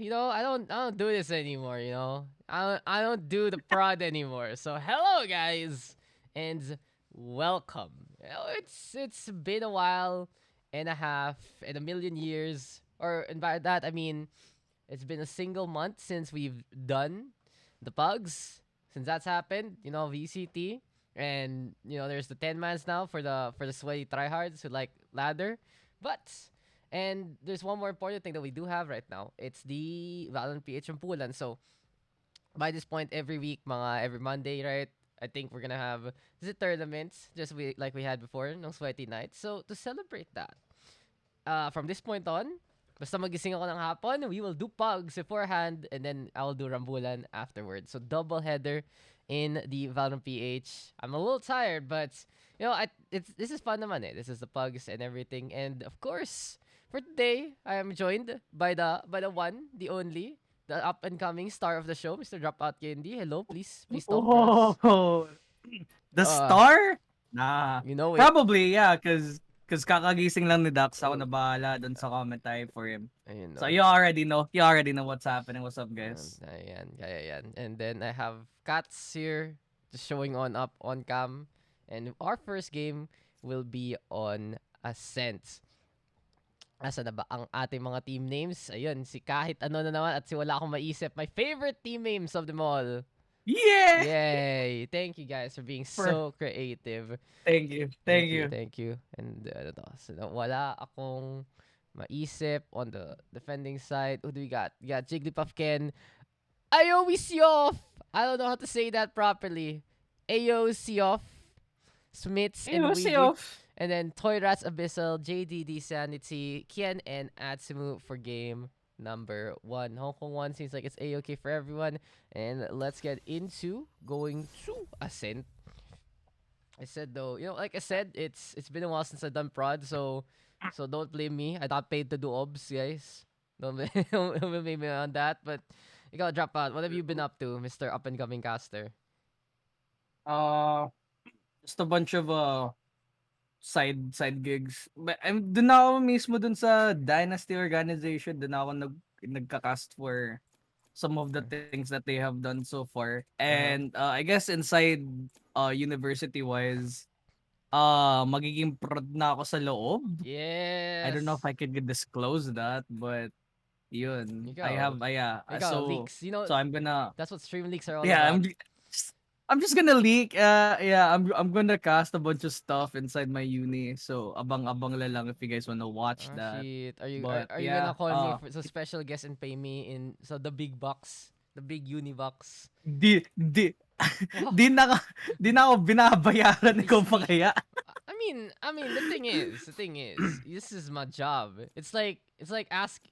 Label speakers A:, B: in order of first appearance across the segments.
A: I don't do this anymore. I don't do the prod anymore. So hello guys, and welcome. It's been a while and a half and a million years, and by that I mean it's been a single month since we've done the pugs. Since that's happened, VCT, and there's the 10 mans now for the sweaty tryhards who like ladder, but. And there's one more important thing that we do have right now. It's the Valorant PH Pulan. So by this point, every week, every Monday, right? I think we're gonna have tournaments, just like we had before, no sweaty nights. So to celebrate that, from this point on, basta magising ako ng hapon, we will do pugs beforehand, and then I'll do rambulan afterwards. So double header in the Valorant PH. I'm a little tired, but this is fun naman eh. This is the pugs and everything, and of course, for today, I am joined by the one, the only, the up and coming star of the show, Mr. DropOutCandy. Hello, please talk for us.
B: Oh, the
A: Uh,
B: star? Nah.
A: you know it.
B: Probably, yeah, cause kakagising lang ni Dax. Ako na bahala dun sa comment type for him.
A: Ayun,
B: So
A: no.
B: you already know. You already know what's happening. What's up, guys?
A: Ayan, kaya yan. And then I have Cats here, just showing up on cam. And our first game will be on Ascent. Asa na ba ang ating mga team names? Ayun, si Kahit ano na naman at si Wala Akong Maisip. My favorite team names of them all.
B: Yeah.
A: Yay! Thank you guys for being
B: For
A: so creative.
B: thank you. Thank you.
A: Thank you. And ano to? So, Wala Akong Maisip on the defending side. Who do we got? We got Jigglypuff Ken. Ayo Sioff! I don't know how to say that properly. Ayo Sioff. Smiths
B: Hey,
A: and
B: what's
A: Weebly.
B: off?
A: And then Toy Rats Abyssal, JDD Sanity, Kian, and Atsumu for game number 1. Hong Kong 1 seems like it's A-okay for everyone. And let's get into going to Ascent. I said though, like I said, it's been a while since I've done prod, so don't blame me. I got paid to do obs, guys. Don't blame me on that. But you gotta drop out. What have you been up to, Mr. Up and Coming Caster?
B: Uh, just a bunch of side gigs. But I'm dun ako mismo dun sa Dynasty organization. Dun ako nagka-cast for some of the things that they have done so far. And I guess inside university wise, magiging prod na ako sa loob. I don't know if
A: Yes.
B: I could disclose that, but yun. I
A: Ikaw.
B: have yeah.
A: Ikaw, leaks.
B: So I'm gonna
A: That's what stream leaks are all
B: yeah,
A: about.
B: I'm just gonna leak. Yeah, I'm gonna cast a bunch of stuff inside my uni. So abang-abang la lang if you guys wanna watch
A: Oh
B: that.
A: shit. Are you
B: But
A: are you gonna
B: yeah,
A: call me for so special guest and pay me in the big box? The big uni box.
B: di
A: Wow.
B: di na di na ako binabayaran ko pa kaya.
A: I mean the thing is, this is my job. It's like ask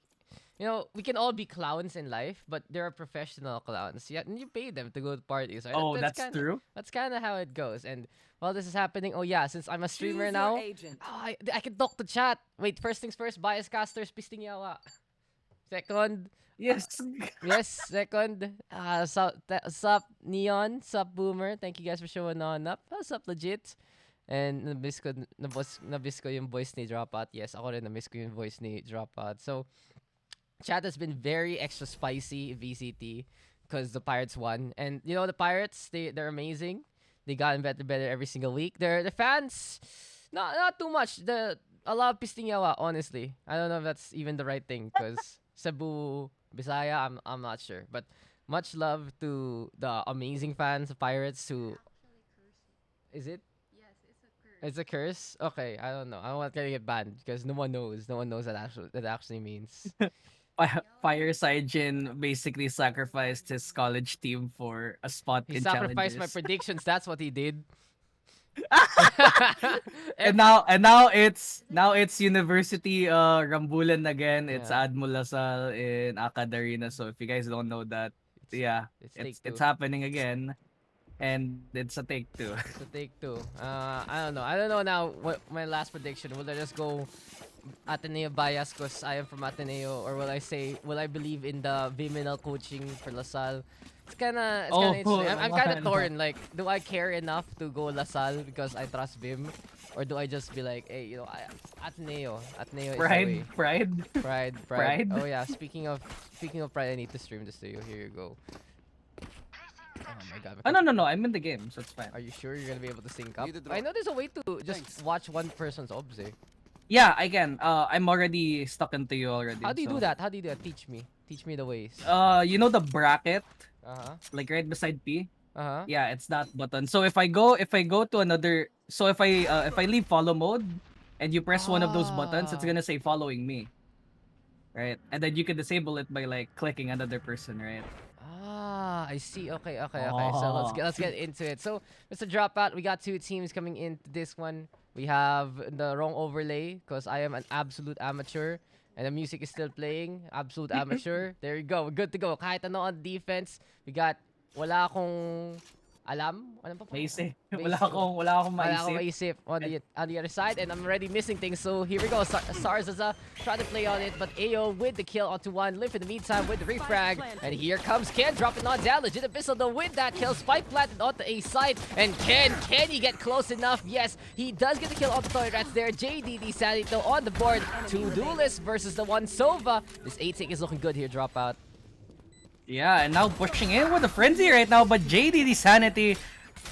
A: we can all be clowns in life, but there are professional clowns. Yeah, and you pay them to go to parties, right?
B: Oh, that's true.
A: That's kind of how it goes. And while this is happening, oh yeah, since I'm a streamer
C: Choose
A: now,
C: your agent.
A: I can talk to chat. Wait, first things first, bias casters, pisting yawa. Second,
B: Yes.
A: yes, second, sup Neon, sup Boomer. Thank you guys for showing on up. Sup legit. And nabis ko yung voice ni Dropout. Yes, ako rin namiss ko yung voice ni Dropout. So, chat has been very extra spicy VCT because the Pirates won. And the Pirates, they're amazing. They gotten better every single week. The fans, not too much. A lot of pisting yawa, honestly. I don't know if that's even the right thing because Cebu, Bisaya, I'm not sure. But much love to the amazing fans of Pirates who is it? It's a curse. Okay, I don't know. I don't want to get banned because no one knows. No one knows that actually means.
B: Fireside Jin basically sacrificed his college team for a spot
A: He
B: in
A: sacrificed my
B: challenges.
A: predictions. That's what he did.
B: And now it's university Rambulan again. It's
A: Yeah.
B: Admo Lasal in Akadarina. So if you guys don't know that, yeah,
A: It's take
B: it's
A: two.
B: happening again, and it's a take two.
A: It's a take two. I don't know. I don't know now what my last prediction. Will I just go Ateneo bias because I am from Ateneo, or will I believe in the Viminal coaching for LaSalle? It's kinda interesting. I'm kind of
B: naman.
A: torn. Like, do I care enough to go LaSalle because I trust Vim, Or do I just be like, hey, you know, Ateneo is the
B: Pride,
A: way.
B: pride,
A: Pride.
B: pride.
A: Oh yeah, speaking of pride, I need to stream this to you. Here you go. Oh my god.
B: Oh, no. I'm in the game, so it's fine.
A: Are you sure you're gonna be able to sync up?
C: Need to
A: I
C: drop.
A: know there's a way to just
C: Thanks.
A: watch one person's obs. Eh.
B: Yeah, I can. I'm already stuck into you already.
A: How do you
B: so.
A: do that? How do you do that? Teach me. Teach me the ways.
B: You know the bracket,
A: Uh-huh.
B: like right beside P.
A: Uh-huh.
B: Yeah, it's that button. So if I go to another, so if I leave follow mode, and you press one of those buttons, it's gonna say following me, right? And then you can disable it by like clicking another person, right?
A: Ah, I see. Okay. So let's get into it. So, Mr. Dropout, we got 2 teams coming into this one. We have the wrong overlay because I am an absolute amateur and the music is still playing. Absolute amateur. There you go. We're good to go. Kahit ano on defense, we got wala akong alam. Ano pa?
B: Maisip.
A: Maisip.
B: Wala akong maisip.
A: Maisip on the other side, and I'm already missing things. So here we go. Sarzaza trying to play on it, but Ayo with the kill onto one. Live in the meantime with the refrag, and here comes Ken dropping on down. Legit Abyssal though with that kill. Spike planted onto A side, and can he get close enough? Yes, he does get the kill on the toy rats there. JDD Sanity though on the board. 2 duelists versus the 1 Sova. This A-Tick is looking good here. Dropout.
B: Yeah, and now pushing in with a frenzy right now, but JDD Sanity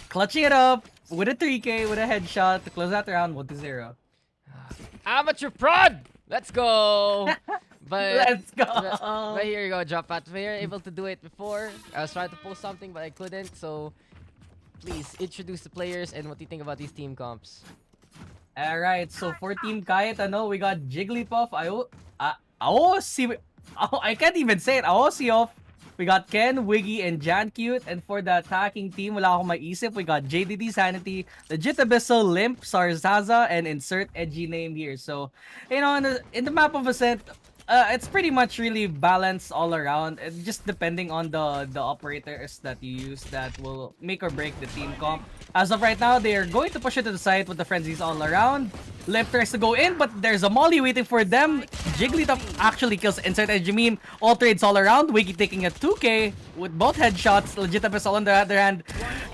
B: clutching it up with a 3K with a headshot to close that round 1-0.
A: Amateur prod. Let's go. But
B: Let's go.
A: But here you go, Dropout. We were able to do it before. I was trying to post something, but I couldn't. So please introduce the players and what do you think about these team comps?
B: Alright, so for Team Kahit, we got Jigglypuff, I can't even say it, Aosiof. We got Ken, Wiggy, and Jan Cute. And for the attacking team, wala akong maisip. We got JDD Sanity, Legit Abyssal, Limp, Sarzaza, and insert edgy name here. So, you know, in the map of Ascent, it's pretty much really balanced all around. And just depending on the operators that you use, that will make or break the team comp. As of right now, they are going to push it to the side with the frenzies all around. Limp tries to go in, but there's a molly waiting for them. Jigglypuff actually kills insert edge meme. All trades all around. Wiggy taking a 2K with both headshots. Legit Abyssal on the other hand,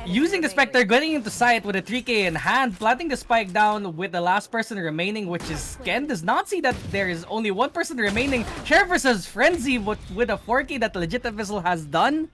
B: using the Spectre, getting into sight with a 3K in hand, planting the spike down with the last person remaining, which is Ken. Does not see that there is only one person remaining. Sheriff versus Frenzy with a 4K that Legit Abyssal has done.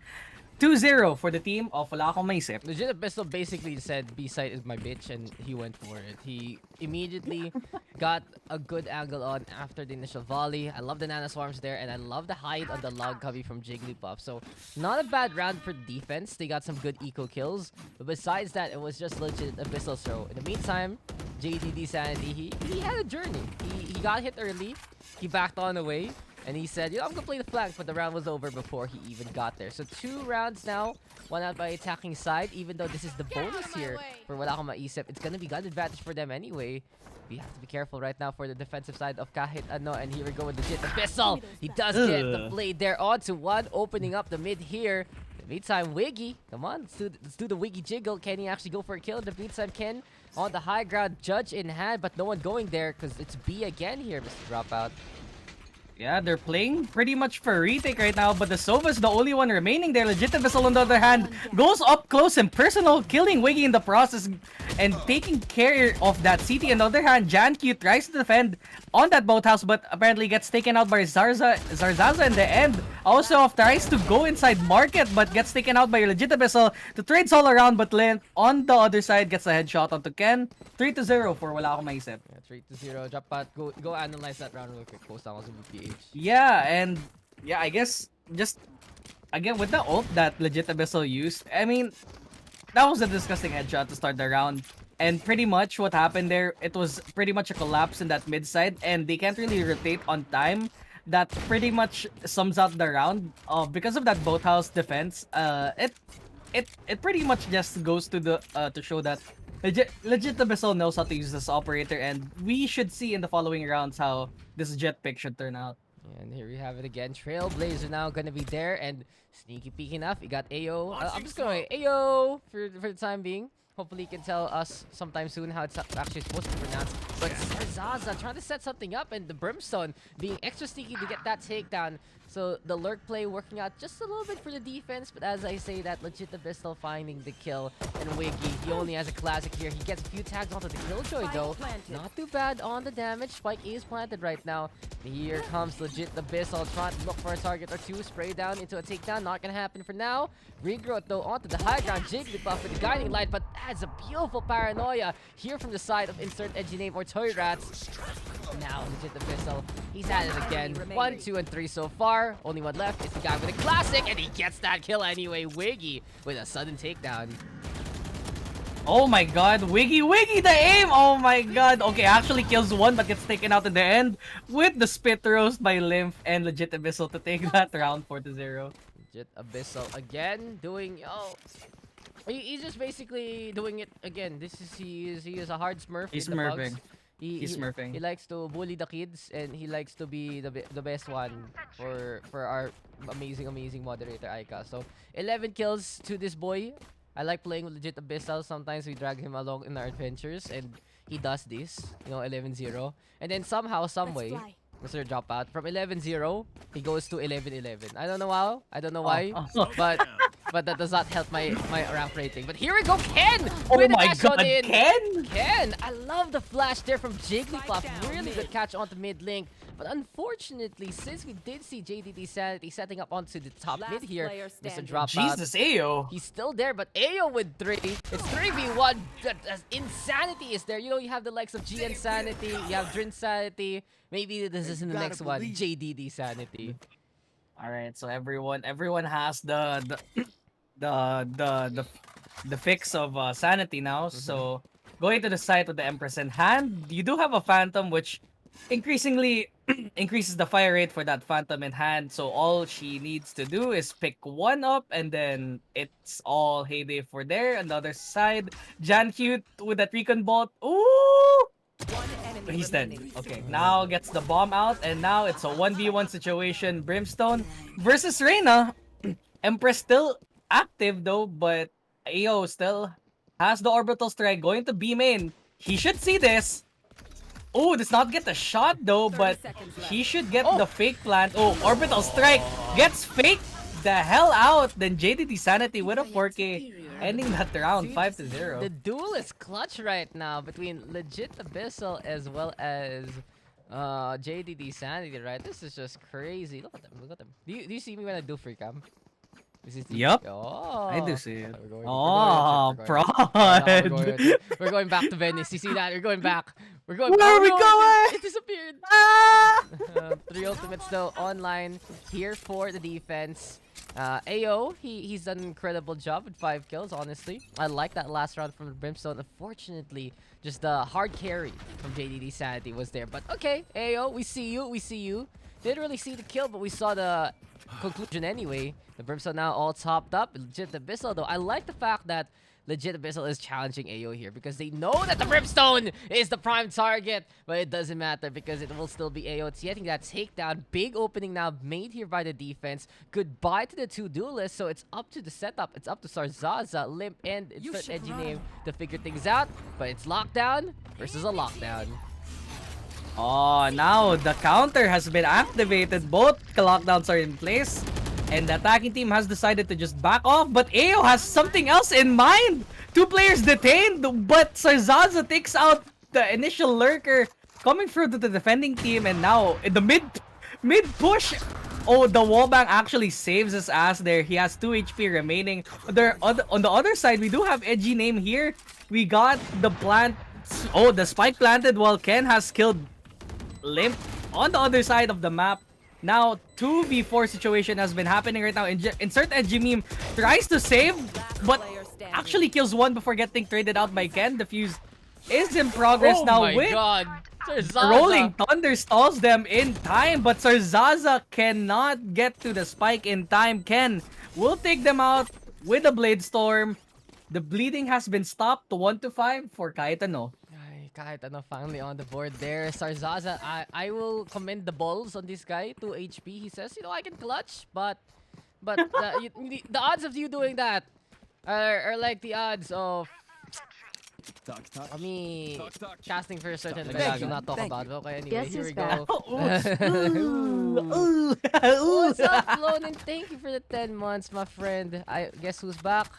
B: 2-0 for the team of Wala Akong Maisip.
A: Legit Abyssal basically said B-side is my bitch and he went for it. He immediately got a good angle on after the initial volley. I love the Nana Swarms there and I love the hide on the log cubby from Jigglypuff. So not a bad round for defense. They got some good eco kills. But besides that, it was just legit Abyssal. So in the meantime, JDD Sanity, he had a journey. He got hit early. He backed on away. And he said, you know, I'm gonna play the flank, but the round was over before he even got there. So 2 rounds now, 1 out by attacking side, even though this is the bonus here for Wala Akong Maisip. It's gonna be gun advantage for them anyway. We have to be careful right now for the defensive side of Kahit. And here we go with legit Abyssal. He does get the blade there onto one, opening up the mid here. In the meantime, Wiggy, come on, let's do the Wiggy jiggle. Can he actually go for a kill? In the meantime, Ken on the high ground, judge in hand, but no one going there because it's B again here, Mr. Dropout.
B: Yeah, they're playing pretty much for retake right now, but the Sova's the only one remaining there. Legit Abyssal on the other hand goes up close and personal, killing Wiggy in the process and taking care of that CT. On the other hand, Janq tries to defend on that boathouse, but apparently gets taken out by Zarzaza in the end. Also tries to go inside market, but gets taken out by Legit Abyssal to trades all around, but Lin on the other side gets a headshot onto Ken. 3-0 for Wala Akong Maisip.
A: Yeah, 3-0. Dropout. Go analyze that round real quick. Post down also with PH.
B: Yeah, and yeah, I guess just again with the ult that Legit Abyssal used, I mean, that was a disgusting headshot to start the round. And pretty much what happened there, it was pretty much a collapse in that mid side, and they can't really rotate on time. That pretty much sums out the round. Because of that boathouse defense, it pretty much just goes to the to show that Legit Abyssal knows how to use this operator, and we should see in the following rounds how this jet pick should turn out.
A: And here we have it again. Trailblazer now gonna be there, and sneaky peek enough. You got Ayo. I'm just going Ayo for the time being. Hopefully, he can tell us sometime soon how it's actually supposed to be pronounced. But Zaza trying to set something up, and the Brimstone being extra sneaky to get that takedown. So the lurk play working out just a little bit for the defense, but as I say that, legit Abyssal finding the kill. And Wiggy, he only has a classic here. He gets a few tags onto the Killjoy though. Not too bad on the damage. Spike is planted right now. Here comes legit Abyssal trying to look for a target or two. Spray down into a takedown. Not gonna happen for now. Regrowth though onto the high ground. Jigglypuff with the guiding light, but that's a beautiful paranoia here from the side of insert edgy name or Toy Rats. Now legit Abyssal, he's had it again. 1, 2, and 3 so far. Only one left. It's the guy with a classic, and he gets that kill anyway. Wiggy with a sudden takedown.
B: Oh my god, Wiggy, the aim! Oh my god. Okay, actually kills one, but gets taken out in the end with the spit roast by Lymph and legit Abyssal to take that round 4-0.
A: Legit Abyssal again doing he's just basically doing it again. He is a hard smurf.
B: He's
A: in the
B: smurfing.
A: Pugs.
B: He's smurfing.
A: He likes to bully the kids, and he likes to be the best one for our amazing moderator Aika. So 11 kills to this boy. I like playing with legit Abyssal. Sometimes we drag him along in our adventures, and he does this, 11-0. And then somehow, some way, Mr. Dropout, from 11-0, he goes to 11-11. I don't know how. I don't know why. But that does not help my rank rating. But here we go, Ken!
B: Oh
A: with
B: my
A: the dash
B: god,
A: on in.
B: Ken!
A: Ken! I love the flash there from Jigglypuff. Really good catch onto mid link. But unfortunately, since we did see JDD Sanity setting up onto the top mid here, Mr. Dropout.
B: Jesus, Ayo!
A: He's still there, but Ayo with 3. It's 3v1. Insanity is there. You have the likes of GN Sanity, you have Drin Sanity. Maybe this is in the next one, JDD Sanity.
B: All right, so everyone has the fix of sanity now. So going to the site with the Empress in hand, you do have a Phantom which increasingly increases the fire rate for that Phantom in hand. So all she needs to do is pick one up, and then it's all heyday for there. On the other side, Jan Cute with that Recon Bolt. Ooh! He's dead. Okay, now gets the bomb out, and now it's a 1v1 situation. Brimstone versus Reyna. Empress still active though, but AO still has the orbital strike going to B main. He should see this. Oh, does not get the shot though, but he should get the fake plant. Oh, orbital strike gets faked the hell out. Then JDD Sanity with a 4K. Ending that round 5-0.
A: The duel is clutch right now between legit Abyssal as well as JDD Sanity, right? This is just crazy. Look at them. Look at them. Do you see me when I do free cam?
B: Yup.
A: Oh,
B: I do see it.
A: Prod. We're going back to Venice. You see that? We're going back. Where
B: are we going?
A: It disappeared. 3 ultimates though online here for the defense. AO, he's done an incredible job with 5 kills, honestly. I like that last round from Brimstone. Unfortunately, just the hard carry from JDD Sanity was there. But okay, AO, we see you. Didn't really see the kill, but we saw the conclusion anyway. The Brimstone now all topped up. Legit Abyssal though, I like the fact that legit Abyssal is challenging AO here because they know that the Brimstone is the prime target, but it doesn't matter because it will still be AO. It's getting that takedown. Big opening now made here by the defense. Goodbye to the 2 duelists, so it's up to the setup. It's up to Sarzaza, Limp, and insert edgy name to figure things out, but it's lockdown versus a lockdown.
B: Oh, now the counter has been activated. Both lockdowns are in place. And the attacking team has decided to just back off, but AO has something else in mind. 2 players detained, but Sarzaza takes out the initial lurker coming through to the defending team, and now in the mid push. Oh, the wallbang actually saves his ass there. He has 2 HP remaining. On the other side, we do have edgy name here. We got the plant. Oh, the spike planted while Ken has killed Limp on the other side of the map. Now, 2v4 situation has been happening right now. Insert edgy meme tries to save, but actually kills one before getting traded out by Ken. The fuse is in progress now with Rolling Thunder stalls them in time, but Sarzaza cannot get to the spike in time. Ken will take them out with a Blade Storm. The bleeding has been stopped to 1-5 for Kahit.
A: Kahit finally on the board there. Sarzaza, I will commend the balls on this guy. 2 HP. He says, I can clutch, but the odds of you doing that are like the odds of I mean, casting for a certain
B: Thank
A: event,
B: you.
A: do not talk
C: Thank
A: about it. Okay, anyway,
C: Guess
A: here we
C: who's back?
A: go.
B: Ooh.
A: What's up, Lone? And thank you for the 10 months, my friend. I guess who's back?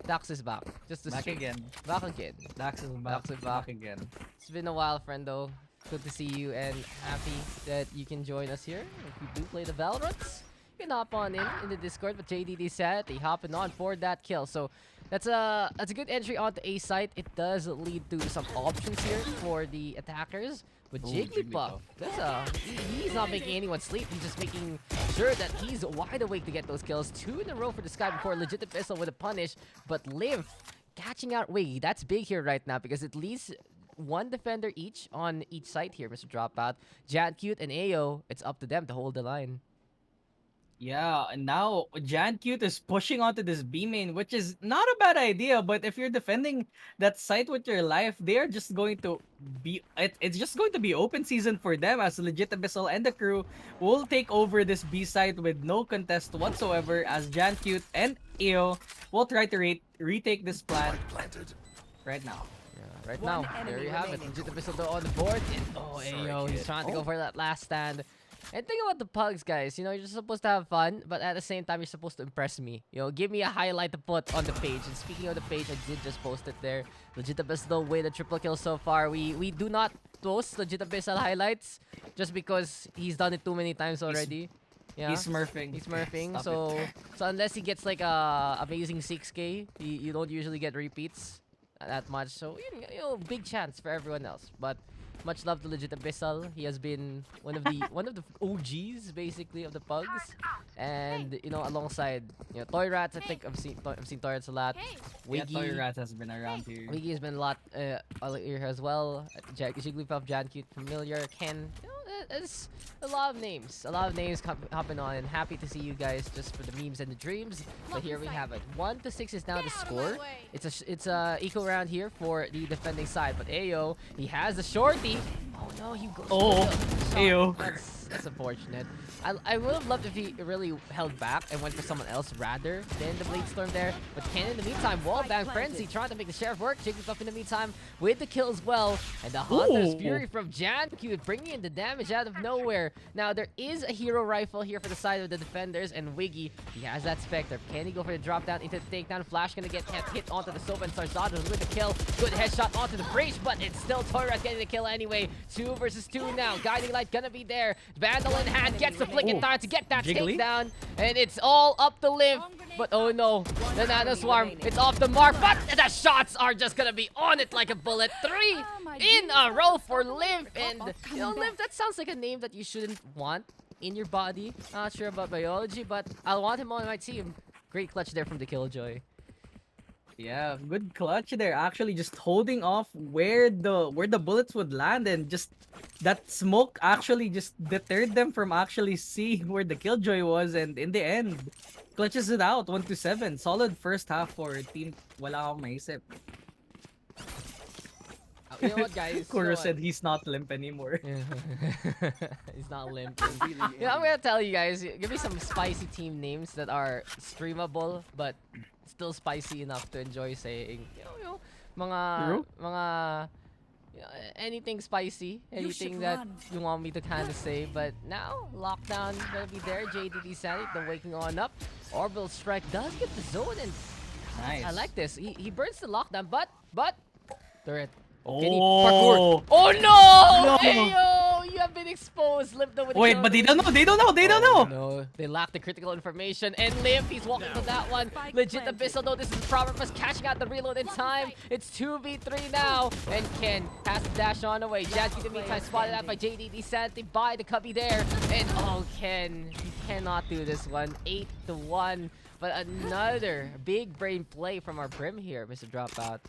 A: Dax is back. Just to
B: Back
A: stream.
B: again.
A: Back again.
B: Dax is back.
A: Dax is back.
B: again.
A: It's been a while, friendo. Good to see you and happy that you can join us here. If you do play the Valorants, you can hop on in the Discord. But JDD said they hopping on for that kill. So that's a good entry onto A site. It does lead to some options here for the attackers. But
B: Ooh,
A: Jigglypuff, he's not making anyone sleep. He's just making sure that he's wide awake to get those kills. 2 in a row for the Sky before legit pistol with a punish. But Liv catching out Wiggy. That's big here right now because at least one defender each on each site here, Mr. Dropout. Jan Cute and Ayo, it's up to them to hold the line.
B: Yeah, and now Jan Cute is pushing onto this B main, which is not a bad idea. But if you're defending that site with your life, they're just going to be. It's just going to be open season for them as Legit Abyssal and the crew will take over this B site with no contest whatsoever. As Jan Cute and Eo will try to retake this plant right now.
A: Yeah, right
C: One
A: now, there
C: enemy
A: you have it.
C: remaining.
A: Legit Abyssal though on the board. And, Ayo, he's trying to go for that last stand. And think about the pugs, guys. You know, you're supposed to have fun, but at the same time, you're supposed to impress me. You know, give me a highlight to put on the page. And speaking of the page, I did just post it there. Legit Abyssal with a triple kill so far. We do not post Legit Abyssal highlights just because he's done it too many times already. Yeah.
B: He's smurfing.
A: He's smurfing.
B: Stop
A: So
B: it.
A: so unless he gets like a amazing 6K, you don't usually get repeats that much. So you know, big chance for everyone else. But much love to Legit Abyssal. He has been one of the OGs basically of the pugs, and you know alongside Toy Rats. I think I've seen Toy Rats a lot.
B: Yeah,
A: Wiggy,
B: Toy Rat has been around here.
A: Wiggy has been a lot here as well. Jigglypuff, Jan Cute, familiar. Ken. You know, it's a lot of names. A lot of names hopping on, and happy to see you guys just for the memes and the dreams. But here we have it. 1-6 is now the score. It's a eco round here for the defending side. But Ayo, he has the shorty. Oh no, he goes.
B: Oh, Ayo.
A: That's unfortunate. I would have loved if he really held back and went for someone else rather than the Blade Storm there. But Ken in the meantime, Wallbang Frenzy trying to make the sheriff work. Jigglypuff in the meantime with the kill as well. And the Hunter's
B: Ooh.
A: Fury from Jan Cute bringing in the damage out of nowhere. Now there is a hero rifle here for the side of the defenders, and Wiggy, he has that Spectre. Can he go for the drop down into the takedown? Flash gonna get hit onto the soap, and Sarzado with the kill. Good headshot onto the breach, but it's still Toyrat getting the kill anyway. 2 versus 2 now. Guiding Light gonna be there. Vandal in hand gets the flick in time to get that
B: Jiggly?
A: takedown, and it's all up to Liv. But oh no, the Nano Swarm, it's off the mark, but the shots are just gonna be on it like a bullet. 3 in a row for Liv, and you know, Liv, that sounds like a name that you shouldn't want in your body. Not sure about biology, but I want him on my team. Great clutch there from the Killjoy.
B: Yeah, good clutch there. Actually, just holding off where the bullets would land, and just that smoke actually just deterred them from actually seeing where the Killjoy was. And in the end, clutches it out 1-7. Solid first half for team. Wala akong maisip.
A: You know what, guys?
B: Kuro said he's not limp anymore.
A: He's not limping. Yeah, I'm gonna tell you guys. Give me some spicy team names that are streamable, but still spicy enough to enjoy saying. You know,
B: True.
A: anything spicy, anything that you want me to kind of say. But now, lockdown gonna be there. JDD Sanity, the waking on up. Orbital Strike does get the zone, and
B: Nice.
A: I like this. He burns the lockdown, but turret.
B: Oh.
A: Oh no! Ayo, you have been exposed. Liv though with the
B: Wait,
A: kill.
B: but they don't know. They don't know. They don't know.
A: No, they lack the critical information. And Liv, he's walking to that one. Legit Abyssal though, this is proper plus catching out the reload in time. It's 2v3 now. And Ken has to dash on away. Jazzy in the meantime spotted out by JDD Sanity by the cubby there. And oh, Ken, he cannot do this one. 8-1. But another big brain play from our Brim here, Mr. Dropout.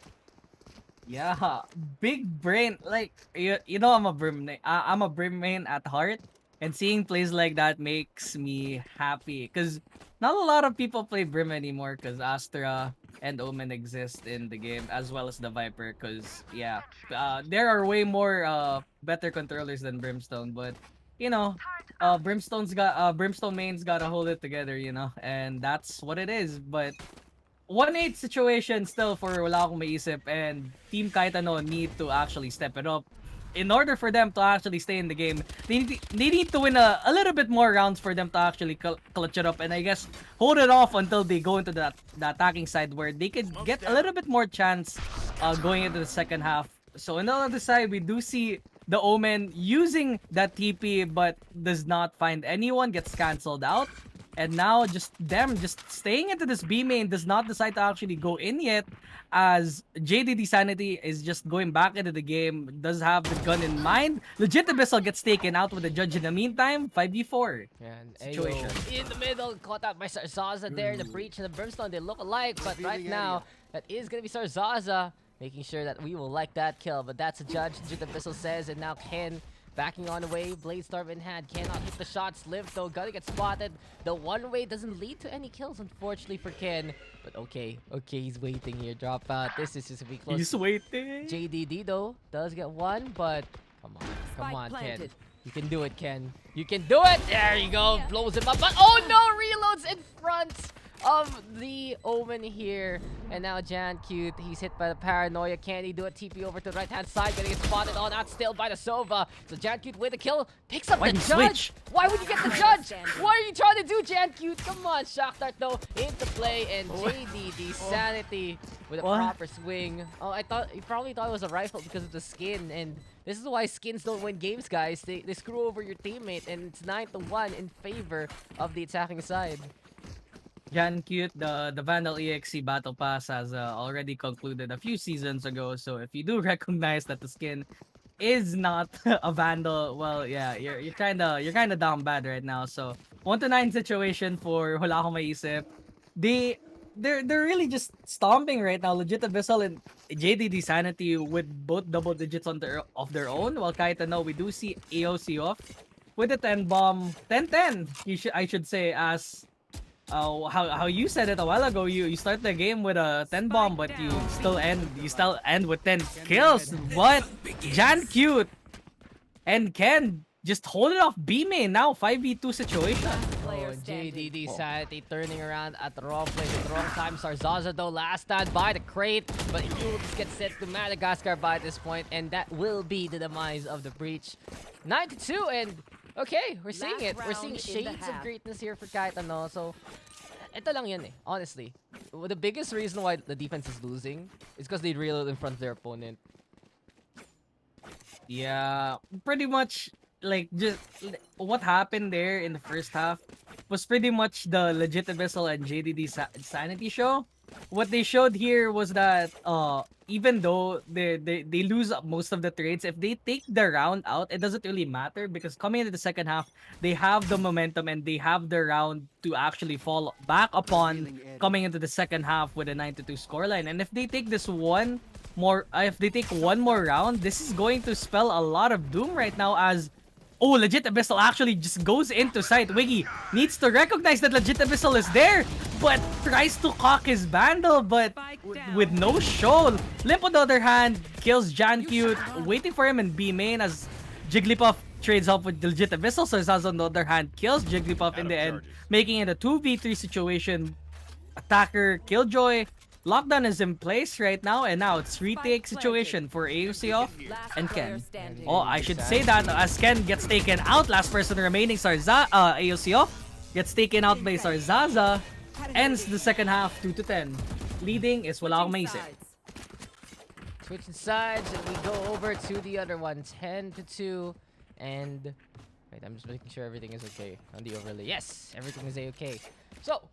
B: Yeah, big brain. Like you know, I'm a I'm a Brim main at heart, and seeing plays like that makes me happy. Cause not a lot of people play Brim anymore. Cause Astra and Omen exist in the game, as well as the Viper. Cause yeah, there are way more better controllers than Brimstone. But you know, Brimstone main's gotta hold it together. You know, and that's what it is. But 1-8 situation still for Wala Akong Maisip, and Team Kahit need to actually step it up. In order for them to actually stay in the game, they need to win a little bit more rounds for them to actually clutch it up, and I guess hold it off until they go into the attacking side where they could get a little bit more chance going into the second half. So on the other side, we do see the Omen using that TP but does not find anyone, gets cancelled out. And now just staying into this B main, does not decide to actually go in yet, as JDD Sanity is just going back into the game, does have the gun in mind. Legit Abyssal gets taken out with the judge in the meantime. 5v4 situation.
A: In the middle, caught out by Sarzaza there. The breach and the brimstone, they look alike, but right now that is gonna be Sarzaza making sure that we will like that kill. But that's a judge. Legit Abyssal says, and now Ken backing on the way, Bladestorm in hand, cannot hit the shots, live though, gonna get spotted. The one-way doesn't lead to any kills, unfortunately for Ken. But okay, he's waiting here, drop out. This is just a bit close.
B: He's waiting.
A: JDD though, does get one, but come on, Ken. You can do it, Ken. You can do it! There you go, blows him up, but oh no, reloads in front of the Omen here. And now Jan Cute, he's hit by the paranoia. Can he do a TP over to the right hand side? Gonna get spotted on out still by the Sova. So Jan Cute with the kill, picks up the judge.
B: Switch?
A: Why would you get the judge? What are you trying to do, Jan Cute? Come on, Shock Dart though into play, and JDD Sanity with a proper swing. Oh, you probably thought it was a rifle because of the skin, and this is why skins don't win games, guys. They screw over your teammate, and it's 9-1 in favor of the attacking side.
B: Jan Cute, the Vandal EXE Battle Pass has already concluded a few seasons ago, so if you do recognize that the skin is not a Vandal, well, yeah, you're kinda down bad right now. So 1-9 situation for Wala Akong Maisip. They're really just stomping right now. Legit Abyssal and JDD Sanity with both double digits of their own. While Kahit we do see AOC off with the 10 bomb, 10-10. I should say, as how you said it a while ago. You start the game with a 10 bomb, but you still end with 10 kills. But Jan Cute and Ken just hold it off B main now. 5v2 situation.
A: JDD Sanity turning around at the wrong place at the wrong time. Sarzaza though, last stand by the crate, but he will just get sent to Madagascar by this point, and that will be the demise of the breach. 9-2, and okay, we're seeing it. We're seeing shades of greatness here for Kahit So, ito lang yan honestly. The biggest reason why the defense is losing is because they reload in front of their opponent.
B: Yeah, pretty much. Like, just what happened there in the first half was pretty much the Legit Abyssal and JDD Sanity show. What they showed here was that even though they lose most of the trades, if they take the round out, it doesn't really matter, because coming into the second half, they have the momentum and they have the round to actually fall back upon coming into the second half with a 9-2 scoreline. And if they take one more round, this is going to spell a lot of doom right now, as Legit Abyssal actually just goes into sight. Wiggy needs to recognize that Legit Abyssal is there, but tries to cock his Vandal, but with no show. Limp, on the other hand, kills Jan Cute, waiting for him in B main as Jigglypuff trades off with Legit Abyssal. So Zaz, on the other hand, kills Jigglypuff in the end, making it a 2v3 situation. Attacker Killjoy. Lockdown is in place right now, and now it's retake situation for AOC off and Ken. Oh, I should say that as Ken gets taken out, last person remaining, AOC off gets taken out by Sarzaza, ends the second half 2-10. Leading is Wala Akong Maisip.
A: Switching sides, and we go over to the other one, 10-2, and wait, I'm just making sure everything is okay on the overlay. Yes, everything is okay. So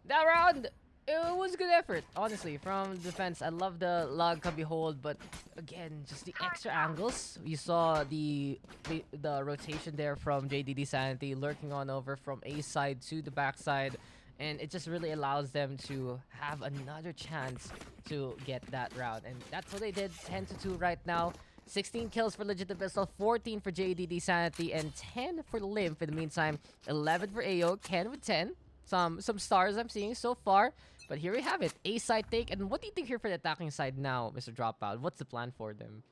A: that round, it was a good effort, honestly, from defense. I love the log cubby hold, but again, just the extra angles. You saw the rotation there from JDD Sanity lurking on over from A side to the back side, and it just really allows them to have another chance to get that round. And that's what they did. 10-2 right now. 16 kills for Legit Abyssal, 14 for JDD Sanity, and 10 for Limp in the meantime. 11 for AO, Ken with 10. Some stars I'm seeing so far. But here we have it, A side take. And what do you think here for the attacking side now, Mr. Dropout? What's the plan for them?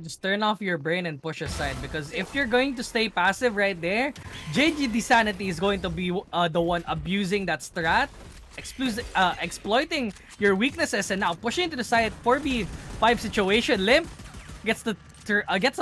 B: Just turn off your brain and push aside, because if you're going to stay passive right there, JGD Sanity is going to be the one abusing that strat. exploiting your weaknesses and now pushing to the side 4v5 situation. Limp gets a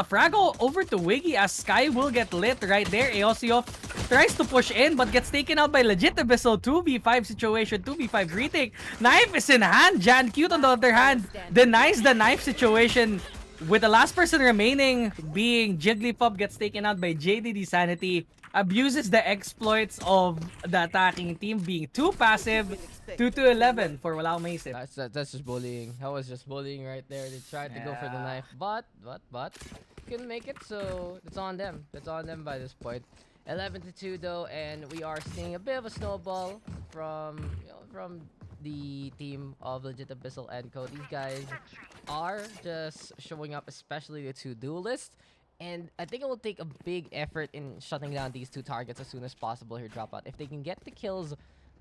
B: fraggle over to Wiggy as Sky will get lit right there. Aosiof tries to push in but gets taken out by Legit Abyssal. 2v5 situation, 2v5 retake. Knife is in hand. Jan Cute on the other hand denies the knife situation. With the last person remaining being Jigglypuff gets taken out by JDD Sanity. Abuses the exploits of the attacking team being too passive. 2 to 11 for Wala Akong Maisip.
A: That's just bullying. That was just bullying right there. They tried to go for the
B: Yeah.
A: knife, but couldn't make it. So it's on them. That's on them by this point. 11 to 2 though, and we are seeing a bit of a snowball from from the team of Legit Abyssal and Co. These guys are just showing up, especially the two duelists. And I think it will take a big effort in shutting down these two targets as soon as possible here, Dropout. If they can get the kills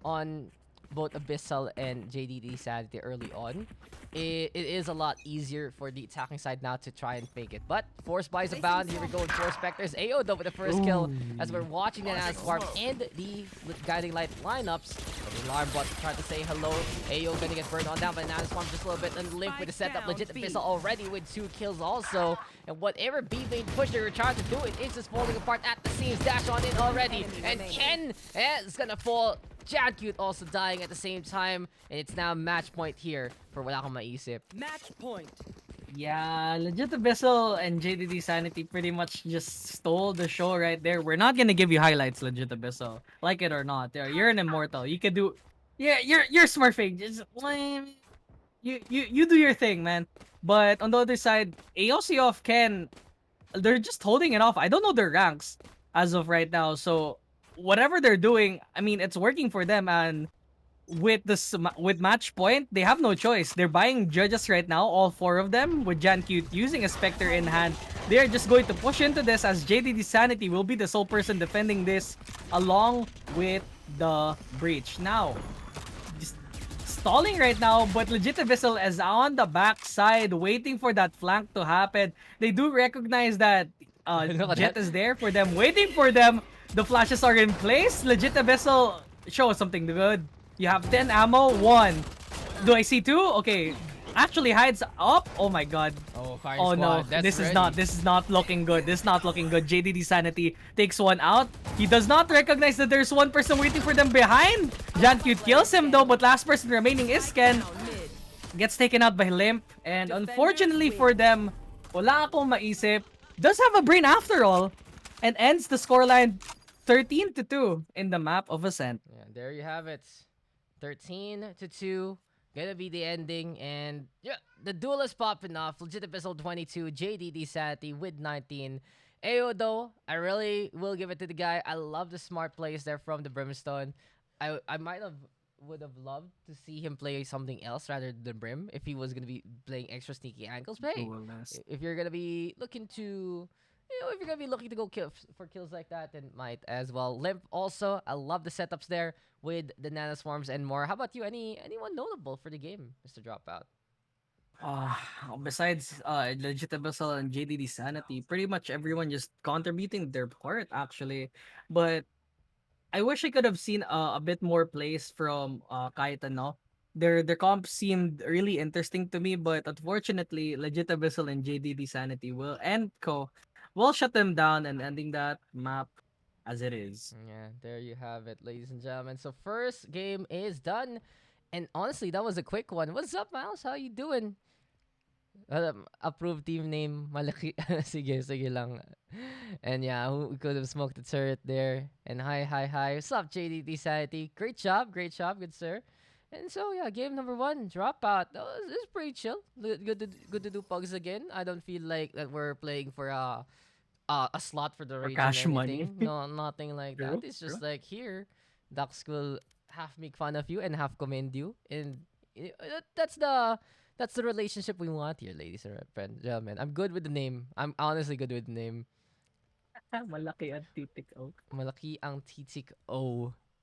A: on both Abyssal and JDD Sanity early on, it is a lot easier for the attacking side now to try and fake it. But Force buys abound. Here we go with 4 Spectres. AO though with the first kill as we're watching the Nana's Farm and the Guiding Light lineups. The alarm bot trying to say hello. AO gonna get burned on down by Nana's Farm just a little bit. And Limp with the setup. Legit Abyssal already with 2 kills also. And whatever B main push they were trying to do, it is just falling apart at the seams. Dash on in already. And Ken is gonna fall. Cute also dying at the same time, and it's now match point here for Wala Akong Maisip.
C: Match point.
B: Yeah, Legit Abyssal and JDD Sanity pretty much just stole the show right there. We're not gonna give you highlights, Legit Abyssal. Like it or not. You're an immortal. You can do... Yeah, you're smurfing. Just... You do your thing, man. But on the other side, Aosiof can... They're just holding it off. I don't know their ranks as of right now, so... Whatever they're doing, I mean, it's working for them, and with match point, they have no choice. They're buying judges right now, all 4 of them, with Jan Cute using a Spectre in hand. They are just going to push into this as JDD Sanity will be the sole person defending this along with the Breach. Now, just stalling right now, but Legit Abyssal is on the backside waiting for that flank to happen. They do recognize that Jet is there for them, waiting for them. The flashes are in place. Legit Abyssal, show us something good. You have 10 ammo. 1. Do I see 2? Okay. Actually hides up. Oh my god. Oh no. This is not looking good. This is not looking good. JDD Sanity takes 1 out. He does not recognize that there's 1 person waiting for them behind. Jan Cute kills him though, but last person remaining is Ken. Gets taken out by Limp. And unfortunately for them, Wala Akong Maisip does have a brain after all. And ends the scoreline 13 to 2 in the map of Ascent.
A: Yeah, there you have it. 13 to 2. Gonna be the ending. And yeah, the duel is popping off. Legit Abyssal 22. JDD Sanity with 19. AO though, I really will give it to the guy. I love the smart plays there from the Brimstone. I would have loved to see him play something else rather than Brim if he was gonna be playing extra sneaky ankles. But hey, if you're gonna be looking to if you're gonna be looking to go for kills like that, then might as well. Limp also, I love the setups there with the Nana Swarms and more. How about you? Anyone notable for the game, Mr. Dropout?
B: Besides Legit Abyssal and JDD Sanity, pretty much everyone just contributing their part actually. But I wish I could have seen a bit more plays from Kahit. Their comp seemed really interesting to me, but unfortunately, Legit Abyssal and JDD Sanity will shut them down and ending that map as it is.
A: Yeah, there you have it, ladies and gentlemen. So first game is done, and honestly, that was a quick one. What's up, Miles? How you doing? Approved team name, Malaki. sige lang. And yeah, who could have smoked the turret there? And hi. What's up, JDD Sanity? Great job, good sir. And so yeah, game number 1, Dropout. That was pretty chill. Good to do pugs again. I don't feel like that we're playing for a slot for the
B: For
A: region
B: cash
A: or
B: money.
A: anything. No, nothing like
B: True,
A: that. It's just like here, Daks will half make fun of you and half commend you, and that's the relationship we want here, ladies and gentlemen. I'm good with the name. I'm honestly good with the name.
B: Malaki ang Titik.
A: Malaki ang Titik.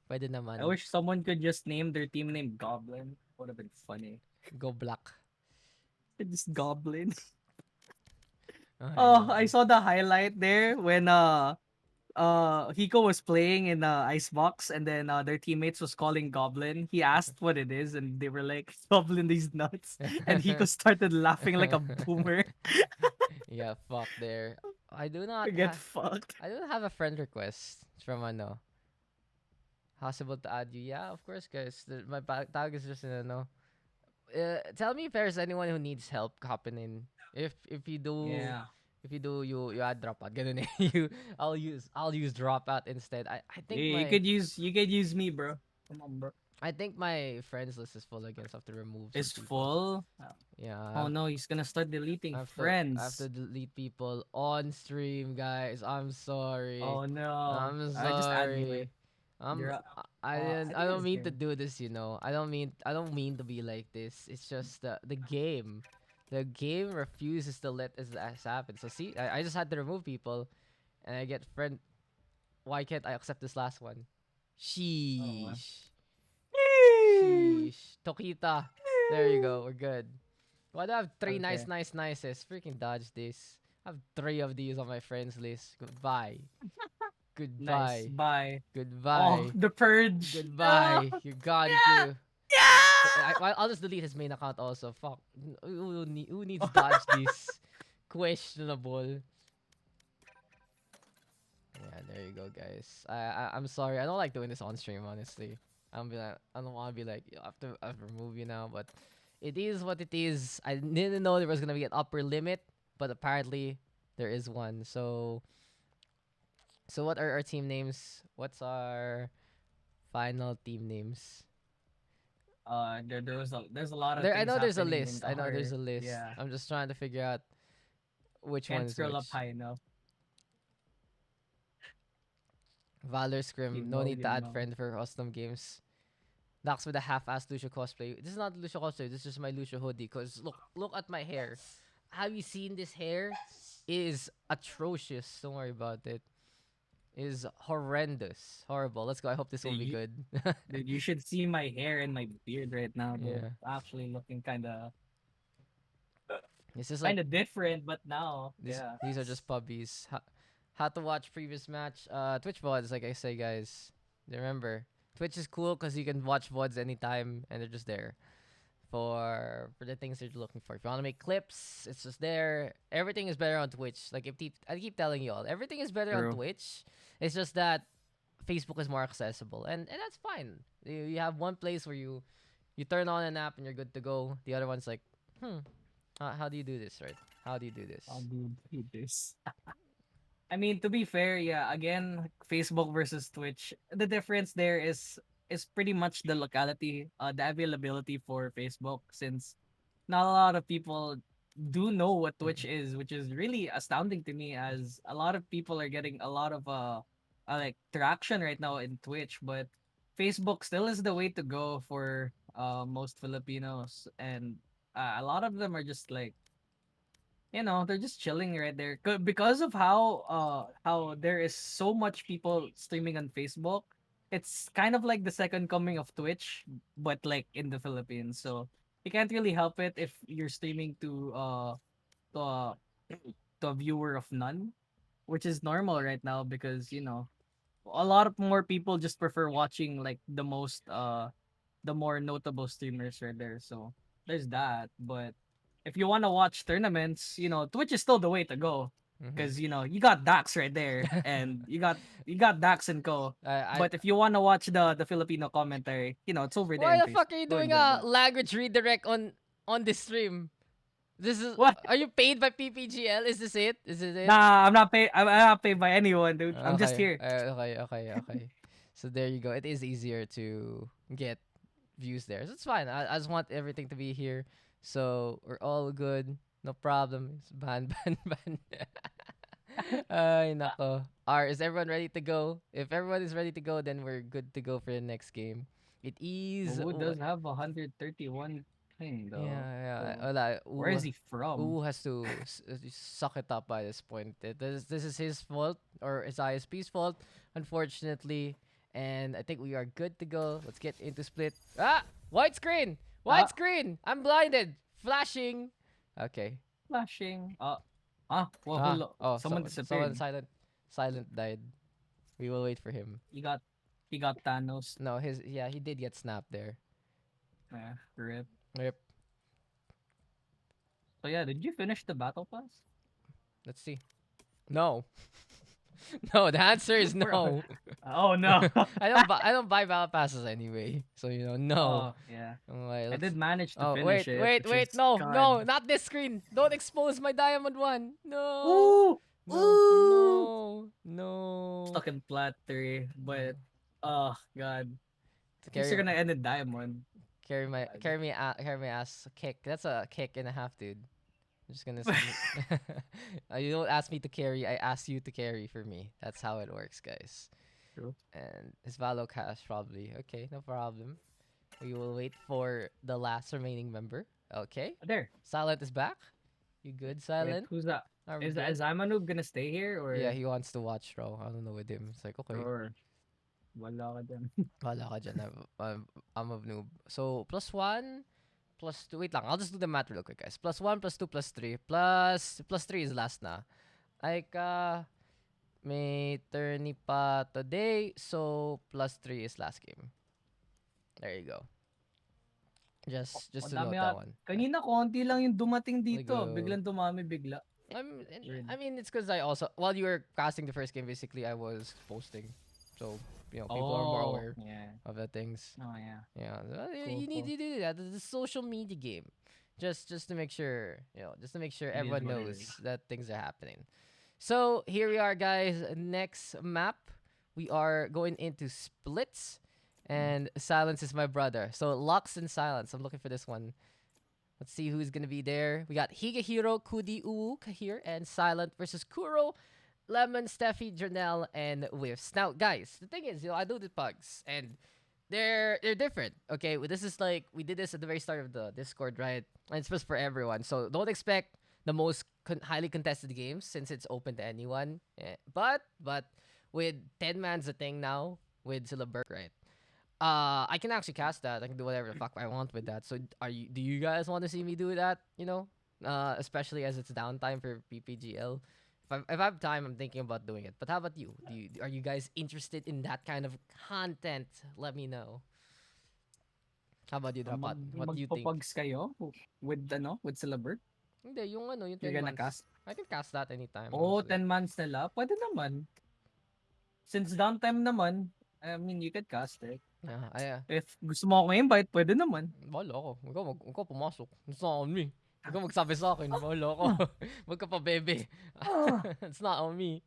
A: Pwede naman.
B: I wish someone could just name their team name Goblin. Would have been funny.
A: Go black.
B: Just Goblin.
A: Okay.
B: Oh, I saw the highlight there when Hiko was playing in Icebox, and then their teammates was calling Goblin. He asked what it is, and they were like, "Goblin, these nuts." And Hiko started laughing like a boomer.
A: Yeah, fuck there. I do not
B: Get
A: have.
B: fucked.
A: I don't have a friend request from ano. Possible to add you? Yeah, of course, guys. My tag is just in ano. Tell me if there's anyone who needs help hopping in. If you do,
B: Yeah.
A: you add dropout. Ganun eh. I'll use dropout instead. I
B: Yeah,
A: think
B: you could use me, bro. Come on, bro.
A: my friends list is full again. So I have to remove some
B: It's
A: people.
B: full.
A: Yeah,
B: Oh no, he's gonna start deleting
A: I have to
B: friends.
A: delete people on stream, guys. I'm sorry.
B: Oh no.
A: I'm
B: Just add me, bro.
A: sorry.
B: You're. I
A: I
B: think I
A: don't
B: just
A: mean to
B: came.
A: do this, you know. I don't mean to be like this. It's just the game. The game refuses to let this happen. So see, I just had to remove people and I get friend. Why can't I accept this last one?
B: Oh well.
A: Sheesh. Sheesh. Tokita. There you go. We're good. Why do I have three
B: Okay.
A: nices? Freaking dodge this. I have three of these on my friends list. Goodbye.
B: Nice.
A: Goodbye.
B: Bye. Oh,
A: Goodbye.
B: the purge. No.
A: Goodbye. You're gone
B: Yeah.
A: too.
B: Yeah.
A: I'll just delete his main account also. Fuck. Who needs dodge this? Questionable. Yeah, there you go, guys. I'm sorry. I don't like doing this on stream, honestly. I don't want to be like, "Yo, I have to remove you now," but it is what it is. I didn't know there was gonna be an upper limit, but apparently there is one. So what are our team names? What's our final team names?
B: There's a lot of
A: There, I
B: things
A: know there's a
B: happening in
A: list. I know there's
B: our.
A: a list.
B: Yeah.
A: I'm just trying to figure out which one
B: Can't
A: is
B: scroll up
A: which.
B: high enough.
A: Valor
B: You
A: Scrim, no
B: know.
A: need
B: You
A: to add
B: know.
A: friend for custom games. Daks with a half-assed Lucio cosplay. This is not Lucio cosplay. This is just my Lucio hoodie. Cause look at my hair. Have you seen this hair? It is atrocious. Don't worry about it. It is horrendous, horrible. Let's go. I hope this will
B: Dude,
A: be
B: you,
A: good.
B: dude, you should see my hair and my beard right now, though.
A: Yeah,
B: Actually, looking
A: this is like
B: kind of different, but now,
A: this.
B: yeah.
A: These are just puppies. How to watch previous match? Twitch VODs, like I say, guys. Remember, Twitch is cool because you can watch VODs anytime and they're just there for the things that you're looking for. If you want to make clips, it's just there. Everything is better on Twitch. Like I keep telling you all, everything is better on
B: True.
A: Twitch. It's just that Facebook is more accessible, and that's fine. You have one place where you turn on an app and you're good to go. The other one's like, how do you do this, right? How do you do this?
B: I'll do this. I mean, to be fair, yeah. Again, Facebook versus Twitch. The difference there is pretty much the locality, the availability for Facebook, since not a lot of people do know what Twitch is, which is really astounding to me, as a lot of people are getting a lot of like traction right now in Twitch, but Facebook still is the way to go for most Filipinos, and a lot of them are just like, they're just chilling right there. Because of how there is so much people streaming on Facebook. It's kind of like the second coming of Twitch, but like in the Philippines. So you can't really help it if you're streaming to a, to a viewer of none, which is normal right now, because a lot of more people just prefer watching like the more notable streamers right there. So there's that. But if you want to watch tournaments, Twitch is still the way to go,
A: Mm-hmm.
B: because you got Dax right there, and you got Dax and Co.
A: I
B: But if you want to watch the Filipino commentary, it's over there
A: Why
B: in
A: the fuck
B: Facebook.
A: are you
B: Go
A: doing
B: enjoy
A: a
B: that.
A: language redirect on this stream? This is
B: What?
A: Are you paid by PPGL? Is this it? Is this it?
B: Nah, I'm not paid. I'm not paid by anyone, dude. I'm just
A: Okay,
B: here.
A: okay. So there you go. It is easier to get views there. So it's fine. I just want everything to be here. So we're all good. No problem. It's ban. Ay, nako. Is everyone ready to go? If everyone is ready to go, then we're good to go for the next game. It is.
B: Who does have 131 thing
A: Yeah,
B: though?
A: yeah.
B: So
A: Wala.
B: where is he from?
A: Has to suck it up by this point. This is his fault or his ISP's fault, unfortunately. And I think we are good to go. Let's get into split. Ah! White screen! White
B: Ah,
A: screen! I'm blinded! Flashing! Okay.
B: flashing. Well,
A: Ah, oh,
B: someone
A: someone
B: disappeared.
A: silent died. We will wait for him.
B: He got Thanos.
A: No, he did get snapped there.
B: Yeah, rip.
A: Yep.
B: So yeah, did you finish the battle pass?
A: Let's see. No. No, the answer is
B: Bro.
A: no.
B: Oh no.
A: I don't buy battle passes anyway. So no.
B: Oh yeah.
A: Alright,
B: I
A: let's.
B: did manage to
A: Oh
B: finish it, which
A: wait!
B: is
A: No,
B: God.
A: no, not this screen! Don't expose my diamond one! No,
B: Ooh,
A: no,
B: ooh.
A: no, no.
B: Stuck in plat 3, but oh God.
A: To
B: At least you're
A: carry
B: gonna end in diamond. God.
A: carry my ass kick. That's a kick and a half, dude. I'm just gonna. You don't ask me to carry. I ask you to carry for me. That's how it works, guys.
B: True.
A: And his Valo cash probably. Okay, no problem. We will wait for the last remaining member. Okay.
B: There.
A: Silent is back. You good,
B: Wait,
A: Silent?
B: who's that?
A: Are we
B: Is
A: good?
B: Amanub gonna stay here or?
A: Yeah, he wants to watch, bro. I don't know with him. It's like, okay,
B: Or wala ka dyan.
A: wala ka dyan. I'm a noob. So, +1, +2. Wait lang, I'll just do the math real quick, guys. +1, +2, +3. Plus 3 is last na. Like, may tourney pa today. So, +3 is last game. There you go. Just
B: Ang
A: to note
B: dami
A: that one.
B: Kanina konti lang yung dumating dito.
A: go.
B: Biglang dumami bigla.
A: I mean, it's because I also, while you were casting the first game, basically, I was posting. So, people are more aware
B: Yeah.
A: of the things.
B: Oh yeah.
A: Yeah,
B: Cool,
A: you need
B: cool.
A: to do that. It's a social media game, just to make sure, just to make sure
B: It is
A: everyone
B: what it
A: knows
B: is.
A: that things are happening. So here we are, guys. Next map, we are going into splits, and silence is my brother. So Lux and silence. I'm looking for this one. Let's see who's gonna be there. We got Higahiro, Kudi, Uwu, Kahir, and Silent versus Kuro, Lemon, Steffi, Janelle, and Whiffs. Now, guys, the thing is, I do the pugs, and they're different. Okay, this is like we did this at the very start of the Discord, right? And it's just for everyone. So don't expect the most highly contested games since it's open to anyone. But with 10 man's a thing now with Syllaburg, right? I can actually cast that. I can do whatever the fuck I want with that. So do you guys want to see me do that? Especially as it's downtime for PPGL. If I have time, I'm thinking about doing it. But how about you? Are you guys interested in that kind of content? Let me know. How about you, Drapat? What do you think?
B: Magpapugs kayo with Silabert?
A: Hindi, yung yung 10
B: You're gonna
A: months.
B: cast?
A: I can cast that anytime.
B: Oh,
A: honestly.
B: 10 months nila. Pwede naman. Since downtime naman, I mean, you could cast it.
A: Yeah,
B: If gusto mo ako invite, pwede naman.
A: Bahala ako. Ikaw pumasok. It's not on me. Ikaw magsabi sa akin. Bahala ako. Wag ka pa, bebe. It's not on me.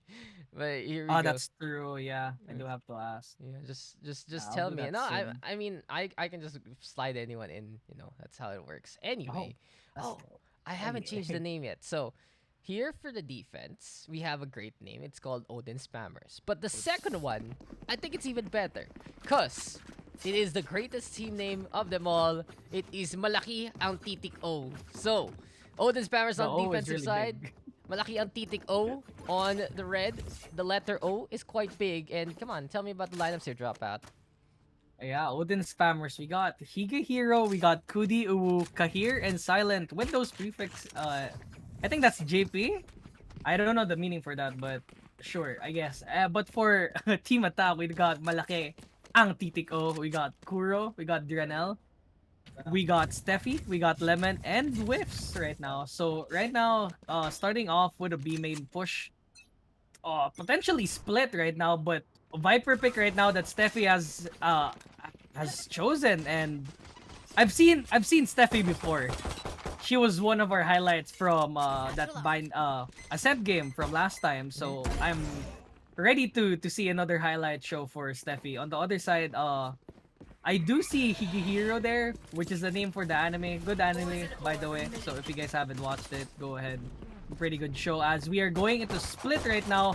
A: But here we go.
B: That's true. Yeah, I do have to ask.
A: Yeah, just
B: I'll
A: tell
B: do
A: me.
B: that
A: No,
B: soon.
A: I mean, I can just slide anyone in. That's how it works. Anyway, I haven't changed the name yet. So, here for the defense, we have a great name. It's called Odin Spammers. But the second one, I think it's even better. Because it is the greatest team name of them all. It is Malaki ang Titik O. So, Odin Spammers
B: The
A: on
B: O is
A: defensive
B: really
A: side.
B: big.
A: Malaki ang Titik O on the red. The letter O is quite big. And come on, tell me about the lineups here, Dropout.
B: Yeah, Odin Spammers. We got Higahiro, we got Kudi, Uwu, Kahir, and Silent with those prefix. I think that's JP. I don't know the meaning for that, but sure, I guess. But for Team Attack, we got Malaki ang Titik O. We got Kuro, we got Dranel, we got Steffi, we got Lemon, and Whiffs right now. So right now, starting off with a B main push, potentially split right now, but Viper pick right now that Steffi has chosen, and I've seen Steffi before. She was one of our highlights from that Ascent game from last time, so I'm ready to see another highlight show for Steffi. On the other side, I do see Higihiro there, which is the name for the anime. Good anime, by the way. So if you guys haven't watched it, go ahead. Pretty good show. As we are going into split right now.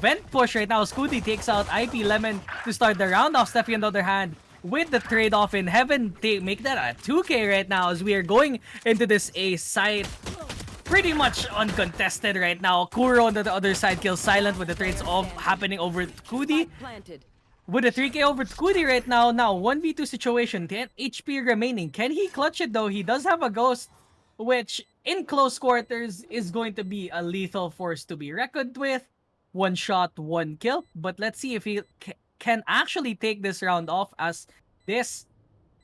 B: Vent push right now. Scooty takes out IP Lemon to start the round off. Steffi on the other hand with the trade-off in heaven. They make that a 2K right now as we are going into this A site. Pretty much uncontested right now. Kuro on the other side kills Silent with the trades off happening over Kudi. With a 3K over Kudi right now. Now 1v2 situation. 10 HP remaining. Can he clutch it though? He does have a ghost, which in close quarters is going to be a lethal force to be reckoned with. one shot, one kill. But let's see if he can actually take this round off, as this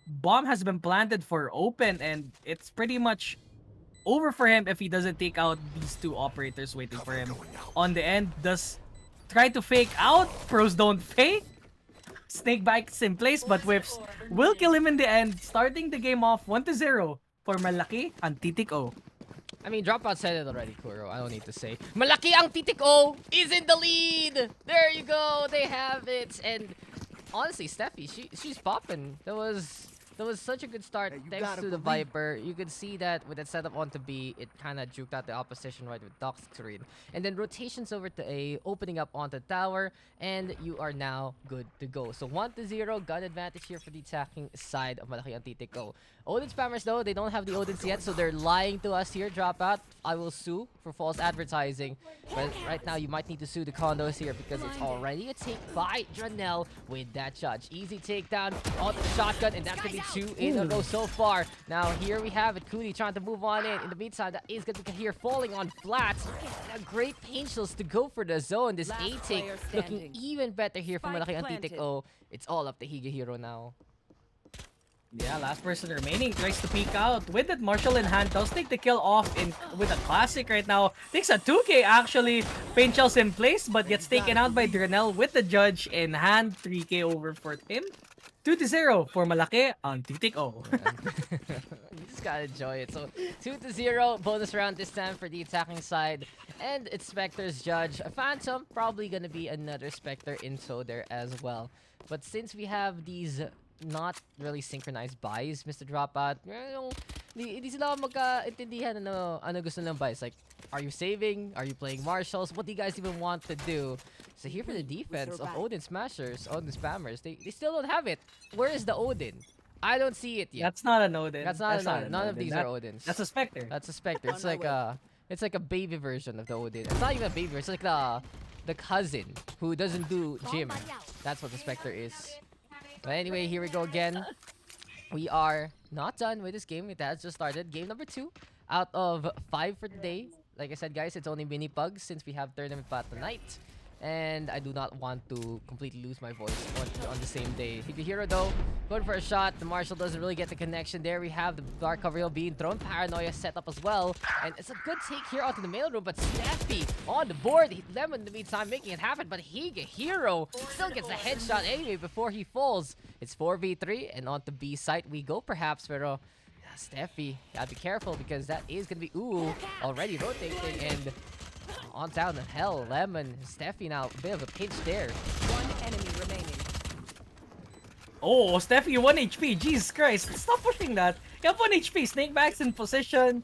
B: bomb has been planted for open, and it's pretty much over for him if he doesn't take out these two operators waiting for him. On the end, does try to fake out. Pros don't fake. Snake bites in place, but whiffs will kill him in the end, starting the game off 1-0 for Malaki and Titik O.
A: I mean, Dropout said it already, Kuro. I don't need to say. Malaki ang Titik O is in the lead! There you go! They have it! And honestly, Steffi, she's popping. That was such a good start thanks to the Viper. You could see that with that setup onto B, it kind of juked out the opposition right with Daks screen. And then rotations over to A, opening up onto tower, and you are now good to go. So 1-0, gun advantage here for the attacking side of Malaki and Titik. Odin spammers though, they don't have the Odins yet, so they're lying to us here. Dropout, I will sue for false advertising. But right now, you might need to sue the condos here because it's already a take by Dranel with that judge. Easy takedown onto the shotgun, and that's going to be 2 in a row so far. Now, here we have it. Kudi trying to move on in. In the meantime, that is going to be here falling on flats. And a great pain chills to go for the zone. This A-take looking even better here from Malaki and Titik. It's all up to Higehiro now.
B: Yeah, last person remaining tries to peek out with that Marshall in hand. Does take the kill off in with a classic right now. Takes a 2K actually. Pain Shells in place, but gets taken out by Dranel with the judge in hand. 3K over for him. 2-0 for Malaki on Titik O.
A: You just gotta enjoy it. So 2-0 bonus round this time for the attacking side. And it's Spectre's judge. A Phantom, probably gonna be another Spectre info there as well. But since we have these not really synchronized buys, Mr. Dropout, hindi sila magkaintindihan ano gusto nilang buys. Like, are you saving? Are you playing Marshals? What do you guys even want to do? So here for the defense of Odin Smashers, Odin Spammers, they still don't have it. Where is the Odin? I don't see it yet.
B: That's not an Odin.
A: That's not an Odin. None of these are Odins.
B: That's a Spectre.
A: That's a Spectre. It's like a baby version of the Odin. It's not even a baby version. It's like the cousin who doesn't do gym. That's what the Spectre is. But anyway, here we go again. We are not done with this game. It has just started. Game number 2 out of 5 for today. Like I said, guys, it's only Mini-PUGS since we have tournament path tonight. And I do not want to completely lose my voice on the same day. Higehiro though, going for a shot. The Marshall doesn't really get the connection. There we have the Dark Cover Hill being thrown. Paranoia set up as well. And it's a good take here onto the mail room. But Steffi on the board. Lemon in the meantime making it happen. But Higehiro still gets a headshot anyway before he falls. It's 4v3 and onto B site we go perhaps. Pero Steffi, gotta be careful because that is gonna be already rotating and on down to hell. Lemon, Steffi now a bit of a pinch there.
C: One enemy remaining.
B: Oh, Steffi 1 HP. Jesus Christ, stop pushing that. You have 1 HP. Snake backs in position.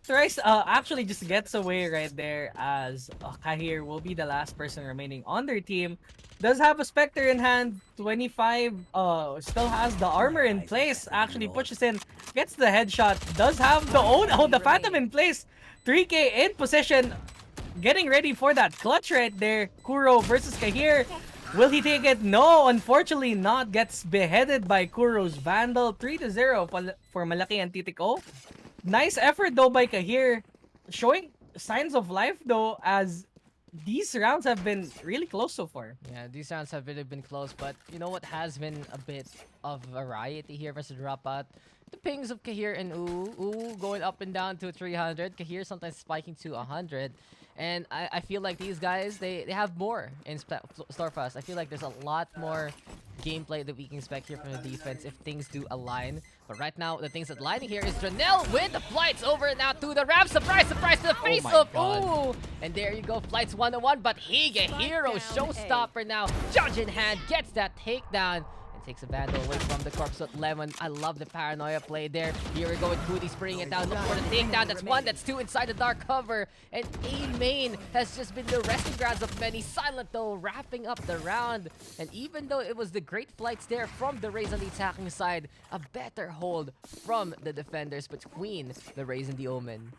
B: Thrice actually just gets away right there as Kahir will be the last person remaining on their team. Does have a Spectre in hand. 25 still has the armor in place. Actually pushes in, gets the headshot. Does have the Phantom in place. 3K in possession. Getting ready for that clutch right there. Kuro versus Kahir. Will he take it? No, unfortunately not. Gets beheaded by Kuro's Vandal. 3-0 for Malaki and Titik. Nice effort though by Kahir. Showing signs of life though, as these rounds have been really close so far.
A: Yeah, these rounds have really been close, but you know what has been a bit of variety here versus Dropout? The pings of Kahir and going up and down to 300. Kahir sometimes spiking to 100. And I feel like these guys, they have more in store for us. I feel like there's a lot more gameplay that we can expect here from the defense if things do align. But right now, the things that aligning here is Dranel with the flights over now to the ramp. Surprise, surprise to the face of and there you go, flights 1-1. But Higehiro, showstopper now. Judge in hand, gets that takedown. Takes a Vandal away from the corpse of Lemon. I love the paranoia play there. Here we go with Kudi spraying it down. Look for the takedown. That's 1, that's 2 inside the dark cover. And A main has just been the resting grounds of many. Silent though, wrapping up the round. And even though it was the great flights there from the Raze on the attacking side, a better hold from the defenders between the Raze and the Omen.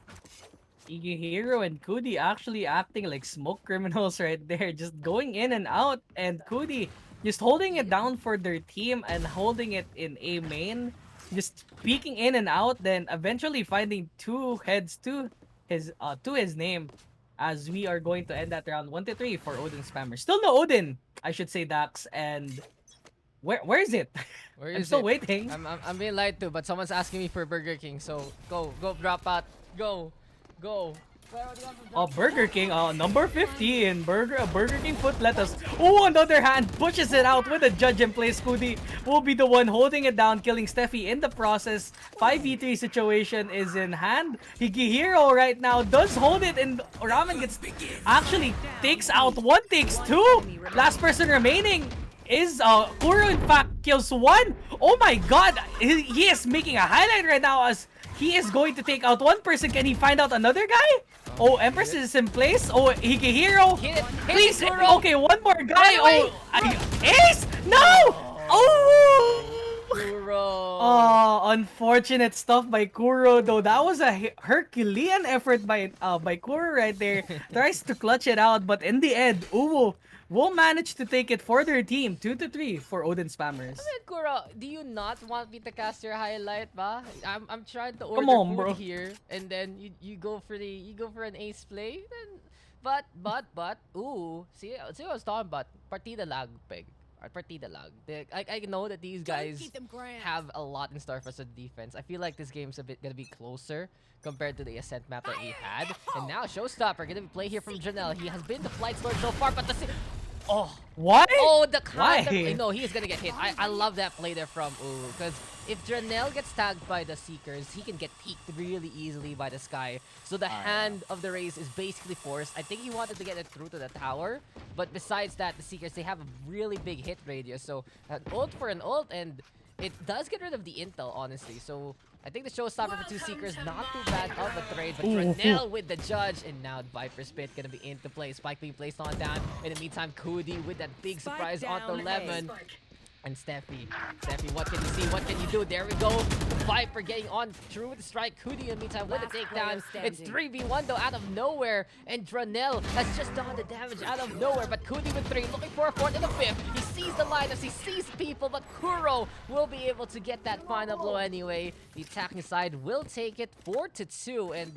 B: Higehiro and Kudi actually acting like smoke criminals right there. Just going in and out. And Kudi just holding it down for their team and holding it in A main. Just peeking in and out, then eventually finding 2 heads to his name. as we are going to end that round 1-3 for Odin spammers. Still no Odin, I should say, Dax. And where is it?
A: Where
B: I'm
A: is
B: still
A: it?
B: waiting.
A: I'm being lied to, but someone's asking me for Burger King. So go drop out. Go.
B: Oh, Burger King, number 15, Burger King foot lettuce. Oh, on the other hand, pushes it out with a judge in place. Kudi will be the one holding it down, killing Steffi in the process. 5v3 situation is in hand. Higihiro right now does hold it, and Ramen actually takes out one, takes two. Last person remaining is Kuro. In fact, kills one. Oh my god, he is making a highlight right now as he is going to take out one person. Can he find out another guy? Oh, Empress is in place. Oh, Higihiro.
A: Hit it,
B: Please.
A: Kuro.
B: Okay, one more guy.
A: Wait.
B: Ace? No! Oh!
A: Kuro.
B: Oh, unfortunate stuff by Kuro though. That was a Herculean effort by Kuro right there. Tries to clutch it out, but in the end, Uwu will manage to take it for their team. 2-3 for Odin spammers.
A: Kuro, do you not want me to cast your highlight, ba? I'm trying to order
B: Come on,
A: food
B: bro.
A: here, and then you go for an ace play. Then, but, ooh, see what I was talking about? Partida lag, peg. Or partida lag. I know that these guys have a lot in store for us on defense. I feel like this game's gonna be closer compared to the Ascent map that we had. And now Showstopper gonna be play here from Janelle. He has been the flight lord so far, but oh.
B: What?
A: Oh, the kind
B: Why?
A: of, no, he is gonna get hit. I love that play there from Ooh, because if Janelle gets tagged by the Seekers, he can get peeked really easily by the Sky. So the hand of the race is basically forced. I think he wanted to get it through to the tower, but besides that, the Seekers, they have a really big hit radius. So an ult for an ult, and it does get rid of the intel, honestly. So I think the Showstopper for two Seekers, not too bad of a trade, but Renell with the judge, and now Viper Spit gonna be into play. Spike being placed on down. In the meantime, Kudi with that big surprise onto Lemon. And Steffi, what can you see? What can you do? There we go. Viper getting on through with the strike. Kudi in the meantime with a takedown. It's 3v1 though out of nowhere. And Dranel has just done the damage out of nowhere. But Kudi with 3, looking for a 4th and a 5th. He sees the lineups, he sees people, but Kuro will be able to get that final blow anyway. The attacking side will take it 4-2. And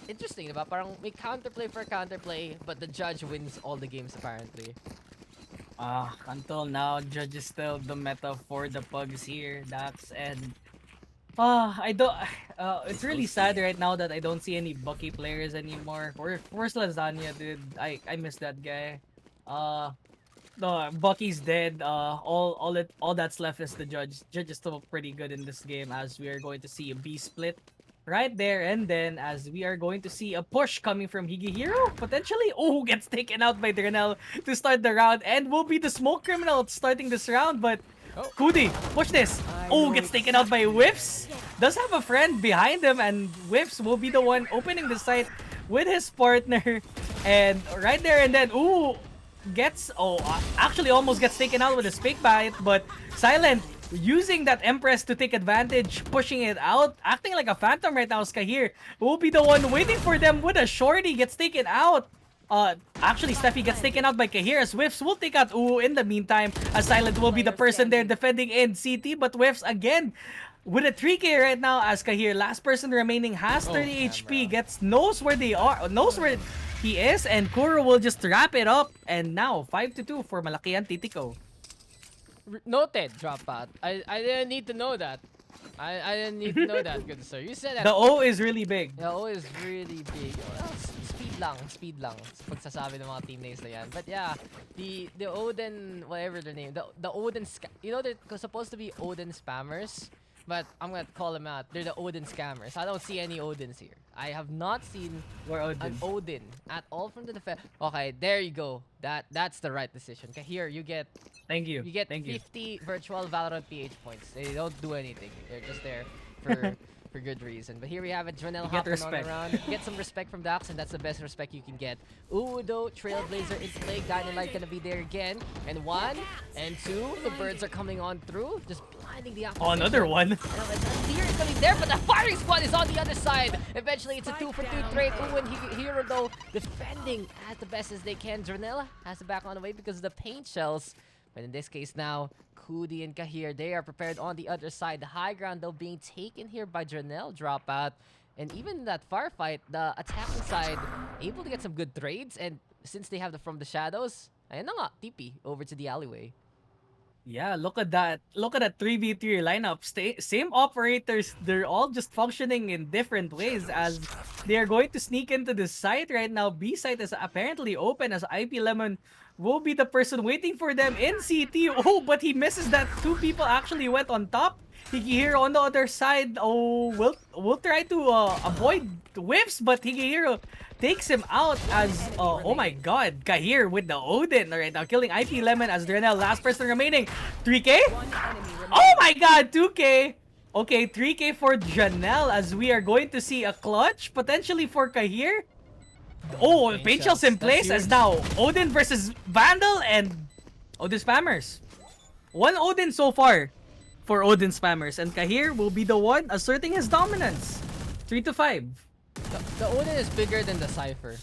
A: interesting, diba? Parang may counterplay for counterplay, but the judge wins all the games apparently.
B: Until now, Judge is still the meta for the Pugs here, Dax, and I don't. It's really sad right now that I don't see any Bucky players anymore. Where's Lasagna, dude? I miss that guy. No, Bucky's dead. All that's left is the Judge. Judge is still pretty good in this game, as we are going to see a B split right there, and then as we are going to see a push coming from Higihiro, potentially. Oh, gets taken out by Drenel to start the round, and will be the smoke criminal starting this round, but Kudi, push this. Oh, gets taken out by Whiffs. Does have a friend behind him, and Whiffs will be the one opening the site with his partner, and right there, and then, ooh, actually almost gets taken out with a Spake Bite, but Silent using that Empress to take advantage, pushing it out, acting like a phantom right now. Kahir will be the one waiting for them with a shorty, gets taken out. Actually, Steffi gets taken out by Kahir as Whiffs will take out Uwu in the meantime, as Silent will be the person there defending in CT, but Whiffs again with a 3k right now as Kahir, last person remaining, has 30 HP, knows where they are, knows where he is, and Kuro will just wrap it up, and now 5-2 for Malaki and Titiko.
A: Noted, dropout. I didn't need to know that. I didn't need to know that, good sir. You said that.
B: The O is really big.
A: The O is really big. Well, speed lang. Sa pagsasabi ng mga teammates na yan. But yeah, the Odin, whatever their name, the Odin, you know, they're supposed to be Odin spammers, but I'm gonna call them out. They're the Odin scammers. I don't see any Odins here. I have not seen an Odin at all from the defense. Okay, there you go. That's the right decision. Okay, here you get.
B: Thank you.
A: You get
B: Thank
A: 50 virtual Valorant PH points. They don't do anything. They're just there for for good reason. But here we have it. Drenel hopping on around. You get some respect from Daks, and that's the best respect you can get. Udo, Trailblazer into play. Dynamite gonna be there again. And 1 and 2. The birds are coming on through. Just blinding the opposition.
B: Oh, another one.
A: And Deer is coming there, but the firing squad is on the other side. Eventually, it's a 2-for-2 trade. And Hero, though, defending as the best as they can. Drenel has it back on the way because of the paint shells. But in this case now, Kudi and Kahir, they are prepared on the other side. The high ground, though, being taken here by Drenel. Dropout. And even in that firefight, the attacking side able to get some good trades. And since they have the from the shadows, ayun na nga, TP over to the alleyway.
B: Yeah, look at that. Look at that 3v3 lineup. Same operators. They're all just functioning in different ways as they are going to sneak into the site right now. B site is apparently open as IP Lemon will be the person waiting for them in CT. Oh, but he misses that. Two people actually went on top. Higihiro on the other side. Oh, we'll try to avoid whiffs, but Higihiro takes him out as oh my god, Kahir with the Odin right now, killing IP Lemon as Drenel, last person remaining. 3K?
C: One enemy remaining.
B: Oh my god, 2K. Okay, 3K for Janelle as we are going to see a clutch potentially for Kahir. Oh, Paint Shells in place as now Odin versus Vandal and Odin Spammers. One Odin so far for Odin Spammers, and Kahir will be the one asserting his dominance. 3-5.
A: The Odin is bigger than the Cypher.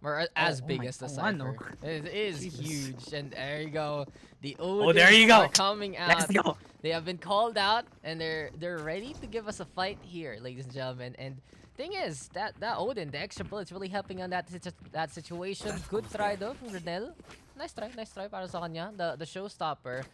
A: Or as big
B: my
A: as the
B: God,
A: Cypher.
B: no.
A: It is
B: Jesus.
A: huge. And there you go. The Odin
B: Oh, there you go.
A: are coming out.
B: Let's go.
A: They have been called out and they're ready to give us a fight here, ladies and gentlemen. And thing is, that Odin, the extra bullet's really helping on that situation. Good try though from Renel. Nice try para sa kanya. The showstopper.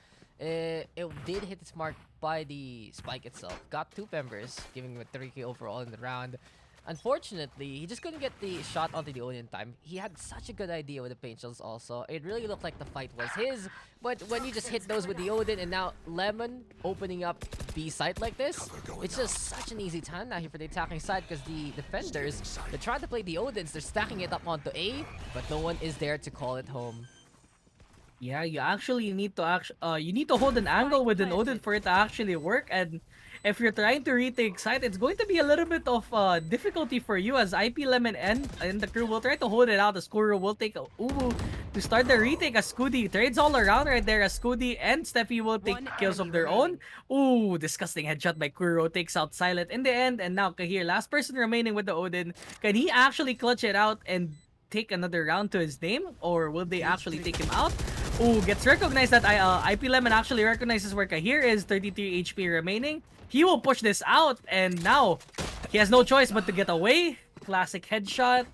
A: It did hit its mark by the spike itself. Got 2 members, giving him a 3K overall in the round. Unfortunately, he just couldn't get the shot onto the Odin in time. He had such a good idea with the paint shells also. It really looked like the fight was his. But when you just hit those with the Odin and now Lemon opening up B site like this, it's just such an easy time now here for the attacking side because the defenders, they're trying to play the Odins, they're stacking it up onto A, but no one is there to call it home.
B: Yeah, you actually need to hold an angle with an Odin for it to actually work, and if you're trying to retake site, it's going to be a little bit of difficulty for you as IP Lemon and the crew will try to hold it out as Kuro will take a Ubu to start the retake as Scudi trades all around right there as Scudi and Steffi will take
C: One
B: kills of
C: enemy
B: their
C: remaining.
B: own. Ooh, disgusting headshot by Kuro takes out Silent in the end, and now Kahir, last person remaining with the Odin. Can he actually clutch it out and take another round to his name, or will they actually take him out? Ooh, gets recognized that IP Lemon actually recognizes where Kahir is, 33 HP remaining. He will push this out, and now he has no choice but to get away. Classic headshot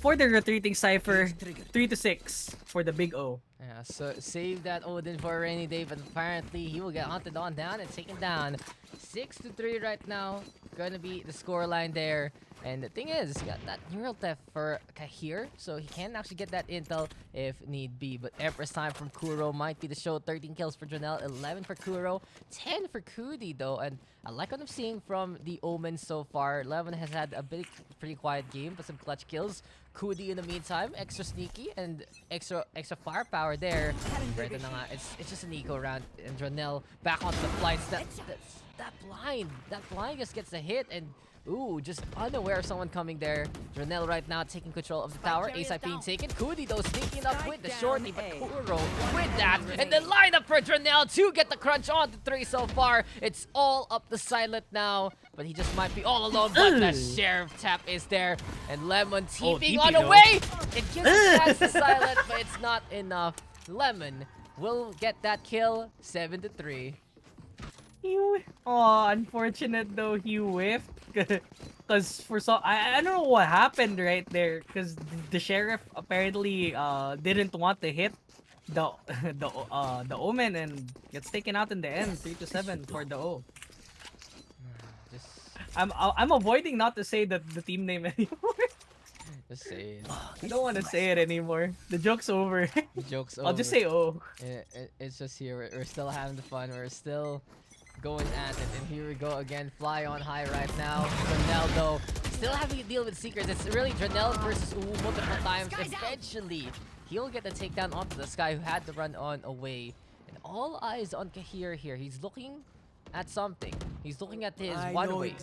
B: for the retreating Cypher. 3-6 for the Big O.
A: Yeah, so save that Odin for a rainy day, but apparently he will get hunted on down and taken down. 6-3 right now. Gonna be the scoreline there. And the thing is, got that neural theft for Kahir, so he can actually get that intel if need be. But Empress time from Kuro might be the show. 13 kills for Janelle, 11 for Kuro, 10 for Kudi though. And I like what I'm seeing from the Omen so far. 11 has had a pretty quiet game, but some clutch kills. Kudi in the meantime, extra sneaky and extra firepower there. Right na nga, it's just an eco round, and Janelle back onto the flights. That blind just gets a hit and. Ooh, just unaware of someone coming there. Drenel right now taking control of the tower. A side being taken. Kudi though sneaking up with the shorty, but Kuro with that. And then line up for Drenel to get the crunch on the 3 so far. It's all up the Silent now, but he just might be all alone. But the Sheriff tap is there. And Lemon TPing on the way. It gives a chance to Silent, but it's not enough. Lemon will get that kill, 7-3.
B: Oh, unfortunate though, he whiffed. Because I don't know what happened right there. Because the sheriff apparently didn't want to hit the Omen and gets taken out in the end. 3-7 for the O. I'm avoiding not to say the team name anymore.
A: Just say it.
B: I don't want to say it anymore. The joke's over.
A: The joke's over.
B: I'll just say O.
A: It's just here. We're still having the fun. We're still going at it, and here we go again. Fly on high right now. Drenel though still having to deal with Seekers. It's really Drenel versus Uwu multiple times. Eventually, he'll get the takedown onto the Sky who had to run on away. And all eyes on Kahir here. He's looking at something. He's looking at his one-way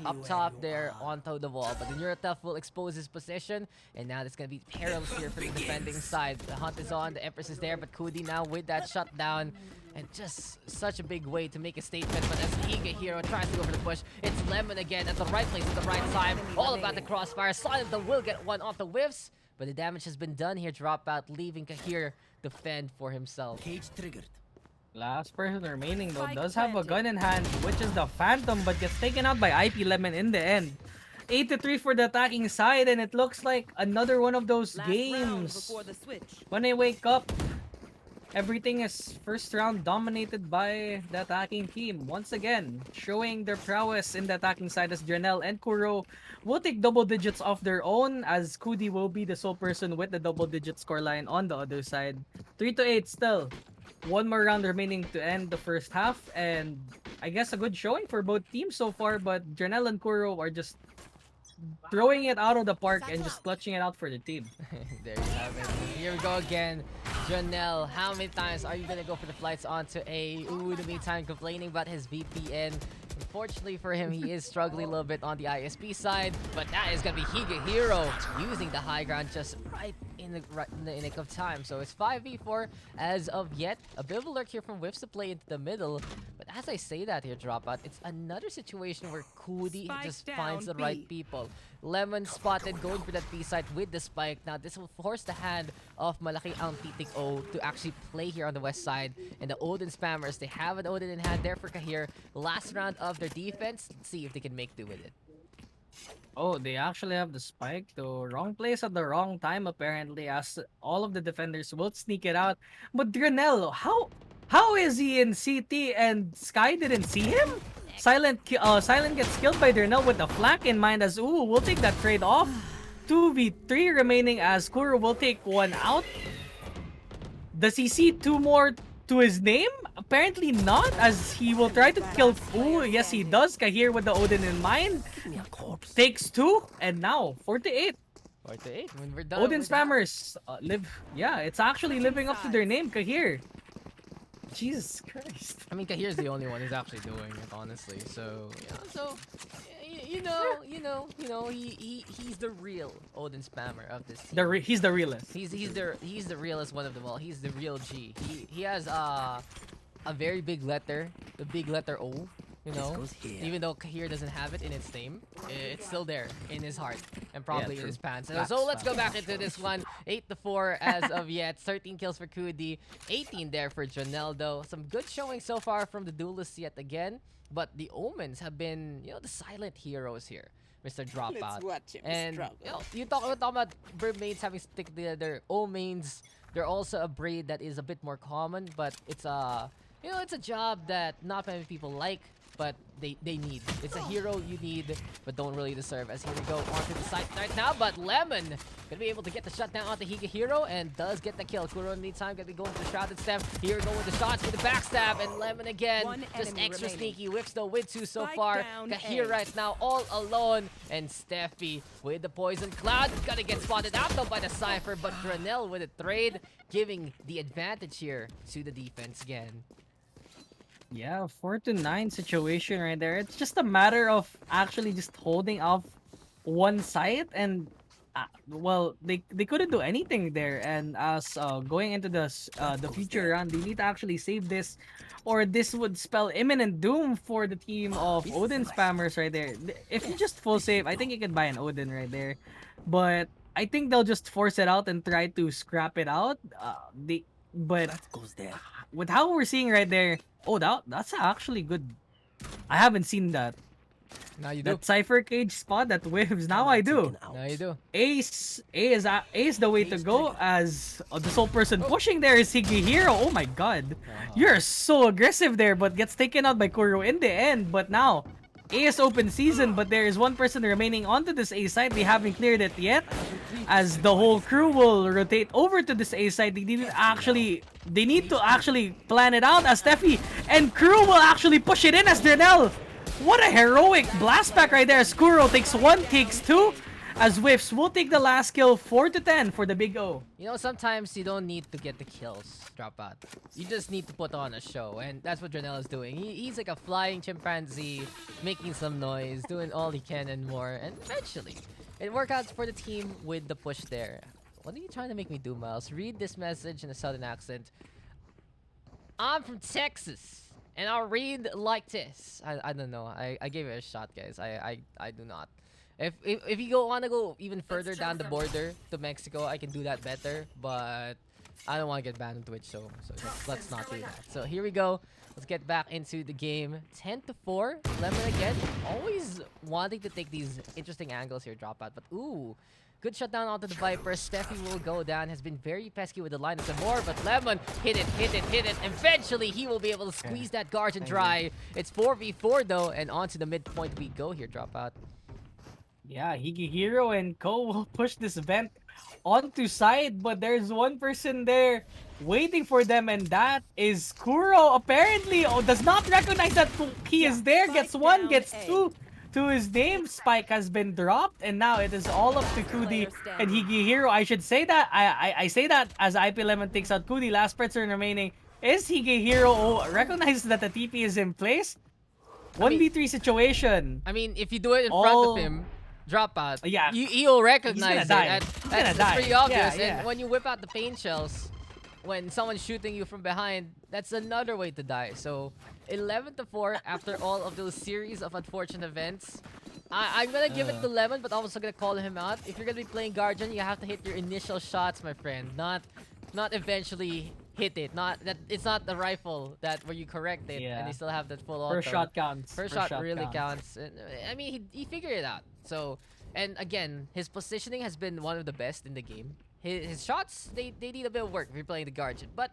A: up top there onto the wall. But the Neurotheft will expose his position. And now there's going to be perils here for the defending side. The hunt is on. The Empress is there. But Kudi now with that shutdown. And just such a big way to make a statement. But as Higihiro tries to go for the push, it's Lemon again at the right place at the right time. All about the crossfire. Silent will get one off the whiffs. But the damage has been done here. Dropout leaving Kahir defend for himself.
D: Cage triggered.
B: Last person remaining though does have a gun in hand, which is the Phantom, but gets taken out by IP Lemon in the end. 8-3 for the attacking side, and it looks like another one of those
C: Last round
B: games.
C: before the switch.
B: When I wake up, everything is first round dominated by the attacking team. Once again, showing their prowess in the attacking side as Janelle and Kuro will take double digits of their own, as Kudi will be the sole person with the double digit scoreline on the other side. 3-8 still. One more round remaining to end the first half, and I guess a good showing for both teams so far, but Janelle and Kuro are just throwing it out of the park and just clutching it out for the team.
A: There you have it. Here we go again. Janelle, how many times are you gonna go for the flights onto A? Ooh, in the meantime, complaining about his VPN. Unfortunately for him, he is struggling a little bit on the ISP side, but that is gonna be Higa Hero using the high ground just right in the nick of time. So it's 5v4 as of yet. A bit of a lurk here from Whiffs to play into the middle. But as I say that here, Dropout, it's another situation where Kudi just finds the right people. Lemon spotted going for that B side with the spike. Now this will force the hand of Malaki ang Titik O to actually play here on the west side. And the Odin spammers, they have an Odin in hand there for Kahir. Last round of their defense. Let's see if they can make do with it.
B: Oh, they actually have the spike though. Wrong place at the wrong time apparently, as all of the defenders will sneak it out. But Granello, how is he in CT and Sky didn't see him? Silent gets killed by Dernell with the flank in mind, as ooh, we'll take that trade off. 2v3 remaining as Kuro will take one out. Does he see two more to his name? Apparently not, as he will try to kill. Ooh, yes he does. Kahir with the Odin in mind. Takes two, and now 48.
A: 48. When we're done
B: Odin
A: with that.
B: spammers live. Yeah, it's actually living up to their name, Kahir. Jesus Christ.
A: I mean, Kahir's the only one who's actually doing it, honestly. So, yeah, so he's the real Odin spammer of this team.
B: He's the realest.
A: He's the realest one of them all. He's the real G. He has a very big letter, the big letter O. You know, even though Kahir doesn't have it in its name, it's still there in his heart and probably in his pants. So let's go back into this one. 8-4 as of yet. 13 kills for Kudi, 18 there for Janelle though. Some good showing so far from the duelists yet again, but the Omens have been, the silent heroes here. Mr. Dropout. And you talk about mermaids having stick together. Omens, they're also a breed that is a bit more common, but it's it's a job that not many people like, but they need. It's a hero you need, but don't really deserve. As here we go onto the side right now, but Lemon gonna be able to get the shutdown onto Higa Hero and does get the kill. Kuro in the meantime gonna be going for the shrouded step. Here going with the shots with the backstab, and Lemon again just extra sneaky. Whips though with two so far. Kahir right now all alone, and Steffi with the poison cloud gonna get spotted out though by the Cypher, but Granell with a trade, giving the advantage here to the defense again.
B: Yeah, 4-9 situation right there. It's just a matter of actually just holding off one side, and well, they couldn't do anything there. And as going into the future round, they need to actually save this, or this would spell imminent doom for the team of Odin spammers right there. If you just full save, I think you can buy an Odin right there, but I think they'll just force it out and try to scrap it out. But with how we're seeing right there, oh, that's actually good. I haven't seen that.
A: Now you do.
B: That Cypher Cage spot that waves. Now I do.
A: Now you do.
B: A is the way to go, as the sole person pushing there is Higi Hero. Oh my god. You're so aggressive there, but gets taken out by Kuro in the end. But now, A is open season, but there is one person remaining onto this A side. They haven't cleared it yet, as the whole crew will rotate over to this A side. They need to actually plan it out, as Steffi and crew will actually push it in as Drenell. What a heroic blast back right there, as Kuro takes one, takes two, as Whiffs will take the last kill. 4-10 for the Big O.
A: Sometimes you don't need to get the kills, Dropout. You just need to put on a show, and that's what Janelle is doing. He's like a flying chimpanzee, making some noise, doing all he can and more, and eventually it worked out for the team with the push there. What are you trying to make me do, Miles? Read this message in a southern accent. I'm from Texas, and I'll read like this. I don't know. I gave it a shot, guys. I do not. If you want to go even further down the border to Mexico, I can do that better. But I don't want to get banned on Twitch, so let's not do that. So here we go. Let's get back into the game. 10-4. Lemon again. Always wanting to take these interesting angles here, drop out. But ooh, good shutdown onto the Viper. Steffi will go down. Has been very pesky with the line some more, but Lemon hit it. Eventually, he will be able to squeeze that Guardian dry. It's 4v4 though, and onto the midpoint we go here, drop out.
B: Yeah, Higihiro and Ko will push this vent onto side, but there's one person there waiting for them, and that is Kuro. Apparently, does not recognize that he is there. Gets one, gets two to his name. Spike has been dropped, and now it is all up to Kudi and Higihiro. I should say that. I say that as IP Lemon takes out Kudi. Last person remaining is Higihiro. Oh, recognizes that the TP is in place. 1v3 situation.
A: I mean, if you do it in front of him, drop out.
B: Yeah,
A: he'll recognize it. That's pretty obvious.
B: Yeah.
A: And when you whip out the pain shells, when someone's shooting you from behind, that's another way to die. So 11-4 after all of those series of unfortunate events. I'm gonna give it to Lemon, but I'm also gonna call him out. If you're gonna be playing Guardian, you have to hit your initial shots, my friend. Not eventually hit it. It's not the rifle that where you correct it and you still have that full auto.
B: First shot counts.
A: First shot really counts. And, I mean, he figured it out. So, and again, his positioning has been one of the best in the game. His shots, they need a bit of work if you're playing the Guardian. But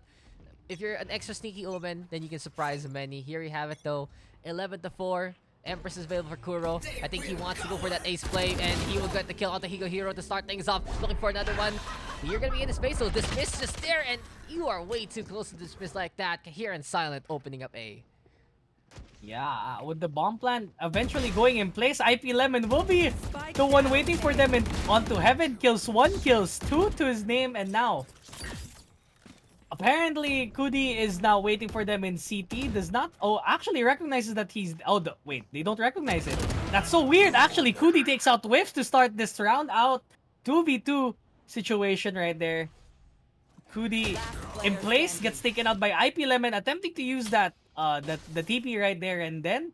A: if you're an extra sneaky Omen, then you can surprise many. Here you have it though. 11-4. Empress is available for Kuro. I think he wants to go for that ace play, and he will get the kill on the Higihiro to start things off. Looking for another one. You're gonna be in the space, so Dismiss just there, and you are way too close to Dismiss like that. Kahir and Silent opening up A.
B: Yeah, with the bomb plan eventually going in place, IP Lemon will be the one waiting for them onto heaven. Kills one, kills two to his name, and now apparently Kudi is now waiting for them in CT. Does not actually recognizes that he's wait, they don't recognize it. That's so weird. Actually, Kudi takes out Whiffs to start this round out. 2v2 situation right there. Kudi in place gets taken out by IP Lemon, attempting to use that the TP right there, and then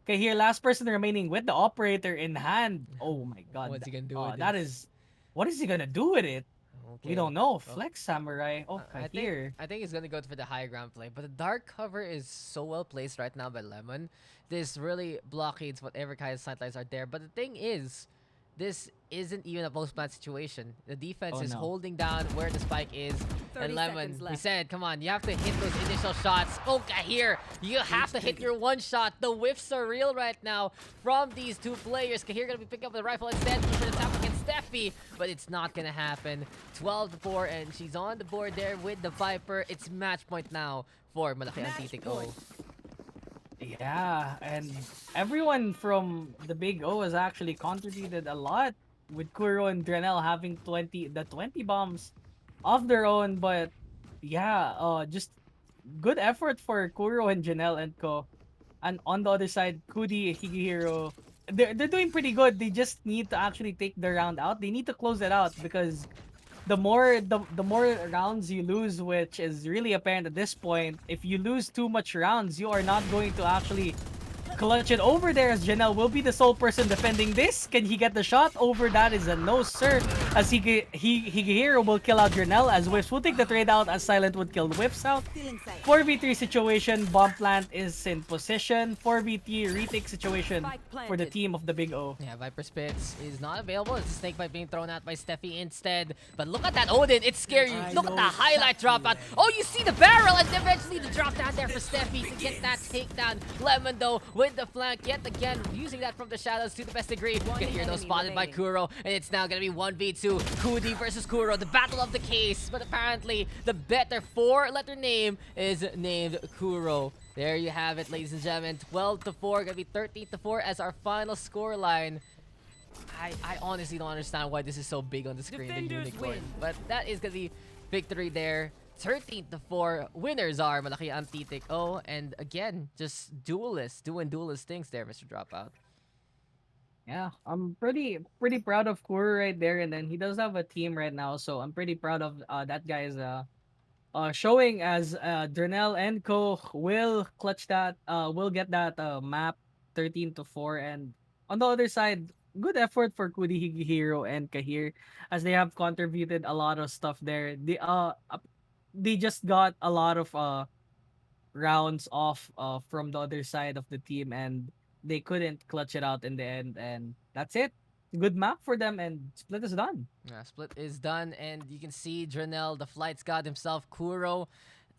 B: okay, here last person remaining with the operator in hand. Oh my god.
A: What's he gonna do with
B: that
A: it?
B: is what is he gonna do with it?
A: Okay.
B: We don't know. Flex Samurai.
A: I think he's gonna go for the high ground play, but the dark cover is so well placed right now by Lemon. This really blockades whatever kind of sightlines are there. But the thing is, this isn't even a post-plant situation. The defense is holding down where the spike is. And Lemon, we said, come on, you have to hit those initial shots. Kahir, you have to hit your one shot. The whiffs are real right now from these two players. Kahir gonna be picking up the rifle instead. He's gonna tap against Steffi, but it's not gonna happen. 12-4, and she's on the board there with the Viper. It's match point now for Malaki and Titik.
B: Yeah, and everyone from the Big O has actually contributed a lot, with Kuro and Drenel having 20 bombs of their own. But yeah, just good effort for Kuro and Janelle and Co. And on the other side, Kudi, Higihiro, they're doing pretty good. They just need to actually take the round out. They need to close it out, because the more rounds you lose, which is really apparent at this point, if you lose too much rounds, you are not going to actually clutch it over there, as Janelle will be the sole person defending this. Can he get the shot over? That is a no, sir. As Higihiro will kill out Janelle, as Whips will take the trade out, as Silent would kill Whips out. 4v3 situation, bomb plant is in position. 4v3 retake situation for the team of the Big O.
A: Yeah, Viper Spits is not available. It's a snake bite being thrown out by Steffi instead. But look at that Odin, it's scary. Look at the highlight dropout. Oh, you see the barrel, and eventually the drop down there for Steffi to get that takedown. Lemon though with the flank yet again, using that from the shadows to the best degree. You can hear those spotted by Kuro, and it's now gonna be 1v2. Kudi versus Kuro, the battle of the case. But apparently the better 4-letter name is named Kuro. There you have it, ladies and gentlemen. 12-4, gonna be 13-4 as our final score line. I honestly don't understand why this is so big on the screen, the unicorn. But that is gonna be victory there. 13-4. Winners are Malaki and Titik. And again, just duelists doing duelist things there, Mr. Dropout.
B: Yeah, I'm pretty proud of Kuro right there, and then he does have a team right now, so I'm pretty proud of that guy's showing, as Drenel and Co will clutch that, will get that map 13-4. And on the other side, good effort for Kudi, Higihiro, and Kahir, as they have contributed a lot of stuff there. they just got a lot of rounds off from the other side of the team, and they couldn't clutch it out in the end, and that's it. Good map for them, and split is done.
A: Yeah, split is done, and you can see Drenell, the flights god himself, Kuro,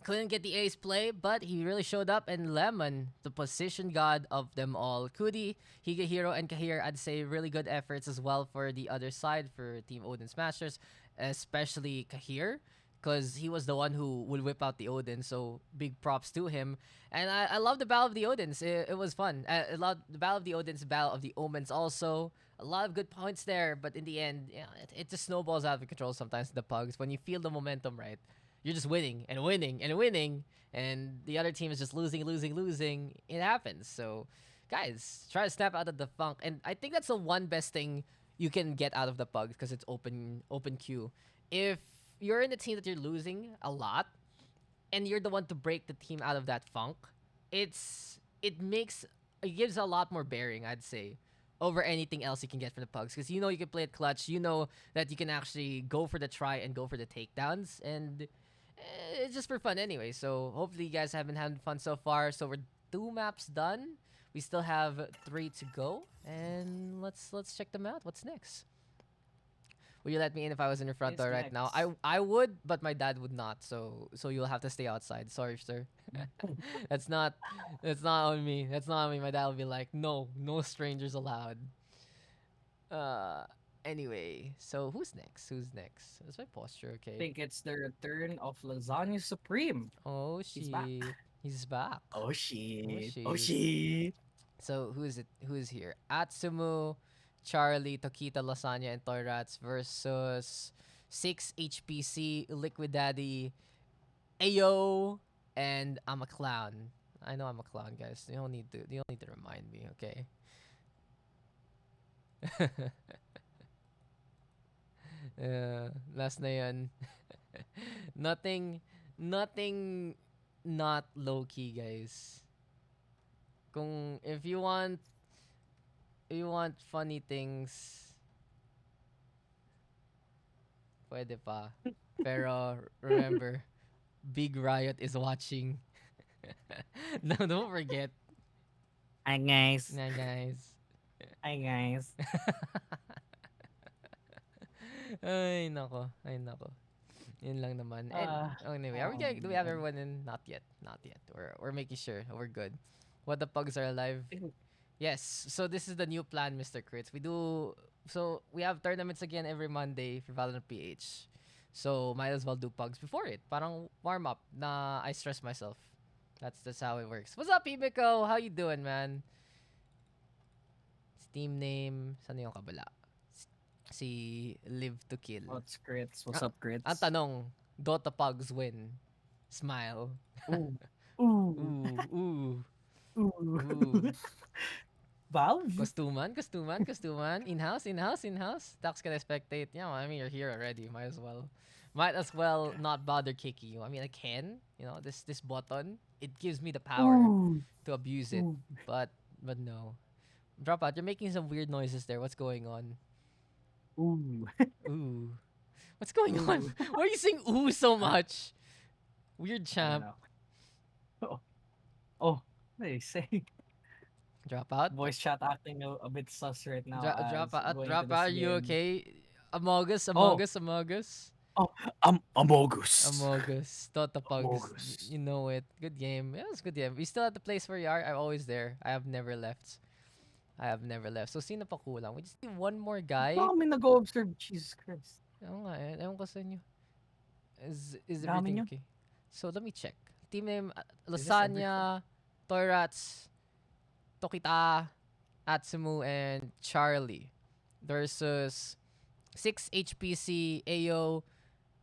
A: couldn't get the ace play, but he really showed up. And Lemon, the position god of them all, Kudi, Higehiro, and Kahir, I'd say really good efforts as well for the other side for Team Odin Smashers, especially Kahir, because he was the one who would whip out the Odin. So big props to him. And I love the Battle of the Odins. It was fun. I love the Battle of the Odins, Battle of the Omens also. A lot of good points there, but in the end, yeah, it just snowballs out of control sometimes. The Pugs, when you feel the momentum right, you're just winning and winning and winning, and the other team is just losing, losing, losing. It happens. So, guys, try to snap out of the funk, and I think that's the one best thing you can get out of the Pugs because it's open queue. If you're in a team that you're losing a lot, and you're the one to break the team out of that funk, it gives a lot more bearing, I'd say, over anything else you can get from the Pugs, because you know you can play it clutch, you know that you can actually go for the try and go for the takedowns, and it's just for fun anyway. So hopefully you guys have been having fun so far. So we're 2 maps done. We still have 3 to go, and let's check them out. What's next? Would you let me in if I was in your front
B: Is
A: door right now?
B: next.
A: I would, but my dad would not. So you'll have to stay outside. Sorry, sir. that's not that's not on me. That's not on me. My dad will be like, no, no strangers allowed. Uh, anyway, so who's next? Who's next? Is my posture
B: I
A: okay?
B: think it's the return of Lasagna Supreme.
A: Oh
B: He's back.
A: shit, he's back.
B: Oh
A: Oh
B: shit. Oh
A: shit.
B: shit.
A: So who is it? Who is here? Atsumu, Charlie, Tokita, Lasagna, and Toy Rats versus 6 HPC, Liquid Daddy, Ayo, and I'm a clown. I know I'm a clown, guys. You don't need to remind me, okay? Last na yun. nothing, nothing not low-key, guys. Kung if you want funny things, pwede pa. Pero remember, Big Riot is watching. No, don't forget.
B: Hi guys.
A: Na guys.
B: Hi guys.
A: Ay, nako. Ay, nako. Yun lang naman. And
B: Uh,
A: anyway,
B: oh
A: do we have
B: man.
A: everyone in? Not yet. Not yet. We're making sure we're good. What the pugs are alive? Yes. So this is the new plan, Mr. Crits. We have tournaments again every Monday for Valorant PH. So might as well do pugs before it. Parang warm up na I stress myself. That's how it works. What's up, Ibiko? How you doing, man? Steam name, saan yung kabala? Si Live to Kill.
B: What's crits? What's
A: Ah,
B: up, crits?
A: Ang tanong, Dota Pugs win. Smile.
B: Ooh. Ooh.
A: Ooh, ooh,
B: Ooh.
A: ooh.
B: Valve?
A: Costuman. In-house. Daks can spectate. Yeah, well, I mean, you're here already. Might as well. Might as well not bother kicking you. I mean, I can. You know, this button, it gives me the power
B: Ooh.
A: to abuse it.
B: Ooh.
A: But no. Dropout, you're making some weird noises there. What's going on?
B: Ooh.
A: Ooh. What's going on?
B: Ooh.
A: Why are you saying ooh so much? Weird
B: I don't
A: champ.
B: know. Oh. Oh. What did he say?
A: Dropout.
B: Voice chat acting a bit sus right now
A: Drop
B: as
A: out.
B: going to
A: Drop
B: this
A: out. Are you
B: game.
A: okay? Amogus.
B: Oh. Oh. Amogus.
A: Amogus. Tota Pugs.
B: Amogus.
A: You know it. Good game. Yeah, it's a good game. You still at the place where you are? I'm always there. I have never left. So, sino pa kulang? We just need one more guy.
B: Baka may nag-observe. Jesus Christ.
A: Oo nga eh. Ewan ko sa inyo. Is
B: Dami
A: everything
B: nyo.
A: okay? So, let me check. Team name,
B: Is this everything?
A: Lasagna, Toyrats, Tokita, Atsumu, and Charlie versus 6 HPC, Ayo,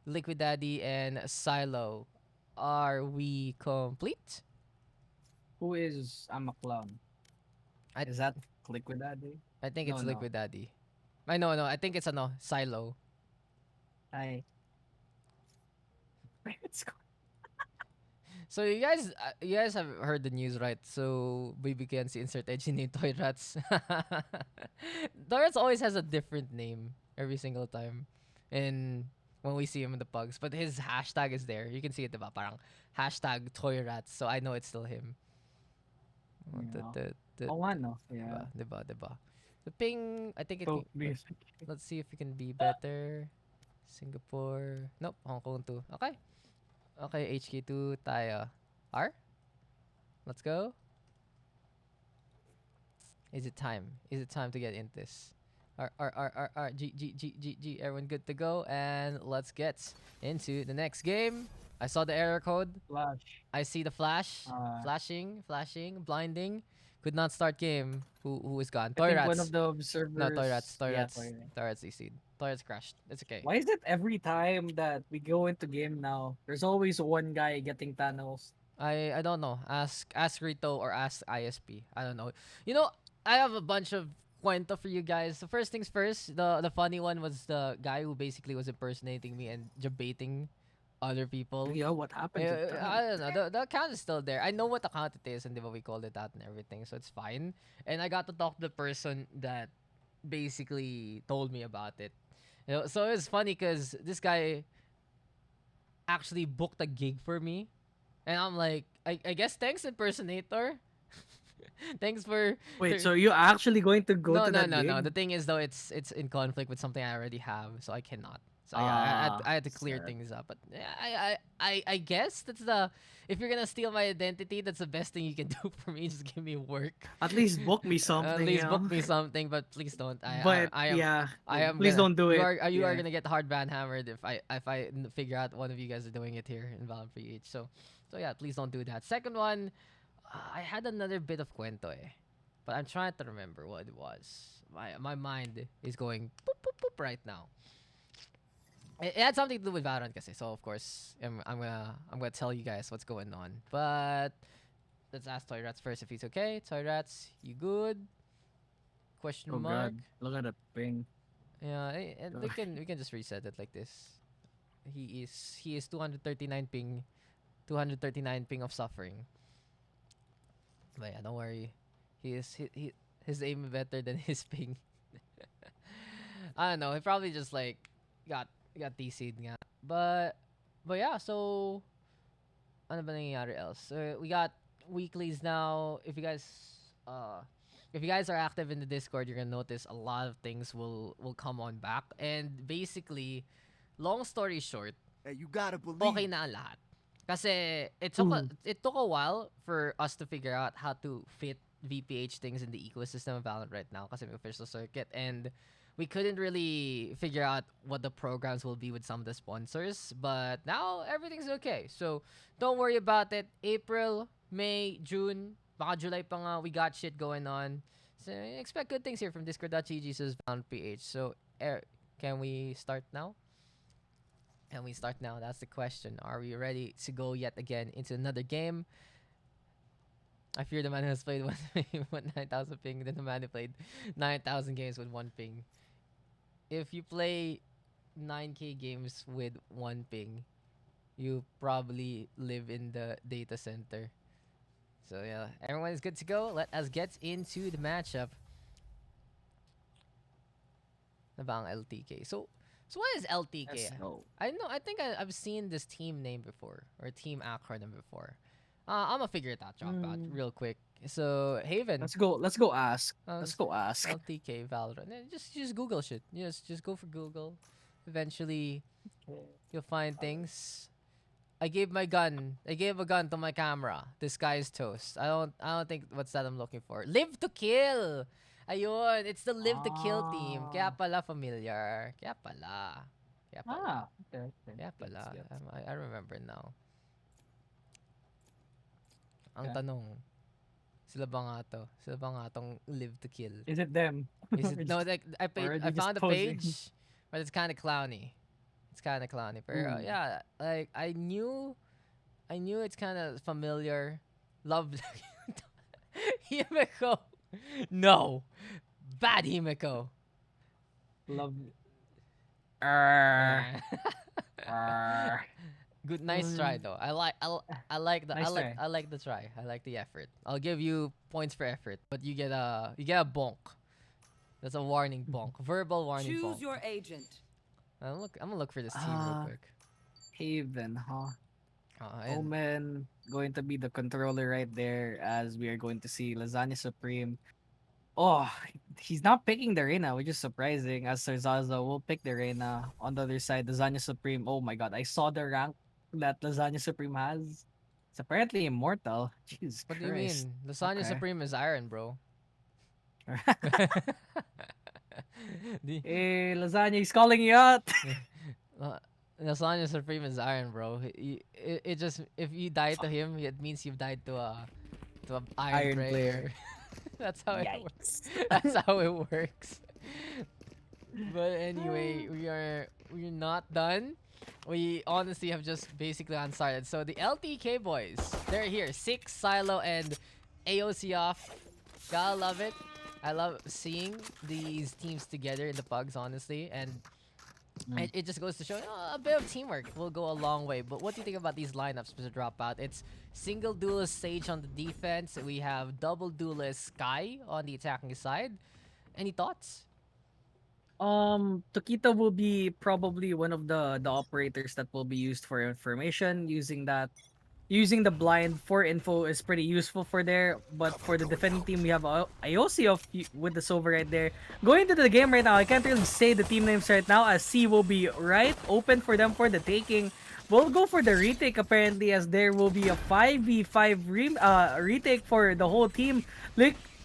A: Liquid Daddy, and Silo. Are we complete?
B: Who is I'm a clown?
A: I
B: Is that Liquid Daddy?
A: I think
B: No,
A: it's
B: no.
A: Liquid Daddy. I know. I think it's Silo.
B: Hi. Let's go.
A: So you guys have heard the news, right? So Baby Ken's insert edgy name Toy Rats. Toy Rats always has a different name every single time, and when we see him in the pugs. But his hashtag is there. You can see it, diba? Parang hashtag toy rats. So I know it's still him. Oh,
B: Yeah. Oh, ano? Yeah.
A: Diba. The ping, I think it
B: So
A: can,
B: basically,
A: let's see if we can be better. Singapore. Nope, Hong Kong too. Okay. Okay, HK2 tayo. R? Let's go. Is it time? Is it time to get into this? R, G. Everyone good to go? And let's get into the next game. I saw the error code.
B: Flash.
A: I see the flash. Flashing, blinding. Could not start game. Who is gone?
B: I
A: Toy
B: think one
A: Rats.
B: of the
A: No,
B: observers.
A: Toy Rats.
B: Yeah, Toy Rats.
A: Toy Rats CC'd. Toy Rats crashed. It's okay.
B: Why is it every time that we go into game now, there's always one guy getting tunnels?
A: I don't know. Ask Rito or ask ISP. I don't know. You know, I have a bunch of cuento for you guys. So first things first, the funny one was the guy who basically was impersonating me and debating other people.
B: Yeah, what happened to that?
A: I don't know. The account is still there. I know what account it is, and we called it out and everything, so it's fine. And I got to talk to the person that basically told me about it. You know, so it's funny because this guy actually booked a gig for me, and I'm like, I guess thanks impersonator. Thanks for
B: Wait, so you're actually going to go to that
A: no.
B: gig?
A: The thing is though, it's in conflict with something I already have, so I cannot. So yeah, I had to clear
B: fair.
A: things up. But yeah, I guess that's the, if you're gonna steal my identity, that's the best thing you can do for me. Just give me work.
B: At least book me something.
A: At least
B: you
A: book
B: know?
A: me something, but please don't.
B: But
A: I am
B: yeah,
A: I am
B: please
A: gonna,
B: don't do
A: you
B: it.
A: are you are
B: Yeah.
A: gonna get hard ban hammered if I figure out one of you guys are doing it here in Valorant PH. So yeah, please don't do that. Second one, I had another bit of cuento but I'm trying to remember what it was. My mind is going boop boop boop right now. It had something to do with Valorant kasi. So of course, I'm gonna tell you guys what's going on. But let's ask Toy Rats first if he's okay. Toy Rats, you good? Question
B: Oh
A: mark.
B: god, look at that ping.
A: Yeah, and we can just reset it like this. He is 239 ping, 239 ping of suffering. But yeah, don't worry. His aim better than his ping. I don't know. He probably just like got DC'd nga. But yeah, so ano ba nangyayari else? We got weeklies now. If you guys are active in the Discord, you're gonna notice a lot of things will come on back. And basically, long story short,
D: Hey, you gotta believe.
A: okay na ang lahat. Kasi it took a while for us to figure out how to fit VPH things in the ecosystem of Valorant right now kasi may official circuit, and we couldn't really figure out what the programs will be with some of the sponsors, but now everything's okay. So don't worry about it. April, May, June, baka July pa nga, we got shit going on. So expect good things here from Discord.gg says Valorant PH. So can we start now? Can we start now? That's the question. Are we ready to go yet again into another game? I fear the man who has played one 9,000 ping than the man who played 9,000 games with one ping. If you play 9K games with one ping, you probably live in the data center. So yeah, everyone is good to go. Let us get into the matchup. Nabang LTK. So what is LTK?
B: Let's go.
A: I know. I think I've seen this team name before or team acronym before. I'm gonna figure it out, Dropout, real quick. So Haven.
B: Let's go ask. Let's go ask.
A: LTK Valorant. Just Google shit. Just go for Google. Eventually, you'll find things. I gave a gun to my camera. This guy is toast. I don't think what's that I'm looking for. Live to kill. Ayun, it's the live to kill team. Kaya pala familiar. Kaya pala.
B: Okay.
A: Kaya pala.
B: Yes.
A: I remember now. Ang
B: Yeah.
A: tanong, sila ba nga to? Sila ba nga tong live to kill?
B: Is it them?
A: Is it, no, like, I
B: Already
A: found a
B: just posing.
A: page, but it's kind of clowny. Pero yeah, like I knew it's kind of familiar. Love Himeko. No. Bad Himeko.
B: Love.
A: Good, nice try though. I like the
B: Nice try.
A: I like the try. I like the effort. I'll give you points for effort, but you get a bonk. That's a warning bonk. Verbal warning bonk.
C: Choose your agent.
A: I'm gonna look for this team real quick.
B: Haven, huh?
A: And
B: Omen going to be the controller right there as we are going to see Lasagna Supreme. Oh, he's not picking the Reina, which is surprising as Sarzaza will pick the Reina. On the other side, Lasagna Supreme. Oh my god, I saw the rank that Lasagna Supreme has. It's apparently immortal. Jesus
A: what do you
B: Christ.
A: mean? Lasagna
B: Okay.
A: Supreme is iron, bro. The-
B: Lasagna, he's calling you out.
A: La- Lasagna Supreme is iron, bro. It just if you die to him, it means you've died to a iron
B: Iron player.
A: player. That's how it works.
B: Yikes.
A: That's how it works. But anyway, we're not done. We honestly have just basically unstarted. So the LTK boys, they're here. Six, Silo, and AOC off. Gotta love it. I love seeing these teams together in the pugs, honestly, and it just goes to show a bit of teamwork will go a long way. But what do you think about these lineups, Mr. Dropout? It's single duelist Sage on the defense. We have double duelist Sky on the attacking side. Any thoughts?
B: Tokita will be probably one of the operators that will be used for information. Using the blind for info is pretty useful for there. But for the defending team, we have IOC with the Sova right there. Going to the game right now, I can't really say the team names right now as C will be right open for them for the taking. We'll go for the retake apparently as there will be a 5v5 retake for the whole team.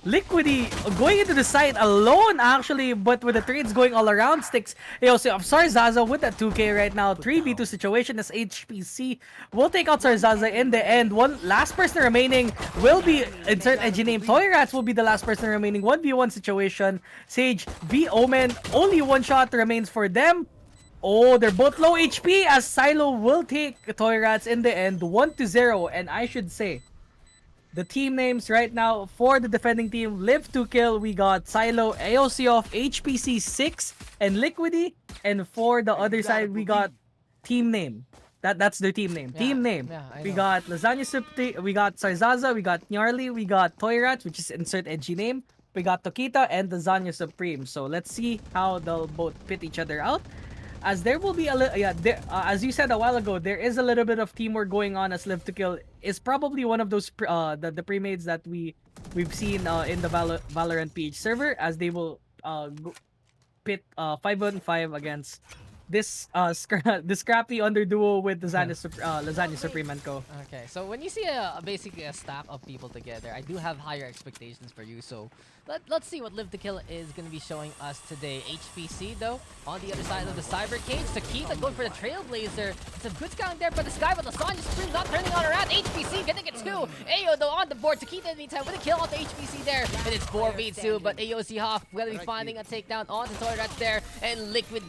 B: Liquidy going into the side alone actually, but with the trades going all around sticks. Also, I'm sorry Zaza with that 2k right now. 3v2 situation as HPC will take out Sarzaza in the end. One last person remaining will be insert edgy name. Toy Rats will be the last person remaining. 1v1 situation. Sage v Omen. Only one shot remains for them. Oh, they're both low HP as Silo will take Toy Rats in the end 1-0. And I should say, the team names right now for the defending team, Live to Kill, we got Silo, AOC off, HPC 6, and Liquidy. And for the other side, we got team name. That's their team name.
A: Yeah,
B: Team name.
A: yeah, I
B: We
A: know.
B: got Lasagna Supti, we got Sarzaza, we got Nyarly, we got Toy Rats, which is insert edgy name. We got Tokita and Lasagna Supreme. So let's see how they'll both pit each other out. As there will be a little, yeah, as you said a while ago, there is a little bit of teamwork going on as Live to Kill is probably one of those the pre-mades that we've seen in the Valorant PH server as they will pit 5-on-5 against this the scrappy under duo with Lasagna Supreme and Co.
A: Okay, so when you see basically a stack of people together, I do have higher expectations for you. So let's see what Live to Kill is going to be showing us today. HPC though, on the other side of the cyber cage, Takita going for the Trailblazer. It's a good scout there, but the Sky with the Lasagna Supreme not turning on around. HPC getting it too. Ayo though on the board. Takita in the meantime with a kill on the HPC there, and it's 4v2. But AOC Hoff will be finding a takedown on the Toy Rats there, and Liquid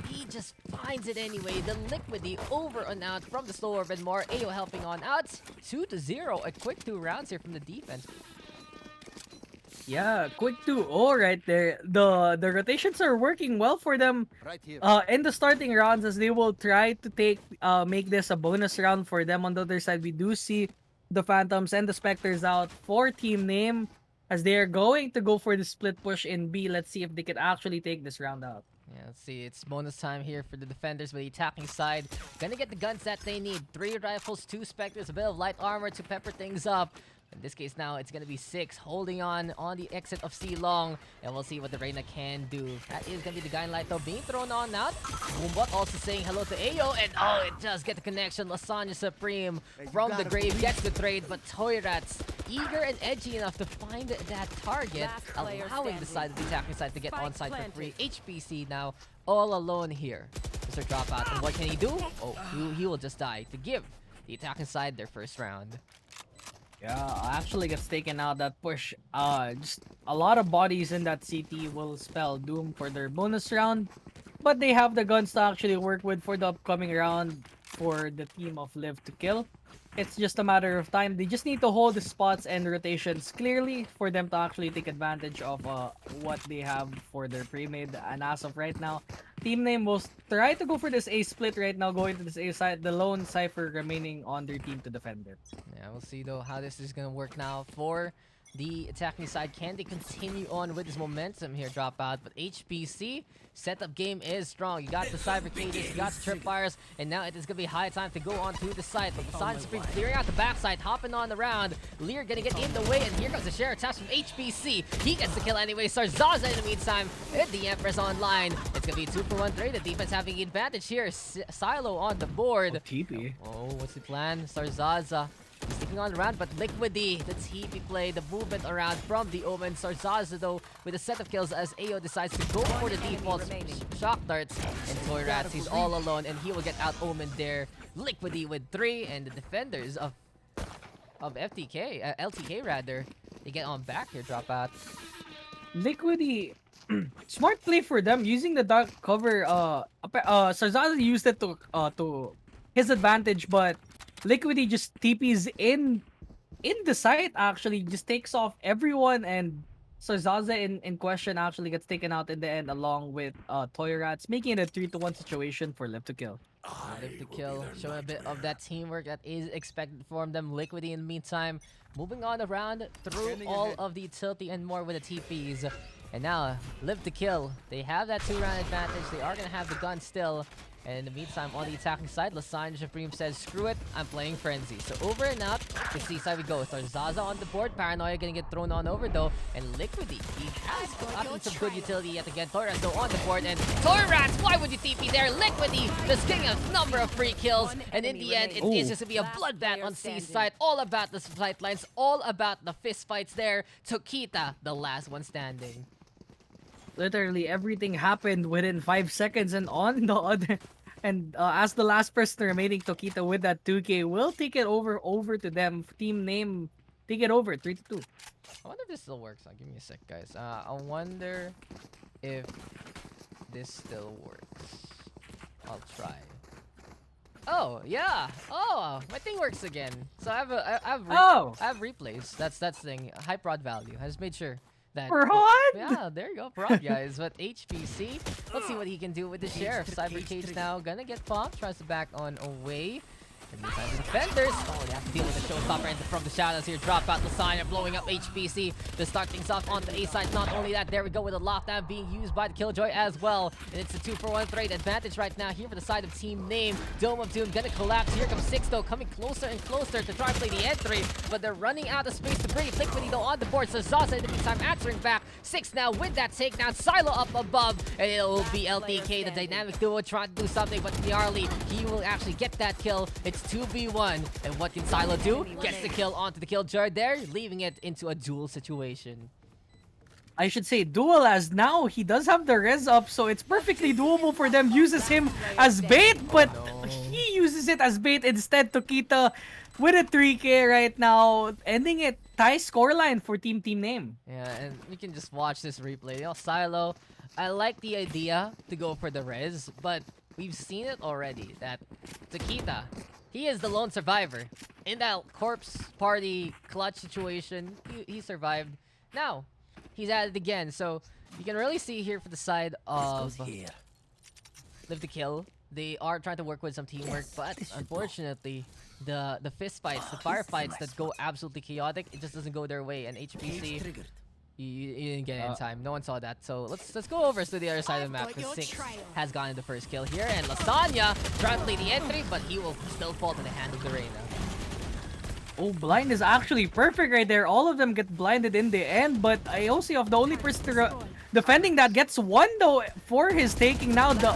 A: he just finds it anyway. The Liquidy over and out from the slow orb and more. Ayo helping on out. 2-0. A quick 2 rounds here from the defense.
B: Yeah, quick 2-0 right there. The rotations are working well for them in the starting rounds as they will try to make this a bonus round for them. On the other side, we do see the Phantoms and the Spectres out for team name as they are going to go for the split push in B. Let's see if they can actually take this round out.
A: Yeah, let's see. It's bonus time here for the defenders with the attacking side. Gonna get the guns that they need. 3 rifles, 2 Spectres, a bit of light armor to pepper things up. In this case now, it's gonna be 6 holding on the exit of C Long. And we'll see what the Reyna can do. That is gonna be the guy light though being thrown on out. Boombot also saying hello to Ayo. And oh, it does get the connection. Lasagna Supreme from the grave gets the trade. But Toy Rats eager and edgy enough to find that target, allowing the side of the attacking side to get onside for free. HPC now all alone here. Mr. Dropout. And what can he do? Oh, he will just die to give the attacking side their first round.
B: Yeah, actually gets taken out that push. Just a lot of bodies in that CT will spell doom for their bonus round. But they have the guns to actually work with for the upcoming round for the team of Live to Kill. It's just a matter of time. They just need to hold the spots and rotations clearly for them to actually take advantage of what they have for their pre-made. And as of right now, team name will try to go for this A split right now, going to this A side. The lone Cypher remaining on their team to defend it.
A: Yeah, we'll see though how this is gonna work now for the attacking side. Can they continue on with this momentum here, Dropout? But HPC setup game is strong. You got the cyber cages, you got the tripwires, and now it is gonna be high time to go on to the side. But the Silent Supreme clearing out the backside, hopping on the round. Lear gonna get in the way, and here comes the share attacks from HPC. He gets the kill anyway. Sarzaza in the meantime, and the Empress online. It's gonna be a 2-for-1 trade. The defense having the advantage here. Silo on the board.
B: TP.
A: Oh, what's the plan? Sarzaza. He's sticking on around, but Liquidy, the TP play, the movement around from the Omen. Sarzaza, though, with a set of kills as AO decides to go for the default shock darts. And Toy Rats, he's all alone, and he will get out Omen there. Liquidy with 3, and the defenders of LTK rather, they get on back here, Dropout.
B: Liquidy, smart play for them using the dark cover. Sarzaza used it to his advantage, but Liquidy just TPs in the site, actually just takes off everyone, and Sarzaza in question actually gets taken out in the end along with Toy Rats, making it a 3-to-1 situation for Live to Kill.
A: Live to Kill, showing a bit of that teamwork that is expected from them. Liquidy in the meantime, moving on around through all of the utility and more with the TPs. And now, Live to Kill, they have that 2-round advantage. They are going to have the gun still. And in the meantime, on the attacking side, Lasagna Supreme says, screw it, I'm playing Frenzy. So over and out, to C side we go. So Zaza on the board, Paranoia gonna get thrown on over though. And Liquidy, he has gotten some good utility yet again. Toyrats though on the board, and Toyrats, why would you TP there? Liquidy, just getting a number of free kills. And in the end, it is just gonna be a bloodbath on C side. All about the flight lines, all about the fist fights there. Tokita, the last one standing.
B: Literally everything happened within 5 seconds, and on the other, and as the last person remaining, Tokita with that 2K will take it over to them. Team name, take it over 3-2.
A: I wonder if this still works. Give me a sec, guys. I wonder if this still works. I'll try. Oh yeah. Oh, my thing works again. So I have replays. That's the thing. High prod value. I just made sure.
B: Prod?
A: Yeah, there you go, prod guys. But HPC, let's see what he can do with the Sheriff. Cyber Cage now gonna get popped, tries to back on away. And meantime, the defenders, oh, they have to deal with the showstopper, and from the shadows here, drop out Lasagna, blowing up HPC to start things off on the A side. Not only that, there we go with a lockdown being used by the Killjoy as well. And it's a 2-for-1 trade advantage right now here for the side of Team Name. Dome of Doom gonna collapse. Here comes Six though, coming closer and closer to try and play the entry, but they're running out of space to breathe. Liquidy though on the board, so Zaza in the meantime answering back. Six now with that takedown, Silo up above, and it will be LTK, the dynamic duo, trying to do something, but Nyarly, he will actually get that kill. It's 2v1, and what can Silo do? Gets the kill onto the Killjoy there, leaving it into a duel situation.
B: I should say duel, as now he does have the res up, so it's perfectly doable for them. Uses him as bait, but he uses it as bait instead. Tokita with a 3K right now, ending it tie scoreline for Team Name.
A: Yeah, and we can just watch this replay. You know, Silo, I like the idea to go for the res, but we've seen it already that Tokita, he is the lone survivor. In that corpse party clutch situation, he survived. Now, he's at it again, so you can really see here for the side of Live to Kill. They are trying to work with some teamwork, but unfortunately, the fist fights, the firefights that go absolutely chaotic, it just doesn't go their way. And HPC, you didn't get it in time. No one saw that. So let's go over to the other side of the map, because Six has gotten the first kill here, and Lasagna trying to play the entry, but he will still fall to the hand of the Reyna.
B: Oh, blind is actually perfect right there. All of them get blinded in the end, but Iosif, the only person defending that, gets one though for his taking. Now the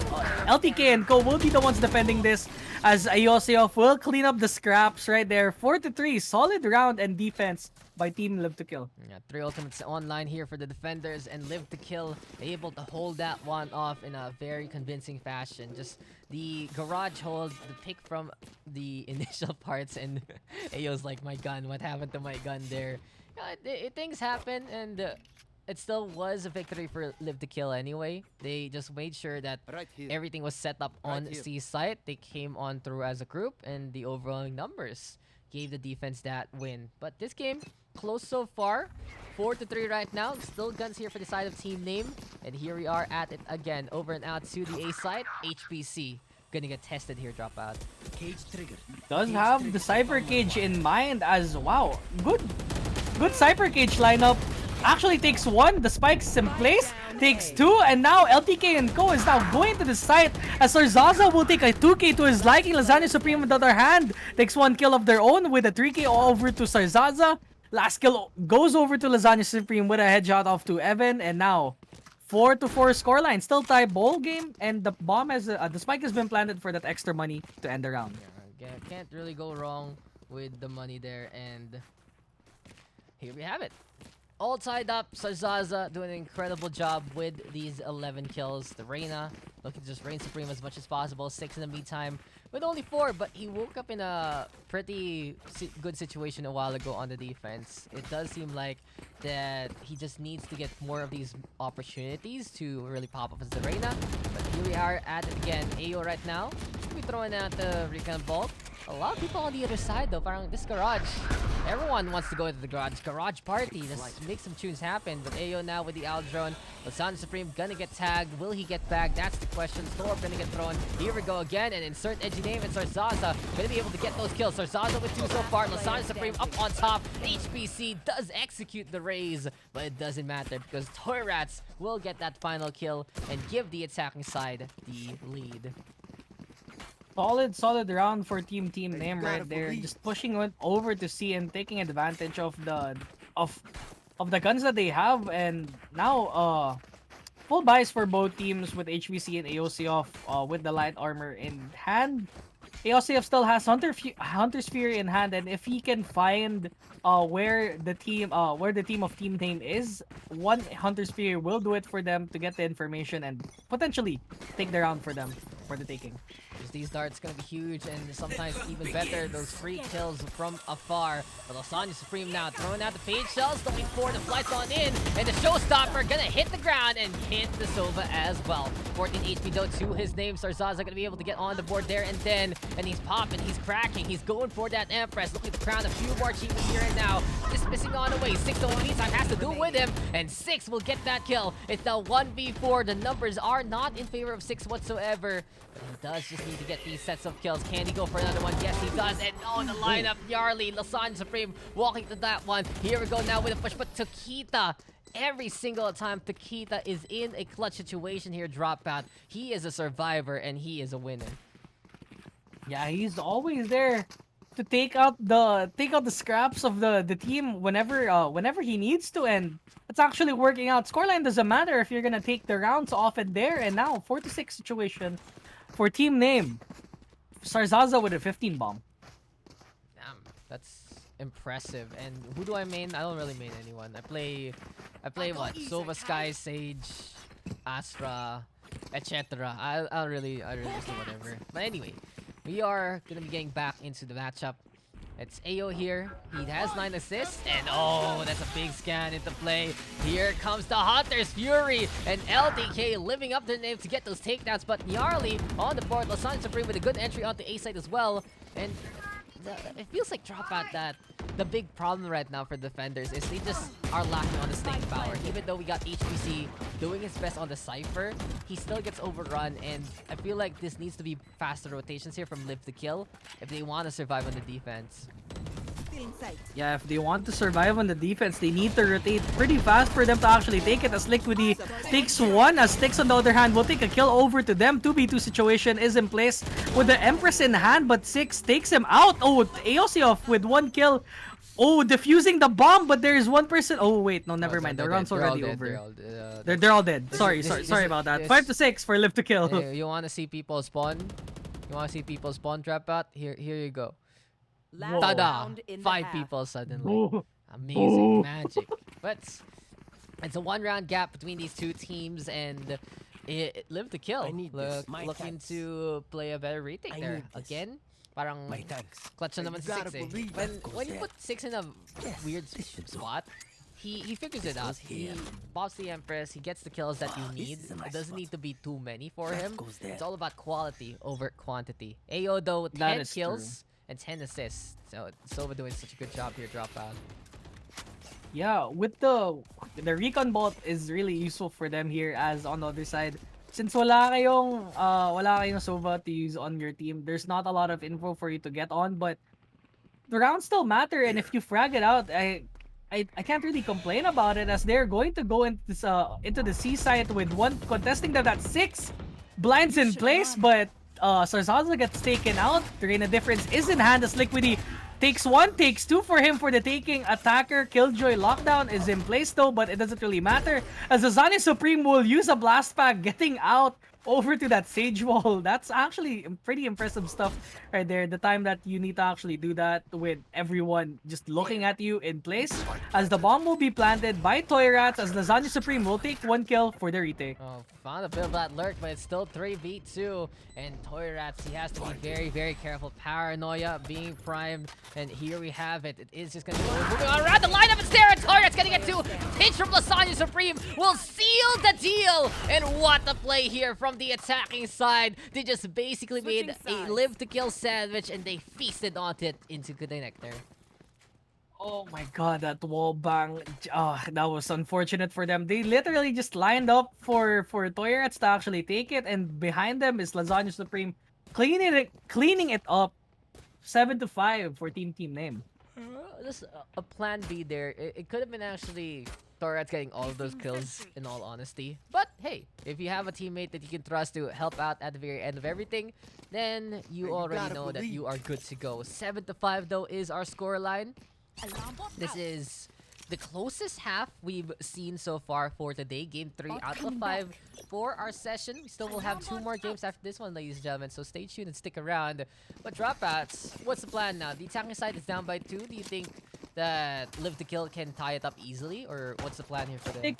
B: LTK and Co will be the ones defending this, as Iosif will clean up the scraps right there. 4-3, solid round and defense by Team Live to Kill.
A: Yeah, 3 ultimates online here for the defenders, and Live to Kill able to hold that one off in a very convincing fashion. Just the garage hold, the pick from the initial parts, and Ayo's like, my gun, what happened to my gun there? Yeah, things happen, and it still was a victory for Live to Kill anyway. They just made sure that everything was set up on C site. They came on through as a group, and the overwhelming numbers gave the defense that win. But this game, close so far. 4-3 right now. Still guns here for the side of Team Name. And here we are at it again. Over and out to the A side. HPC gonna get tested here, Dropout.
B: Does have the Cyber Cage in mind as, wow, good good Cypher Cage lineup. Actually takes one, the spike's in place, takes two, and now LTK and Co is now going to the site as Sarzaza will take a 2k to his liking. Lasagna Supreme on the other hand takes one kill of their own with a 3k over to Sarzaza. Last kill goes over to Lasagna Supreme with a headshot off to Evan, and now 4-4 scoreline, still tie ball game, and the bomb has the spike has been planted for that extra money to end the round.
A: Yeah, can't really go wrong with the money there, and here we have it. All tied up. Sarzaza doing an incredible job with these 11 kills. The Reyna looking to just reign supreme as much as possible. 6 in the meantime with only 4, but he woke up in a pretty good situation a while ago on the defense. It does seem like that he just needs to get more of these opportunities to really pop up as the Reyna. But here we are at it again. AO right now. Should be throwing out the recon bolt. A lot of people on the other side though, parang this garage. Everyone wants to go into the garage. Garage party. Just make some tunes happen. But AO now with the Owl drone. Lasagna Supreme gonna get tagged. Will he get back? That's the question. Thor gonna get thrown. Here we go again. And insert edgy name. And Sarzaza gonna be able to get those kills. Sarzaza with 2 so far. Lasagna Supreme up on top. HBC does execute the raise. But it doesn't matter because Toy Rats will get that final kill and give the attacking side the lead.
B: Solid round for team name right there. Just pushing it over to C and taking advantage of the guns that they have, and now full buys for both teams with HBC and AOC off with the light armor in hand. AOCF still has Hunter's Fury in hand, and if he can find where the team of team name is, one Hunter's Fury will do it for them to get the information and potentially take the round for them for the taking.
A: These darts gonna be huge and sometimes even better. Those free kills from afar. But Lasagna Supreme now throwing out the page shells, going for the flights on in, and the showstopper gonna hit the ground and hit the Sova as well. 14 HP though to his name. Sarzaza gonna be able to get on the board there and then, and he's popping, he's cracking, he's going for that Empress. Looking to crown a few more achievements here and now. Just missing on the way. 6 though in the meantime has to do with him, and 6 will get that kill. It's now 1v4. The numbers are not in favor of 6 whatsoever. But he does just need to get these sets of kills. Can he go for another one? Yes, he does. And oh, the lineup, Yarly, Lasagna Supreme walking to that one. Here we go now with a push, but Takita, every single time Takita is in a clutch situation here, Dropout. He is a survivor and he is a winner.
B: Yeah, he's always there to take out the scraps of the team whenever he needs to, and it's actually working out. Scoreline doesn't matter if you're gonna take the rounds off it there, and now 4-6 situation for team name. Sarzaza with a 15 bomb.
A: Damn, that's impressive. And who do I main? I don't really main anyone. I play what? Sova, Sky, Sage, Astra, etc. I really just do whatever. But anyway, we are gonna be getting back into the matchup. It's AO here. He has 9 assists. And oh, that's a big scan into play. Here comes the Hunter's Fury. And LDK living up their name to get those takedowns. But Nyarly on the board. Lasagna Supreme with a good entry onto A side as well. And it feels like Dropout that the big problem right now for defenders is they just are lacking on the staying power. Even though we got HBC doing his best on the Cypher, he still gets overrun, and I feel like this needs to be faster rotations here from live to kill if they want to survive on the defense.
B: Yeah, if they want to survive on the defense, they need to rotate pretty fast for them to actually take it, as Liquidy takes one, as Styx on the other hand will take a kill over to them. 2v2 situation is in place with the Empress in hand, but 6 takes him out. Oh, AOC off with 1 kill. Oh, defusing the bomb, but there is one person. Oh, wait, no, never mind. The round's already over. They're all dead. Sorry about that. 5-6 for live to kill.
A: You want to see people spawn? You want to see people spawn Dropout? Here you go. Tada! 5 people suddenly.
B: Ooh.
A: Amazing magic. But it's a 1-round gap between these two teams, and it lived to kill. Looking to play a better retake there. Again, parang clutch na naman si 6 eh. When you put 6 in a weird spot, he figures it out. He pops the Empress, he gets the kills that you need. It doesn't need to be too many for him. It's all about quality over quantity. AO though, 10 kills and 10 assists. So Sova doing such a good job here, Dropout.
B: Yeah, with the recon bolt is really useful for them here, as on the other side, since wala kayong Sova to use on your team, there's not a lot of info for you to get on, but the rounds still matter, and if you frag it out, I I can't really complain about it as they're going to go into the C site with one contesting them. That's 6 blinds in place, but Sarzaza gets taken out. Reina difference is in hand as Liquidy takes 1, takes 2 for him for the taking. Attacker Killjoy lockdown is in place though, but it doesn't really matter as Azani Supreme will use a blast pack, getting out over to that Sage Wall. That's actually pretty impressive stuff right there. The time that you need to actually do that with everyone just looking at you in place as the bomb will be planted by Toy Rats as Lasagna Supreme will take 1 kill for the retake.
A: Oh, found a bit of that lurk, but it's still 3v2. And Toy Rats, he has to be very, very careful. Paranoia being primed. And here we have it. It is just going to be moving on around the lineup. It's there. And Toy Rats getting it too. Pinch from Lasagna Supreme will seal the deal. And what a play here from the attacking side. They just basically made a live to kill sandwich and they feasted on it into the nectar.
B: Oh my god, that wall bang. That was unfortunate for them. They literally just lined up for Toy Rats to actually take it, and behind them is Lasagna Supreme cleaning it up. 7-5 for team name.
A: Just a plan B there. It could have been actually Toy Rats getting all of those kills, in all honesty. But hey, if you have a teammate that you can trust to help out at the very end of everything, then you already know that you are good to go. 7-5 though is our scoreline. This is the closest half we've seen so far for today. Game 3 out of 5 for our session. We still will have 2 more games after this one, ladies and gentlemen, so stay tuned and stick around. But Dropouts, what's the plan now? The attacking side is down by 2. Do you think that Live to Kill can tie it up easily, or what's the plan here for them?
B: They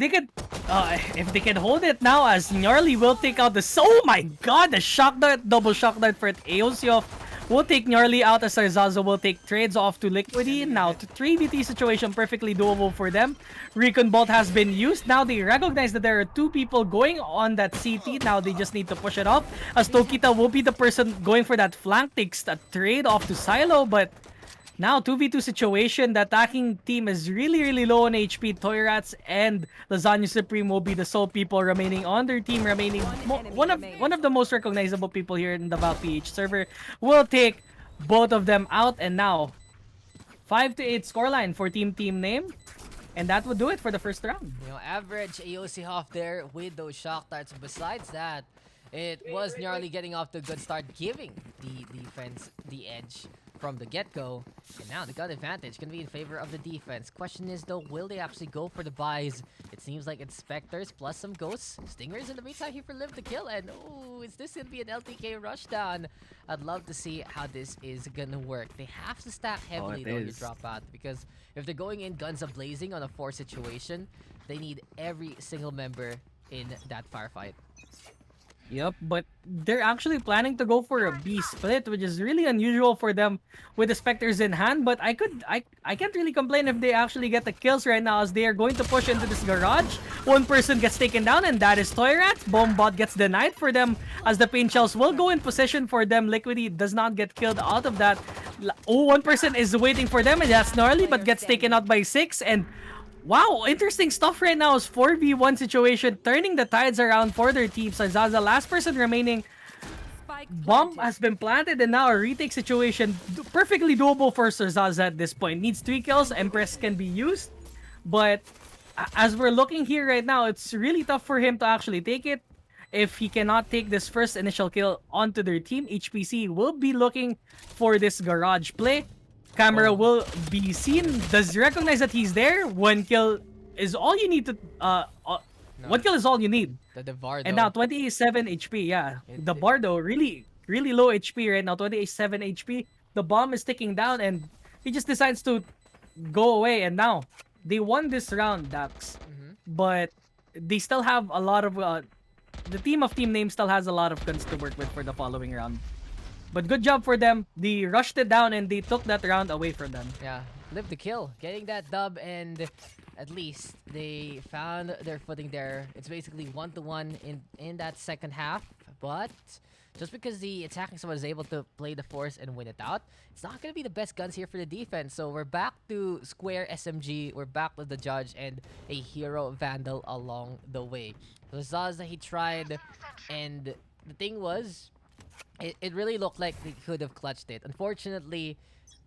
B: could, if they can hold it now as Gnarly will take out the, oh my god, the shock dart, double shock dart for Aosiof. We'll take Gnarly out as Sarzazo will take trades off to Liquidy. Now, 3v3 situation perfectly doable for them. Recon Bolt has been used. Now, they recognize that there are 2 people going on that CT. Now, they just need to push it up. As Tokita will be the person going for that flank. Takes a trade off to Silo, but now, 2v2 situation. The attacking team is really low on HP. Toy Rats and Lasagna Supreme will be the sole people remaining on their team. One of the most recognizable people here in the Valorant PH server will take both of them out. And now, 5-8 scoreline for team name. And that would do it for the first round.
A: You know, average AOC off there with those shock darts. Besides that, it was nearly getting off to a good start, giving the defense the edge from the get-go, and now they got advantage. Gonna be in favor of the defense. Question is though, will they actually go for the buys? It seems like it's Spectres plus some Ghosts. Stingers in the meantime here for Live to Kill, and oh, is this gonna be an LTK rushdown? I'd love to see how this is gonna work. They have to stack heavily though to drop out, because if they're going in guns a-blazing on a 4 situation, they need every single member in that firefight.
B: Yep, but they're actually planning to go for a B split, which is really unusual for them with the Spectres in hand. But I can't really complain if they actually get the kills right now, as they are going to push into this garage. One person gets taken down, and that is Toy Rats. Bombot gets denied for them, as the paint shells will go in position for them. Liquidy does not get killed out of that. Oh, one person is waiting for them, and that's Gnarly, but gets taken out by 6. And wow, interesting stuff right now is 4v1 situation, turning the tides around for their team. Zaza, last person remaining. Bomb has been planted, and now a retake situation. Perfectly doable for Zaza at this point. Needs 3 kills, Empress can be used. But as we're looking here right now, it's really tough for him to actually take it. If he cannot take this first initial kill onto their team, HPC will be looking for this garage play. Camera will be seen. Does recognize that he's there. 1 kill is all you need to. No. 1 kill is all you need.
A: The Bardo.
B: And now 27 HP. Yeah, the Bardo really low HP right now. 27 HP. The bomb is ticking down, and he just decides to go away. And now they won this round, Daks. But they still have a lot of. The team name still has a lot of guns to work with for the following round. But good job for them. They rushed it down and they took that round away from them.
A: Yeah, Live to Kill, getting that dub, and at least they found their footing there. It's basically 1-1 in that second half, but just because the attacking side was able to play the force and win it out, it's not going to be the best guns here for the defense. So we're back to Square SMG, we're back with the Judge, and a Hero Vandal along the way. So Zaza, he tried, and the thing was, it really looked like they could have clutched it. Unfortunately,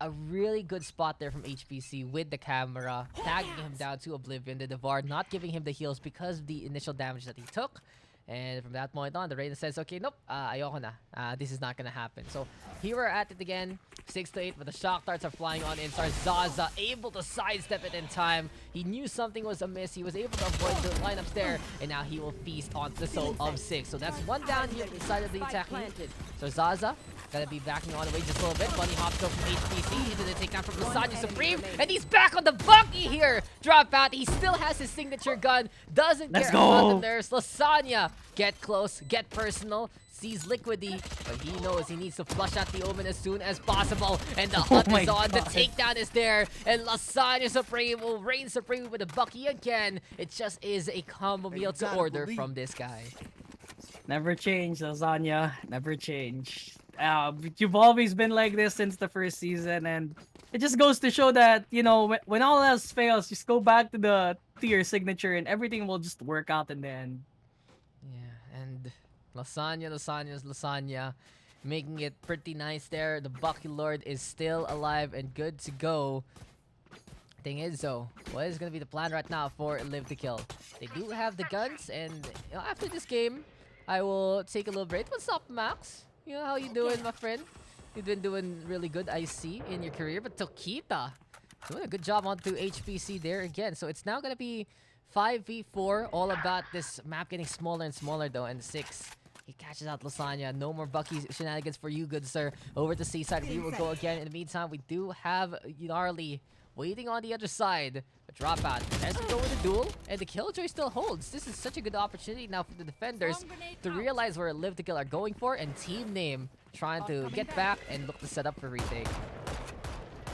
A: a really good spot there from HPC with the camera, tagging him down to oblivion. The Devar not giving him the heals because of the initial damage that he took. And from that point on, the Reyna says, okay, nope, ayoko na. This is not gonna happen. So here we're at it again, 6 to 8, but the shock darts are flying on in. Zaza able to sidestep it in time. He knew something was amiss. He was able to avoid the lineups there, and now he will feast on the soul of 6. So that's one down here inside of the attack. So Zaza gonna be backing on away just a little bit. Bunny hops go from HPC into the takedown from Lasagna Supreme, and he's back on the Bucky here. Drop out. He still has his signature gun. Doesn't care about the nurse. Lasagna get close, get personal. Sees Liquidy, but he knows he needs to flush out the Omen as soon as possible. And the hunt is on. The takedown is there. And Lasagna Supreme will reign supreme with the Bucky again. It just is a combo meal to order from this guy.
B: Never change, Lasagna. Never change. You've always been like this since the first season, and it just goes to show that, you know, when all else fails, just go back to your signature and everything will just work out in the end.
A: Yeah, and Lasagna, making it pretty nice there. The Bucky Lord is still alive and good to go. Thing is though, what is gonna be the plan right now for Live to Kill? They do have the guns, and you know, after this game, I will take a little break. What's up, Max? You know, how you doing, my friend? You've been doing really good, I see, in your career. But Tokita doing a good job onto HPC there again. So it's now gonna be 5v4, all about this map getting smaller and smaller though, and 6. He catches out Lasagna. No more Bucky shenanigans for you, good sir. Over to Seaside, we will go again. In the meantime, we do have Gnarly waiting on the other side. A dropout. Has to go with a duel, and the Killjoy still holds. This is such a good opportunity now for the defenders to realize where Live to Kill are going for, and Team Name trying to get back and look to set up for retake.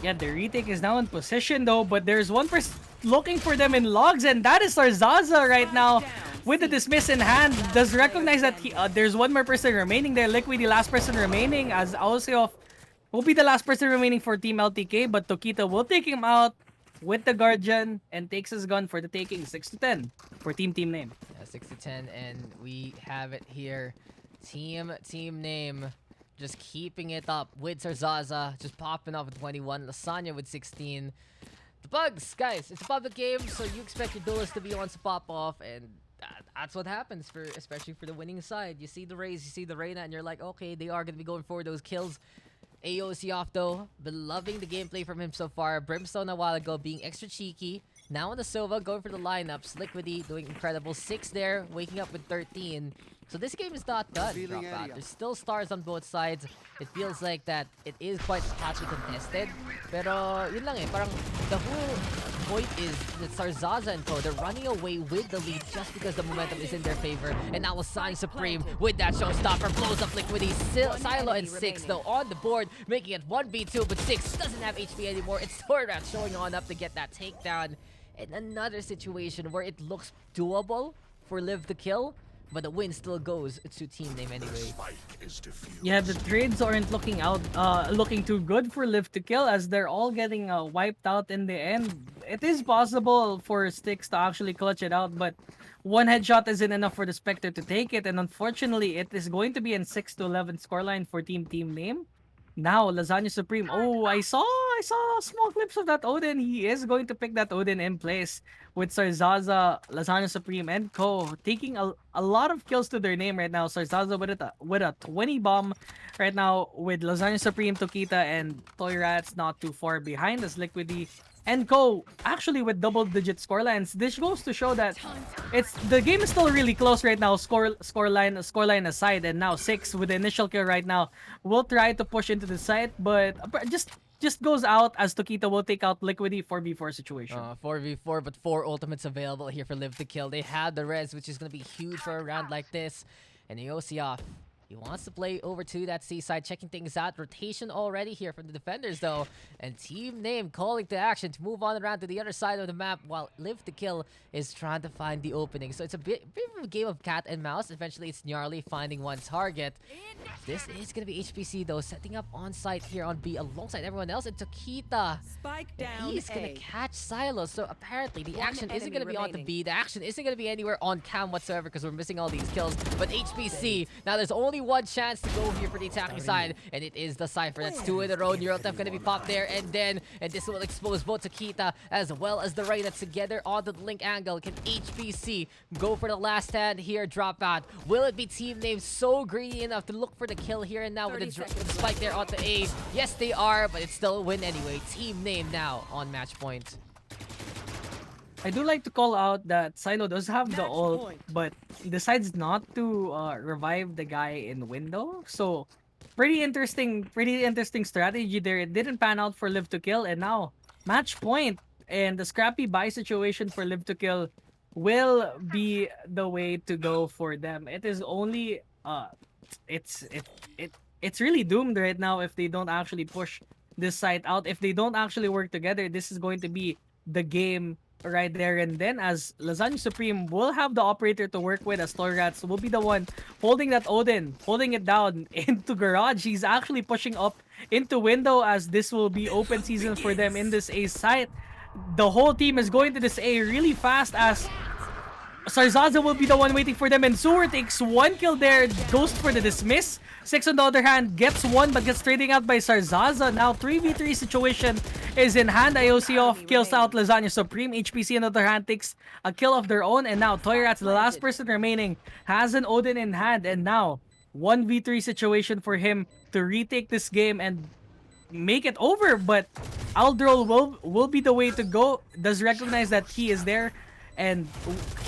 B: Yeah, the retake is now in position though, but there's one person looking for them in logs, and that is Zaza right now with the dismiss in hand. Does recognize that there's one more person remaining there. Liquid, the last person remaining, as Auseoff will be the last person remaining for Team LTK, but Tokita will take him out with the Guardian and takes his gun for the taking. 6 to 10 for Team Name.
A: Yeah, 6 to 10, and we have it here. Team Name just keeping it up with Zaza, just popping off with 21. Lasagna with 16. The Pugs, guys, it's a public game, so you expect your duelists to be the ones to pop off, and that's what happens, especially for the winning side. You see the Raze, you see the Reyna, and you're like, okay, they are going to be going for those kills. Aosioff, though, been loving the gameplay from him so far. Brimstone a while ago being extra cheeky. Now on the Sova, going for the lineups. Liquidy doing incredible. 6 there, waking up with 13. So this game is not done, Dropout. There's still stars on both sides. It feels like that it is quite hotly contested. Pero yun lang eh, parang the whole point is that Zaza and Co, they're running away with the lead just because the momentum is in their favor. And now Lasagna Supreme with that showstopper blows up Liquidy. Silo and 6 though on the board, making it 1v2, but 6 doesn't have HP anymore. It's Torrat showing on up to get that takedown. In another situation where it looks doable for Live to Kill, but the win still goes to Team Name anyway.
B: Yeah, the trades aren't looking too good for Live to Kill, as they're all getting wiped out in the end. It is possible for Sticks to actually clutch it out, but one headshot isn't enough for the Spectre to take it, and unfortunately, it is going to be in 6 to 11 scoreline for Team Name. Now, Lasagna Supreme. Oh, I saw small clips of that Odin. He is going to pick that Odin in place with Zaza, Lasagna Supreme, and Co. taking a lot of kills to their name right now. Zaza with a 20 bomb right now with Lasagna Supreme, Tokita, and Toy Rats not too far behind as Liquidy and Co. actually with double-digit scorelines. This goes to show that the game is still really close right now. Scoreline aside, and now 6 with the initial kill right now. We'll try to push into the site, but just goes out as Tokita will take out Liquidy 4v4 situation.
A: 4v4, but 4 ultimates available here for Live to Kill. They have the res, which is going to be huge for a round like this. And Aosioff, he wants to play over to that Seaside, checking things out. Rotation already here from the defenders, though. And Team Name calling to action to move on around to the other side of the map, while Live to Kill is trying to find the opening. So it's a bit of a game of cat and mouse. Eventually, it's Gnarly finding one target. This is going to be HPC, though, setting up on site here on B alongside everyone else. And Tokita, he's going to catch Silo. So apparently, the action isn't going to be on the B. The action isn't going to be anywhere on cam whatsoever because we're missing all these kills. But HPC, now there's only only one chance to go here for the attacking side, and it is the Cypher. That's 2 in a row. Neural Theft gonna be popped there, and this will expose both Takita as well as the Reyna together onto the link angle. Can HPC go for the last stand here? Dropout. Will it be team name so greedy enough to look for the kill here and now with the spike there onto A? Yes, they are, but it's still a win anyway. Team name now on match point.
B: I do like to call out that Silo does have the ult, but decides not to revive the guy in window. So pretty interesting strategy there. It didn't pan out for Live to Kill, and now match point and the scrappy buy situation for Live to Kill will be the way to go for them. It is only it's really doomed right now if they don't actually push this site out. If they don't actually work together, this is going to be the game right there and then, as Lasagna Supreme will have the operator to work with, as Toyrats will be the one holding that Odin, holding it down into garage. He's actually pushing up into window, as this will be open season for them in this A site. The whole team is going to this A really fast, as Sarzaza will be the one waiting for them, and Sewer takes 1 kill there, goes for the dismiss. 6 on the other hand gets 1 but gets trading out by Sarzaza. Now 3v3 situation is in hand. IOC off kills out Lasagna Supreme. HPC on the other hand takes a kill of their own, and now Toyrats, the last person remaining, has an Odin in hand, and now 1v3 situation for him to retake this game and make it over. But Aldrol will be the way to go. Does recognize that he is there, and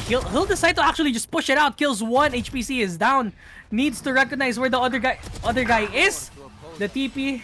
B: he'll decide to actually just push it out. Kills 1. HPC is down. Needs to recognize where the other guy is. The TP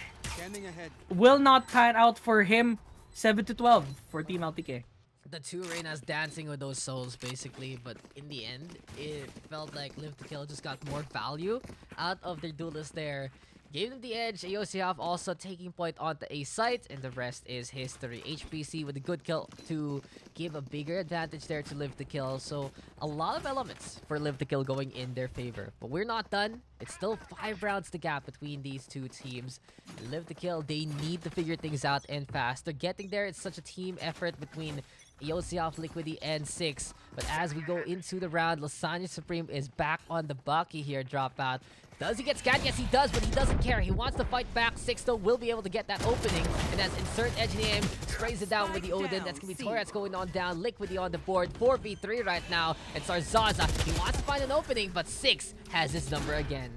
B: will not pan out for him. 7-12 for Team LTK.
A: The two Reynas dancing with those souls basically, but in the end, it felt like Live to Kill just got more value out of their duelist there. Gave them the edge. AOCF also taking point on the A site, and the rest is history. HPC with a good kill to give a bigger advantage there to Live to Kill. So a lot of elements for Live to Kill going in their favor. But we're not done. It's still 5 rounds to gap between these two teams. And Live to Kill, they need to figure things out and fast. They're getting there. It's such a team effort between Yoseoff, Liquidy, and Six. But as we go into the round, Lasagna Supreme is back on the Bucky here. Dropout. Does he get scanned? Yes, he does, but he doesn't care. He wants to fight back. Six, though, will be able to get that opening. And as Insert Edge in the aim, sprays it down with the Odin. That's going to be Toyrats going on down. Liquidy on the board. 4v3 right now. And Sarzaza, he wants to find an opening, but Six has his number again.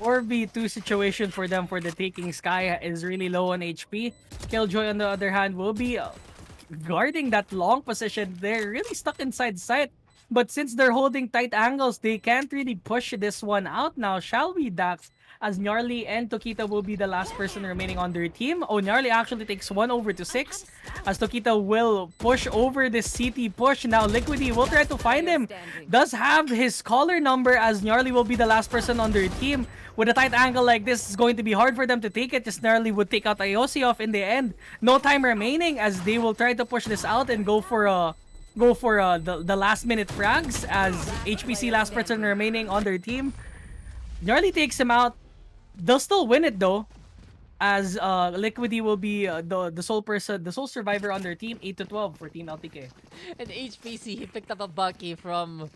B: 4v2 situation for them for the taking. Sky is really low on HP. Killjoy, on the other hand, will be guarding that long position. They're really stuck inside sight. But since they're holding tight angles, they can't really push this one out now. Shall we, Daks? As Gnarly and Tokita will be the last person remaining on their team. Oh, Gnarly actually takes 1 over to 6. As Tokita will push over this CT push. Now Liquidy will try to find him. Does have his caller number, as Gnarly will be the last person on their team. With a tight angle like this, it's going to be hard for them to take it. Just Gnarly would take out Iosi off in the end. No time remaining, as they will try to push this out and go for the last minute frags, as HPC last person remaining on their team. Gnarly takes him out. They'll still win it though, as Liquidy will be the sole survivor on their team. 8-12 for Team LTK.
A: And HPC, he picked up a Bucky from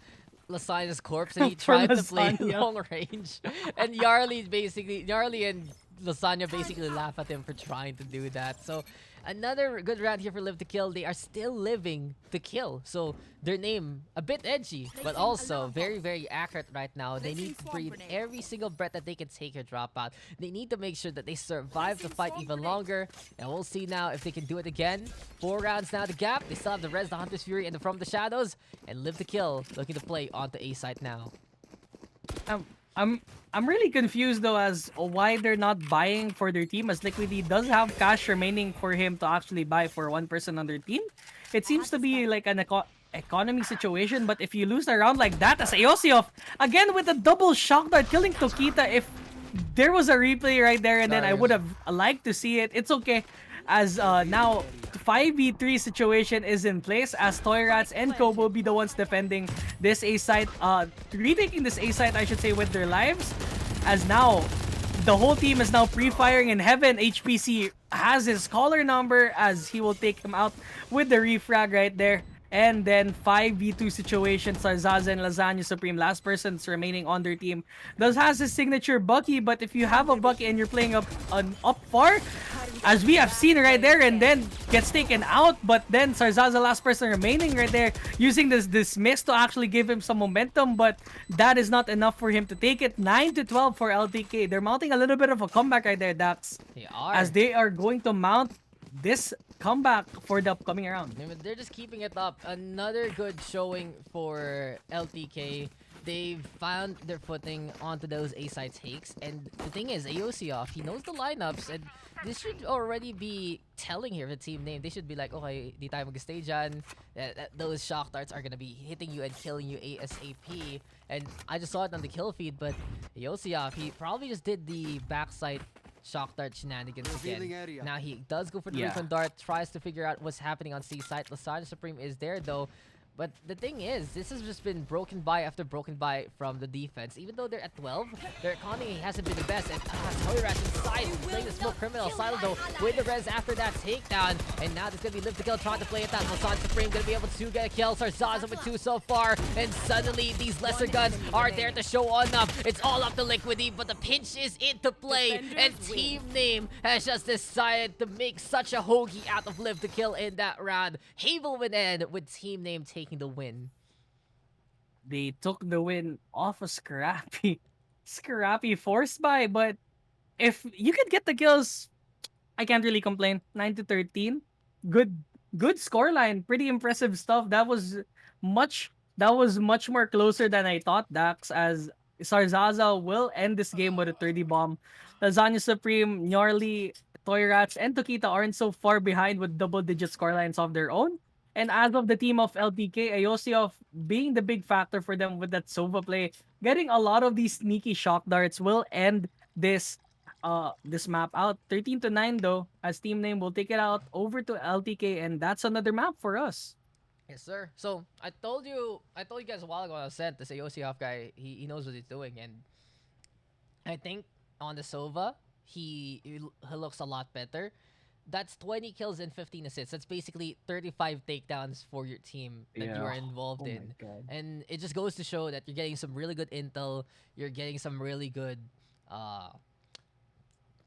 A: Lasagna's corpse, and he tried to play long range. And Gnarly and Lasagna basically laugh at him for trying to do that. So another good round here for Live to Kill. They are still living to kill. So their name, a bit edgy, but also very, very accurate right now. They need to breathe every single breath that they can take or drop out. They need to make sure that they survive the fight even longer. And we'll see now if they can do it again. 4 rounds now to gap. They still have the Res, the Hunter's Fury, and the From the Shadows. And Live to Kill looking to play on the A site now.
B: I'm really confused though as why they're not buying for their team, as Liquidy does have cash remaining for him to actually buy for one person on their team. It seems to be like an economy situation, but if you lose a round like that, as Aosioff again with a double shock dart killing Tokita, if there was a replay right there and then I would have liked to see it. It's okay, as now 5v3 situation is in place, as Toyrats and Co will be the ones defending this A site, retaking this A site I should say with their lives, as now the whole team is now pre-firing in heaven. HPC has his caller number, as he will take him out with the refrag right there. And then 5v2 situation, Sarzaza and Lasagna Supreme, last person's remaining on their team. Does has his signature Bucky, but if you have a Bucky and you're playing up far, as we have seen right there, and then gets taken out, but then Sarzaza, last person remaining right there, using this miss to actually give him some momentum, but that is not enough for him to take it. 9-12 for LTK. They're mounting a little bit of a comeback right there, Dax,
A: They are.
B: as they are going to mount this comeback for the upcoming round.
A: I mean, they're just keeping it up. Another good showing for LTK. They've found their footing onto those A-side takes. And the thing is, Aosioff, he knows the lineups. And this should already be telling here the team name. They should be like, okay, di tayo mag-stay dyan. Those shock darts are gonna be hitting you and killing you ASAP. And I just saw it on the kill feed, but Aosioff, he probably just did the backside shock dart shenanigans again. Now he does go for the recon dart, tries to figure out what's happening on C side. Lasagna Supreme is there though. But the thing is, this has just been broken by after broken by from the defense. Even though they're at 12, their economy hasn't been the best. And Toyrat inside, playing the smoke criminal. Silo though, with the res after that takedown. And now there's going to be Live to Kill trying to play it down. Lasagna Supreme going to be able to get a kill. Sarzaza with 2 so far. And suddenly, these lesser guns are there to show on up. It's all up to Liquidy, but the pinch is into play. And Team Name has just decided to make such a hoagie out of Live to Kill in that round. Havel would end with Team Name taking the win.
B: They took the win off a scrappy force buy, but if you could get the kills, I can't really complain. 9-13, good scoreline, pretty impressive stuff. That was much more closer than I thought, Dax, as Sarzaza will end this game with a 30 bomb. Lasagna Supreme, Nyorli, Toy Rats, and Tokita aren't so far behind with double-digit scorelines of their own. And as of the team of LTK, Aosioff being the big factor for them with that Sova play, getting a lot of these sneaky shock darts will end this map out. 13-9 though, as team name will take it out over to LTK, and that's another map for us.
A: Yes, sir. So I told you guys a while ago on Ascent, this AOC off guy, he knows what he's doing, and I think on the Sova, he looks a lot better. That's 20 kills and 15 assists. That's basically 35 takedowns for your team that you are involved
B: Oh my
A: in.
B: God.
A: And it just goes to show that you're getting some really good intel, you're getting some really good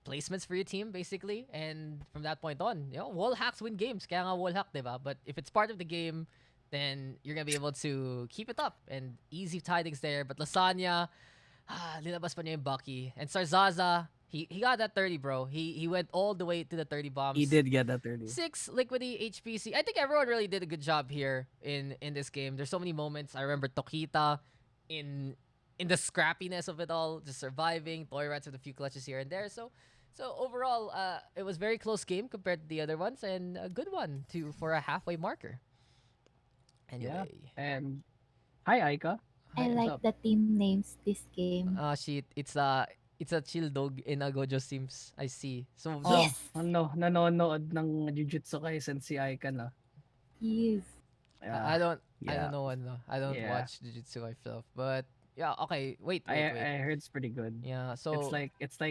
A: placements for your team, basically. And from that point on, wall hacks win games. Kaya nga wall hack, diba? But if it's part of the game, then you're gonna be able to keep it up. And easy tidings there. But Lasagna, linabas pa niya yung Bucky. And Sarzaza, he got that 30, bro. He went all the way to the 30 bombs.
B: He did get that 30.
A: 6 Liquidy HPC. I think everyone really did a good job here in this game. There's so many moments. I remember Tokita in the scrappiness of it all, just surviving. Toy Rats with a few clutches here and there. So overall, it was very close game compared to the other ones, and a good one for a halfway marker. Anyway.
B: Yeah. And hi Aika.
D: I
B: What's
D: like
B: up?
D: the team names this game.
A: Shit, it's a Chilldog in a GojoSimps. I see. So
D: Yes.
B: Nanonood ng Jujutsu Kaisen si Aika na.
D: Yes.
A: I don't
B: Yeah.
A: know ano. I don't
B: Yeah.
A: watch Jujutsu myself, but yeah, okay. Wait.
B: I heard it's pretty good.
A: Yeah, so
B: It's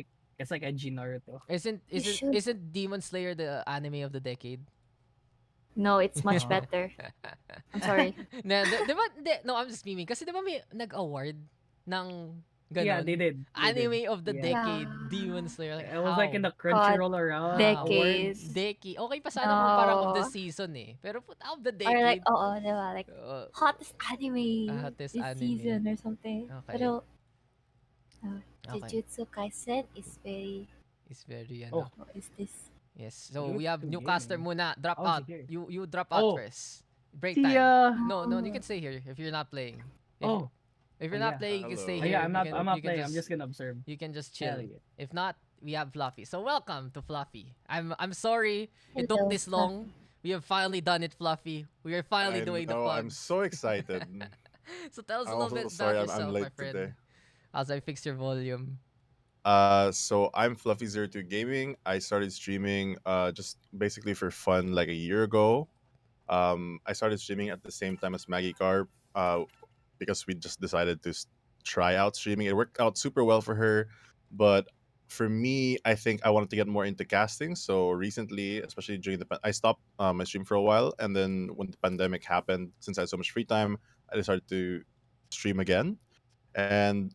B: like edgy Naruto.
D: You should.
A: isn't Demon Slayer the anime of the decade?
D: No, it's much better. I'm sorry.
A: No, I'm just memeing. Kasi di ba may nag-award ng ganon?
B: Yeah, they did.
A: Anime of the
B: Yeah.
A: decade,
D: Yeah.
A: Demon Slayer. Like,
B: It was like in the
A: how?
B: Crunchyroll around.
D: Decade.
A: Decade. Okay pa sana kung parang of the
D: No.
A: season eh. Pero put out the
D: Or like,
A: decade.
D: diba? Like,
A: uh,
D: hottest anime
A: Hottest
D: this
A: anime.
D: season or something.
A: Okay.
D: Pero,
A: Okay.
D: Jujutsu Kaisen is very,
A: It's very
B: Oh.
D: what is this?
A: Yes. So we
B: Good
A: have
B: to
A: newcaster
B: gaming.
A: muna. Drop
B: Oh,
A: out.
B: sige.
A: You drop out
B: Oh.
A: first. Break
B: See
A: time.
B: ya.
A: No, you can stay here if you're not playing.
B: Oh.
A: If you're
B: Yeah.
A: not playing, you can stay
E: Hello.
A: here.
B: Yeah, I'm not
A: You can
B: playing. I'm just gonna observe.
A: You can just chill.
B: Hell yeah.
A: If not, we have Fluffy. So welcome to Fluffy. I'm sorry it
D: Hello,
A: took this long. We have finally done it, Fluffy. We are finally doing the
E: I'm
A: pugs.
E: so excited.
A: So tell us a
E: I'm
A: little
E: also
A: bit
E: sorry
A: about yourself,
E: I'm
A: my
E: late
A: friend.
E: today.
A: As I fix your volume.
E: So I'm Fluffy02 Gaming. I started streaming just basically for fun like a year ago. I started streaming at the same time as Maggie Carp because we just decided to try out streaming. It worked out super well for her, but for me, I think I wanted to get more into casting. So recently, especially during I stopped my stream for a while, and then when the pandemic happened, since I had so much free time, I decided to stream again, and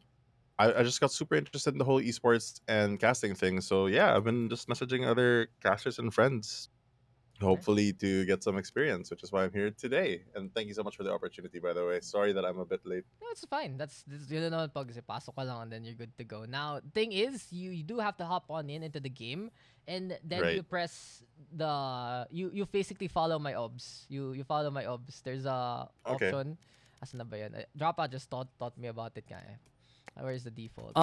E: I just got super interested in the whole esports and casting thing. So yeah, I've been just messaging other casters and friends,
A: Nice.
E: hopefully to get some experience, which is why I'm here today. And thank you so much for the opportunity, by the way. Sorry that I'm a bit late.
A: No, it's fine. That's you know pag pasok ka lang and then you're good to go. Now, thing is, you do have to hop on in into the game, and then you
E: Right.
A: press you basically follow my obs. You follow my obs. There's a
E: Okay.
A: option. Asan na ba yun? Dropout just taught me about it kaya. Where's the default?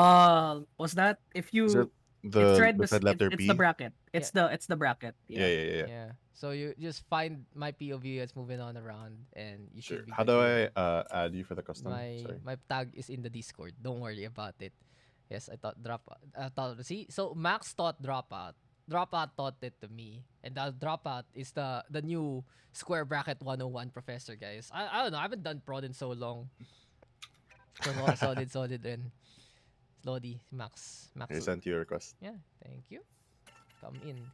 B: Was that if
E: Is it
B: you it's
E: the
B: right
E: said letter
B: it's the
E: P?
B: bracket.
A: Yeah.
B: It's the bracket.
E: Yeah,
B: Yeah.
E: yeah, yeah, yeah.
A: Yeah. So you just find my POV that's moving on around, and you
E: Sure.
A: should be
E: How
A: good
E: do
A: to
E: I
A: go.
E: add you for the custom?
A: My
E: Sorry.
A: my tag is in the Discord. Don't worry about it. Yes, I thought see, so Max taught dropout. Dropout taught it to me, and the dropout is the new square bracket 101 professor, guys. I don't know. I haven't done prod in so long. So solid rin. Slowly, Max.
E: I sent you a request.
A: Yeah, thank you.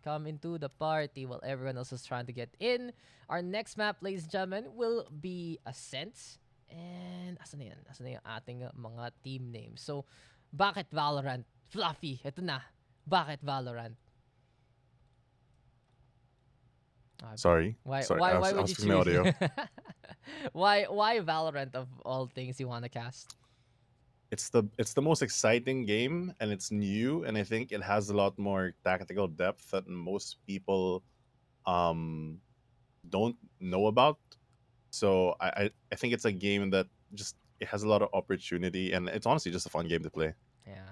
A: Come into the party while everyone else is trying to get in. Our next map, ladies and gentlemen, will be Ascent. And asan na yan? Asan na yung ating mga team names? So, bakit Valorant? Fluffy, eto na. Bakit Valorant?
E: Sorry.
A: Why
E: Sorry.
A: why
E: I
A: why
E: was, I
A: would
E: was
A: you
E: fixing my
A: choose?
E: audio.
A: Why Valorant of all things you want to cast?
E: It's the most exciting game, and it's new, and I think it has a lot more tactical depth that most people um don't know about. So I think it's a game that just it has a lot of opportunity, and it's honestly just a fun game to play.
A: Yeah.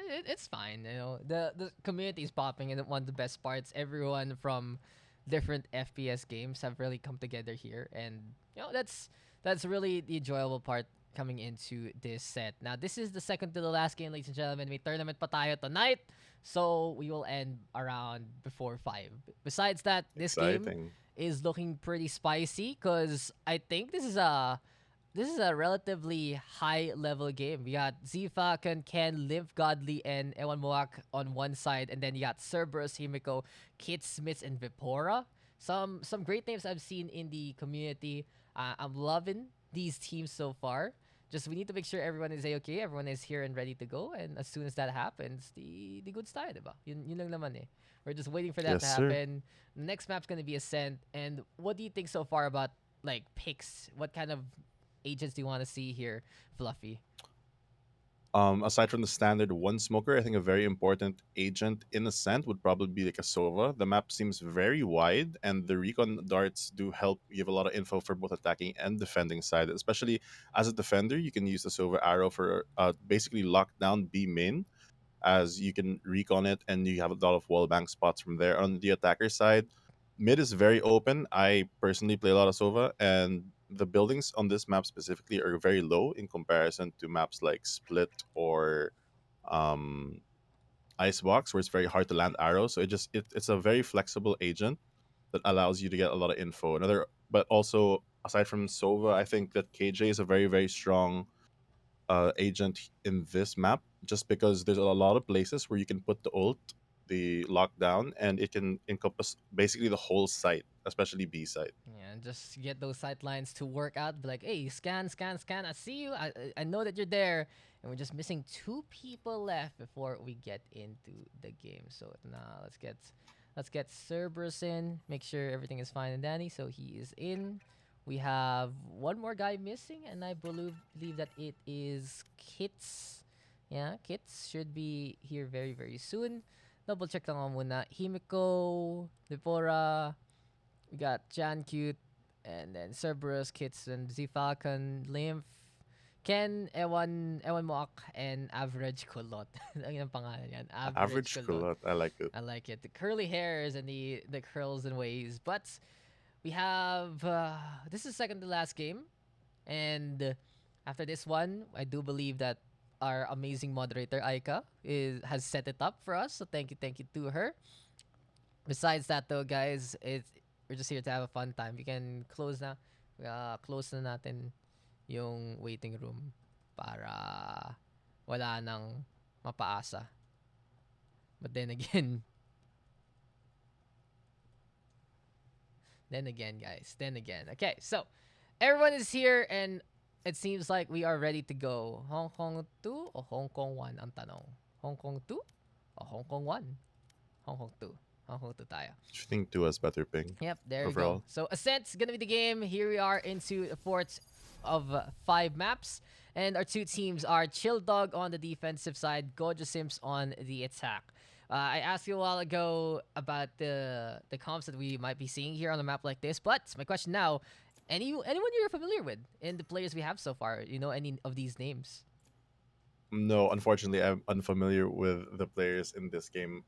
A: It's fine, you know. The community is popping, and one of the best parts, everyone from different FPS games have really come together here, and you know that's really the enjoyable part coming into this set. Now, this is the second to the last game, ladies and gentlemen. May tournament pa tayo tonight, so we will end around before 5. Besides that, this game
E: Exciting.
A: is looking pretty spicy because I think this is a relatively high level game. We got Zifa, Ken, Live Godly, and Ewan Moak on one side, and then you got Cerberus, Himiko, Kit Smith, and Vipora. Some great names I've seen in the community. I'm loving these teams so far. Just we need to make sure everyone is okay, everyone is here and ready to go, and as soon as that happens, the goods tayo, diba? Yun lang naman eh. We're just waiting for that
E: Yes,
A: to
E: sir.
A: happen. The next map's gonna be Ascent, and what do you think so far about like picks? What kind of agents do you want to see here, Fluffy?
E: Aside from the standard one smoker, I think a very important agent in Ascent would probably be like a Sova. The map seems very wide, and the recon darts do help give a lot of info for both attacking and defending side. Especially as a defender, you can use the Sova arrow for basically lock down B main, as you can recon it and you have a lot of wallbang spots from there. On the attacker side, mid is very open. I personally play a lot of Sova, and the buildings on this map specifically are very low in comparison to maps like Split or um, Icebox, where it's very hard to land arrows. So it's a very flexible agent that allows you to get a lot of info. But also aside from Sova, I think that KJ is a very very strong agent in this map, just because there's a lot of places where you can put the ult, the lockdown, and it can encompass basically the whole site, especially B site.
A: Yeah, and just get those sight lines to work out. Be like, hey, scan, scan, scan. I see you. I know that you're there. And we're just missing 2 people left before we get into the game. So now let's get Cerberus in. Make sure everything is fine and dandy. So he is in. We have one more guy missing, and I believe that it is Kits. Yeah, Kits should be here very very soon. Double check lang ako muna. Himiko, Depora, we got Jan Cute, and then Cerberus, Kits, and Z Falcon, Lymph, Ken, Ewan Moak, and Average Kulot. Ang yung pangalan yan. Average
E: Average
A: Kulot.
E: culot, I like it.
A: I like it. The curly hairs and the curls and waves. But we have this is second to last game, and after this one, I do believe that our amazing moderator Aika has set it up for us. So thank you to her. Besides that though, guys, we're just here to have a fun time. We can close na natin yung waiting room para wala nang mapaasa. But then again, guys, then again. Okay, so everyone is here and it seems like we are ready to go. Hong Kong 2 o Hong Kong 1 ang tanong? Hong Kong 2 o Hong Kong 1? Hong Kong 2. Hong Kong 2 tayo.
E: I think 2 has better ping.
A: Yep, there we
E: overall.
A: go. So Ascent's gonna be the game. Here we are into the fourth of 5 maps. And our two teams are Chilldog on the defensive side, GojoSimps on the attack. I asked you a while ago about the comps that we might be seeing here on a map like this, but my question now, anyone you're familiar with in the players we have so far? You know any of these names?
E: No, unfortunately, I'm unfamiliar with the players in this game.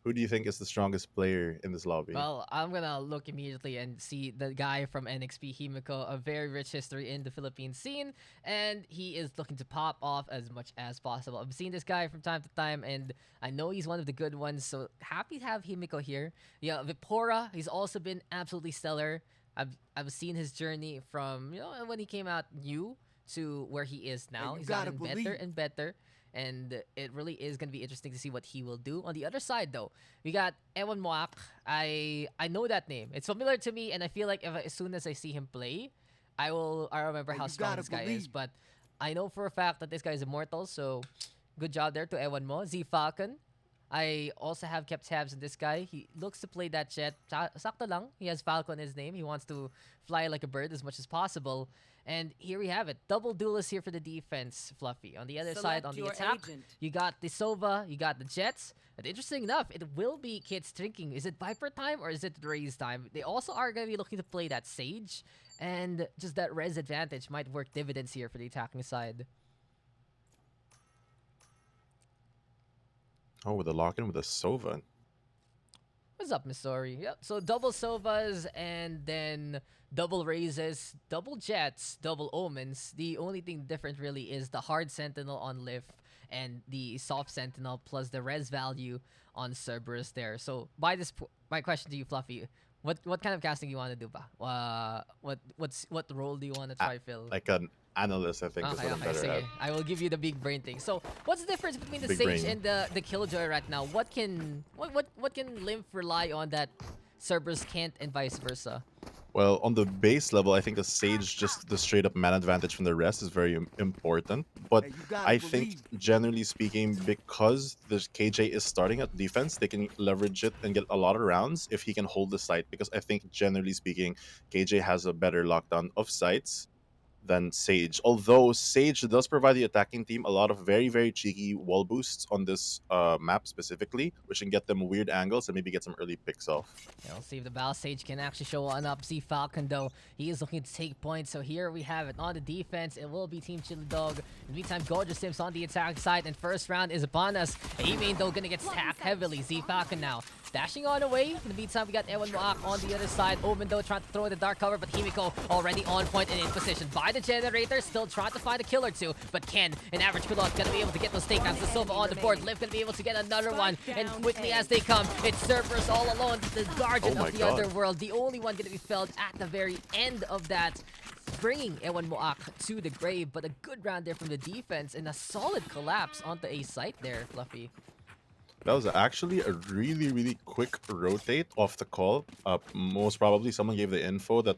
E: Who do you think is the strongest player in this lobby?
A: Well, I'm gonna look immediately and see the guy from NXP Himiko, a very rich history in the Philippine scene, and he is looking to pop off as much as possible. I've seen this guy from time to time, and I know he's one of the good ones, so happy to have Himiko here. Yeah, Vipora, he's also been absolutely stellar. I've seen his journey from, you know, when he came out new to where he is now. He's gotten better and better. And it really is going to be interesting to see what he will do. On the other side, though, we got Ewan Moak. I know that name. It's familiar to me, and I feel like as soon as I see him play, I remember how strong this guy is. But I know for a fact that this guy is immortal, so good job there to Ewan Mo. Z Falcon. I also have kept tabs on this guy. He looks to play that jet. Sakto lang. He has Falcon in his name. He wants to fly like a bird as much as possible. And here we have it. Double duelist here for the defense, Flufee. On the other side, on the attack, you got the Sova, you got the Jets. And interesting enough, it will be kids drinking. Is it Viper time or is it Raze time? They also are going to be looking to play that Sage. And just that res advantage might work dividends here for the attacking side.
E: Oh, with a lock-in with a Sova.
A: What's up, Missouri? Yep. So double Sovas and then double Razes, double Jets, double Omens. The only thing different really is the hard Sentinel on Lift and the soft Sentinel plus the res value on Cerberus there. So by this, my question to you, Flufee, what kind of casting do you want to do, ba? What role do you want to try fill?
E: Like an analyst, I think, is what I'm better at.
A: I will give you the big brain thing. So, what's the difference between the
E: Big
A: Sage
E: brain.
A: and the Killjoy right now? What can Lymph rely on that Cerberus can't, and vice versa?
E: Well, on the base level, I think the Sage, just the straight up man advantage from the rest is very important. But I think, generally speaking, because the KJ is starting at defense, they can leverage it and get a lot of rounds if he can hold the site. Because I think, generally speaking, KJ has a better lockdown of sites than Sage. Although Sage does provide the attacking team a lot of very, very cheeky wall boosts on this map specifically, which can get them weird angles and maybe get some early picks off.
A: Yeah, we'll see if the Battle Sage can actually show one up. See Falcon though, he is looking to take points. So here we have it on the defense. It will be Team Chilldog. In the meantime, GojoSimps on the attack side, and first round is upon us. A-Main though gonna get stacked heavily. Z Falcon now dashing on away. In the meantime, we got Ewan Moak on the other side. Omen though trying to throw in the dark cover, but Himiko already on point and in position by the generator, still trying to find a kill or two, but Ken, an average pilot, gonna be able to get those takedowns. The Silva on the board, Liv gonna be able to get another one, and quickly as they come, it's Cerberus all alone, the guardian of the underworld, the only one gonna be felled at the very end of that, bringing Ewan Moak to the grave. But a good round there from the defense and a solid collapse onto a site there, Flufee.
E: That was actually a really, really quick rotate off the call. Most probably someone gave the info that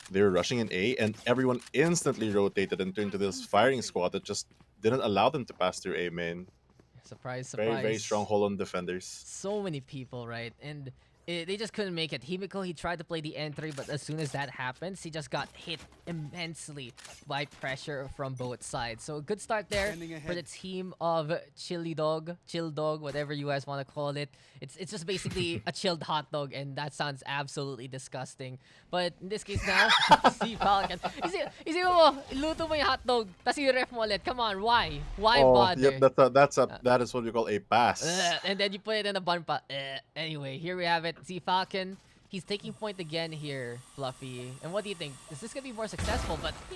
E: they were rushing in A, and everyone instantly rotated and turned to this firing squad that just didn't allow them to pass through A main.
A: Surprise, surprise.
E: Very, very strong hold on defenders.
A: So many people, right? And they just couldn't make it. Himiko, he tried to play the entry, but as soon as that happens, he just got hit immensely by pressure from both sides. So a good start there for the team of Chilldog, whatever you guys want to call it. It's just basically a chilled hot dog, and that sounds absolutely disgusting. But in this case now, si Falcon. Isipin mo, luto mo yung hot dog, tas i-ref mo ulit. Come on, why? Why bother?
E: Yep, that is what we call a pass.
A: And then you put it in a bun pa. Anyway, here we have it. See Falcon, he's taking point again here, Flufee. And what do you think? Is this gonna be more successful? But the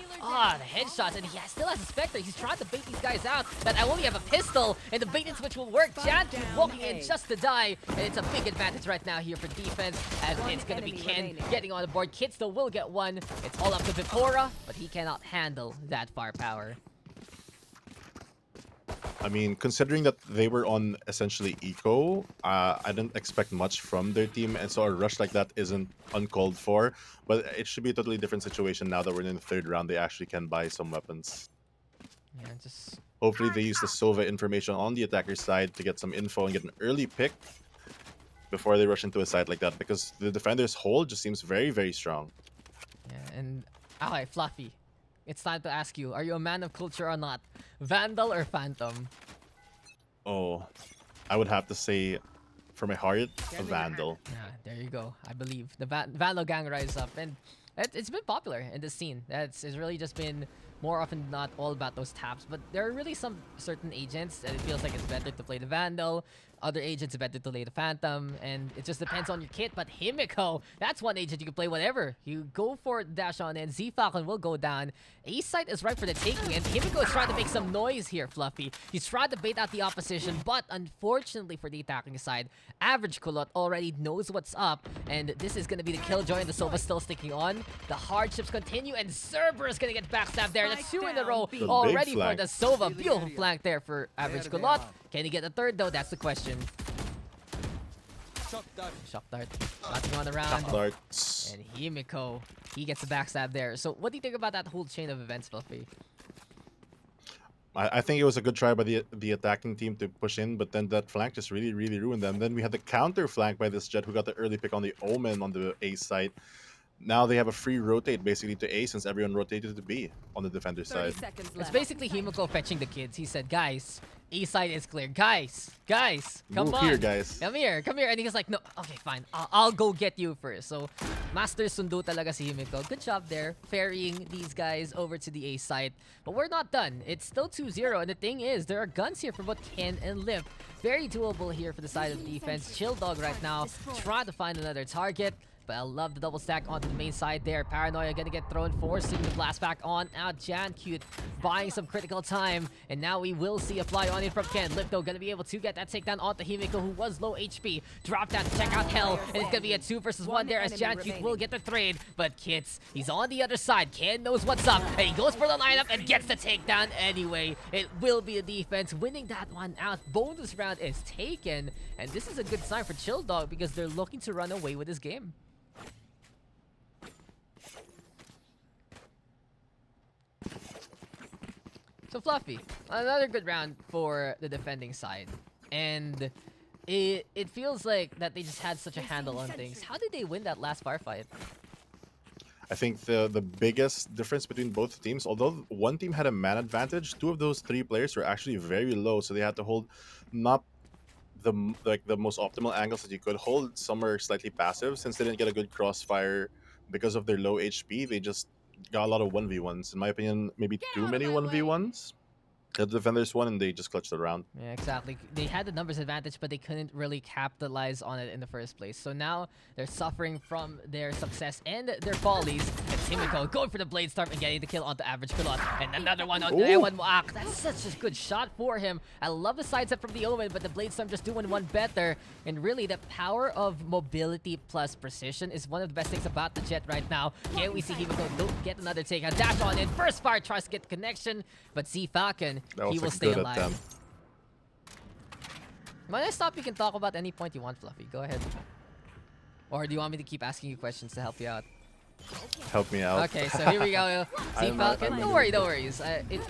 A: headshots, and he still has a Spectre. He's trying to bait these guys out. But I only have a pistol, and the bait and switch will work. Jan walking in just to die, and it's a big advantage right now here for defense, as it's gonna be Ken getting on the board. Kid still will get one. It's all up to Vipora, but he cannot handle that firepower.
E: I mean, considering that they were on essentially eco, I didn't expect much from their team, and so a rush like that isn't uncalled for. But it should be a totally different situation now that we're in the third round. They actually can buy some weapons.
A: Yeah, just
E: Hopefully, they use the Sova information on the attacker side to get some info and get an early pick before they rush into a site like that, because the defender's hold just seems very, very strong.
A: yeah, and okay, Fluffy. It's time to ask you: are you a man of culture or not? Vandal or Phantom?
E: Oh, I would have to say, for my heart, a Vandal.
A: Yeah, there you go. I believe the Vandal gang rise up, and it's been popular in this scene. It's really just been more often than not all about those taps. But there are really some certain agents that it feels like it's better to play the Vandal. Other agents, better to play the Phantom, and it just depends on your kit. But Himiko, that's one agent you can play whatever. You go for dash on, and Z Falcon will go down. A site is right for the taking, and Himiko is trying to make some noise here, Fluffy. He's trying to bait out the opposition, but unfortunately for the attacking side, Average Kulot already knows what's up, and this is going to be the Killjoy, and the Sova still sticking on. The hardships continue, and Cerberus going to get backstabbed there. That's 2 in a row already for the Sova. Beautiful flank there for Average Kulot. Can he get the third though? That's the question. Shock dart. Nothing on the round.
E: Darts.
A: And Himiko, he gets the backstab there. So what do you think about that whole chain of events, Fluffy?
E: I think it was a good try by the attacking team to push in, but then that flank just really, really ruined them. Then we had the counter flank by this Jet who got the early pick on the Omen on the A side. Now they have a free rotate basically to A since everyone rotated to B on the defender
C: 30
E: side.
C: seconds
A: It's
C: left.
A: basically Himiko fetching the kids. He said, guys, A side is clear. Guys, come
E: Move
A: on.
E: here, guys.
A: Come here. And he's like, no, okay, fine. I'll go get you first. So, Master Sundo talaga si Himiko. Good job there, ferrying these guys over to the A side. But we're not done. It's still 2-0. And the thing is, there are guns here for both Ken and Lip. Very doable here for the side of defense. Chilldog right now, trying to find another target. But I love the double stack onto the main side there. Paranoia gonna get thrown, forcing the blast back on out. Jan Cute buying some critical time. And now we will see a fly on it from Ken. Lipto gonna be able to get that takedown onto Himiko, who was low HP. Drop down to check out Hell. And it's gonna be a 2 versus 1 there as Jan Cute will get the trade. But Kits, he's on the other side. Ken knows what's up. And he goes for the lineup and gets the takedown anyway. It will be a defense winning that one out. Bonus round is taken. And this is a good sign for Chilldog because they're looking to run away with this game. So Fluffy, another good round for the defending side. And it feels like that they just had such a handle on things. How did they win that last firefight?
E: I think the biggest difference between both teams, although one team had a man advantage, 2 of those 3 players were actually very low, so they had to hold not the most optimal angles that you could hold. Some were slightly passive since they didn't get a good crossfire because of their low HP. They just got a lot of 1v1s. In my opinion, maybe too many 1v1s. The defenders won and they just clutched the round.
A: Yeah, exactly. They had the numbers advantage, but they couldn't really capitalize on it in the first place. So now they're suffering from their success and their follies. And Himiko going for the Blade Storm and getting the kill onto Average Pilot. And another one on the Ewan Moak. That's such a good shot for him. I love the sidestep from the Omen, but the Blade Storm just doing one better. And really, the power of mobility plus precision is one of the best things about the Jet right now. Can we see Himiko get another take? A dash on in. First fire tries to get the connection, but Z Falcon, he will stay alive. When I stop, you can talk about any point you want, Fluffy. Go ahead. Or do you want me to keep asking you questions to help you out?
E: Help me out.
A: Okay, so here we go. Z Falcon,
E: I'm
A: don't worries.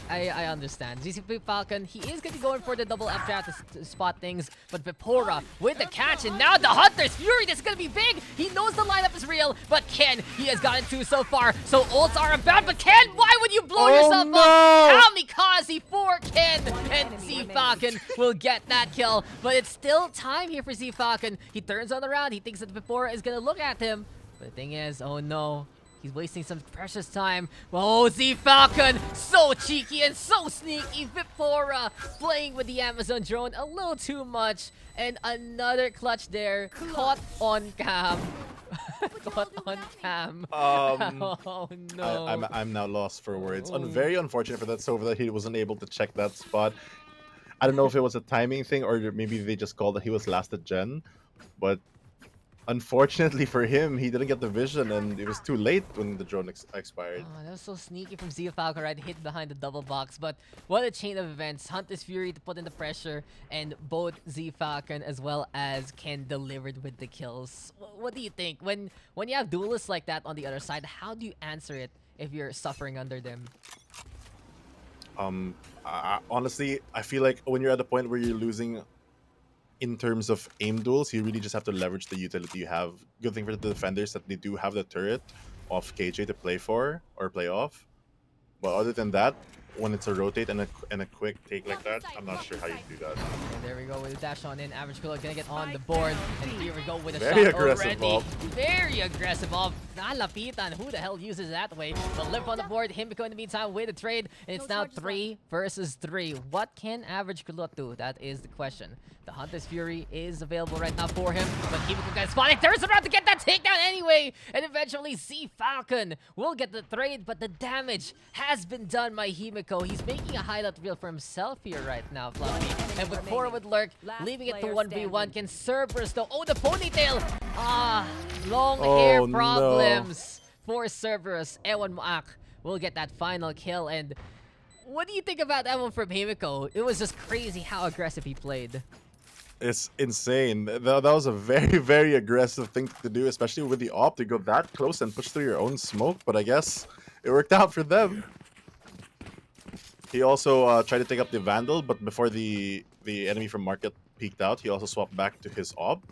A: I understand. Z Falcon, he is going to be going for the double F trap to spot things, but Vipora with the catch, and now the Hunter's Fury, this is going to be big. He knows the lineup is real, but Ken, he has gotten 2 so far, so ults are about, but Ken, why would you blow yourself up? Kamikaze for Ken, and Z Falcon will get that kill, but it's still time here for Z Falcon. He turns on around, he thinks that Vipora is going to look at him. But the thing is, oh no, he's wasting some precious time. Oh, Z Falcon, so cheeky and so sneaky. Vipora playing with the Amazon drone a little too much. And another clutch there, caught on cam. Caught on cam. Oh no.
E: I'm now lost for words. Very unfortunate for that Sova that he wasn't able to check that spot. I don't know if it was a timing thing or maybe they just called that he was last at gen, but Unfortunately for him, he didn't get the vision, and it was too late when the drone expired.
A: Oh, that was so sneaky from Zia Falcon, right? Hit behind the double box. But what a chain of events. Hunter's Fury to put in the pressure, and both Z Falcon as well as Ken delivered with the kills. What do you think? When you have duelists like that on the other side, how do you answer it if you're suffering under them?
E: Honestly, I feel like when you're at the point where you're losing in terms of aim duels, you really just have to leverage the utility you have. Good thing for the defenders that they do have the turret of KJ to play for or play off. But other than that, when it's a rotate and a quick take like that, I'm not sure how you do that.
A: And there we go with a dash on in. Average Killer gonna get on the board. And here we go with a
E: Very
A: shot
E: aggressive
A: already.
E: Bob.
A: Very aggressive Bob. Nalapitan. Who the hell uses that way? But Limp on the board. Himiko in the meantime with a trade. And it's now 3 versus 3. What can Average Killer do? That is the question. The Hunter's Fury is available right now for him. But Himiko got spotted. Turns around to get that takedown anyway. And eventually Z Falcon will get the trade. But the damage has been done by Himiko. He's making a highlight reel for himself here right now, Flufee. And with forward lurk, leaving it to 1v1. Can Cerberus though? Oh, the ponytail! Ah, long hair
E: no.
A: problems for Cerberus. Ewan Moak will get that final kill. And what do you think about that one from Himiko? It was just crazy how aggressive he played.
E: It's insane. That was a very, very aggressive thing to do, especially with the op to go that close and push through your own smoke. But I guess it worked out for them. He also tried to take up the Vandal, but before the enemy from Market peeked out, he also swapped back to his op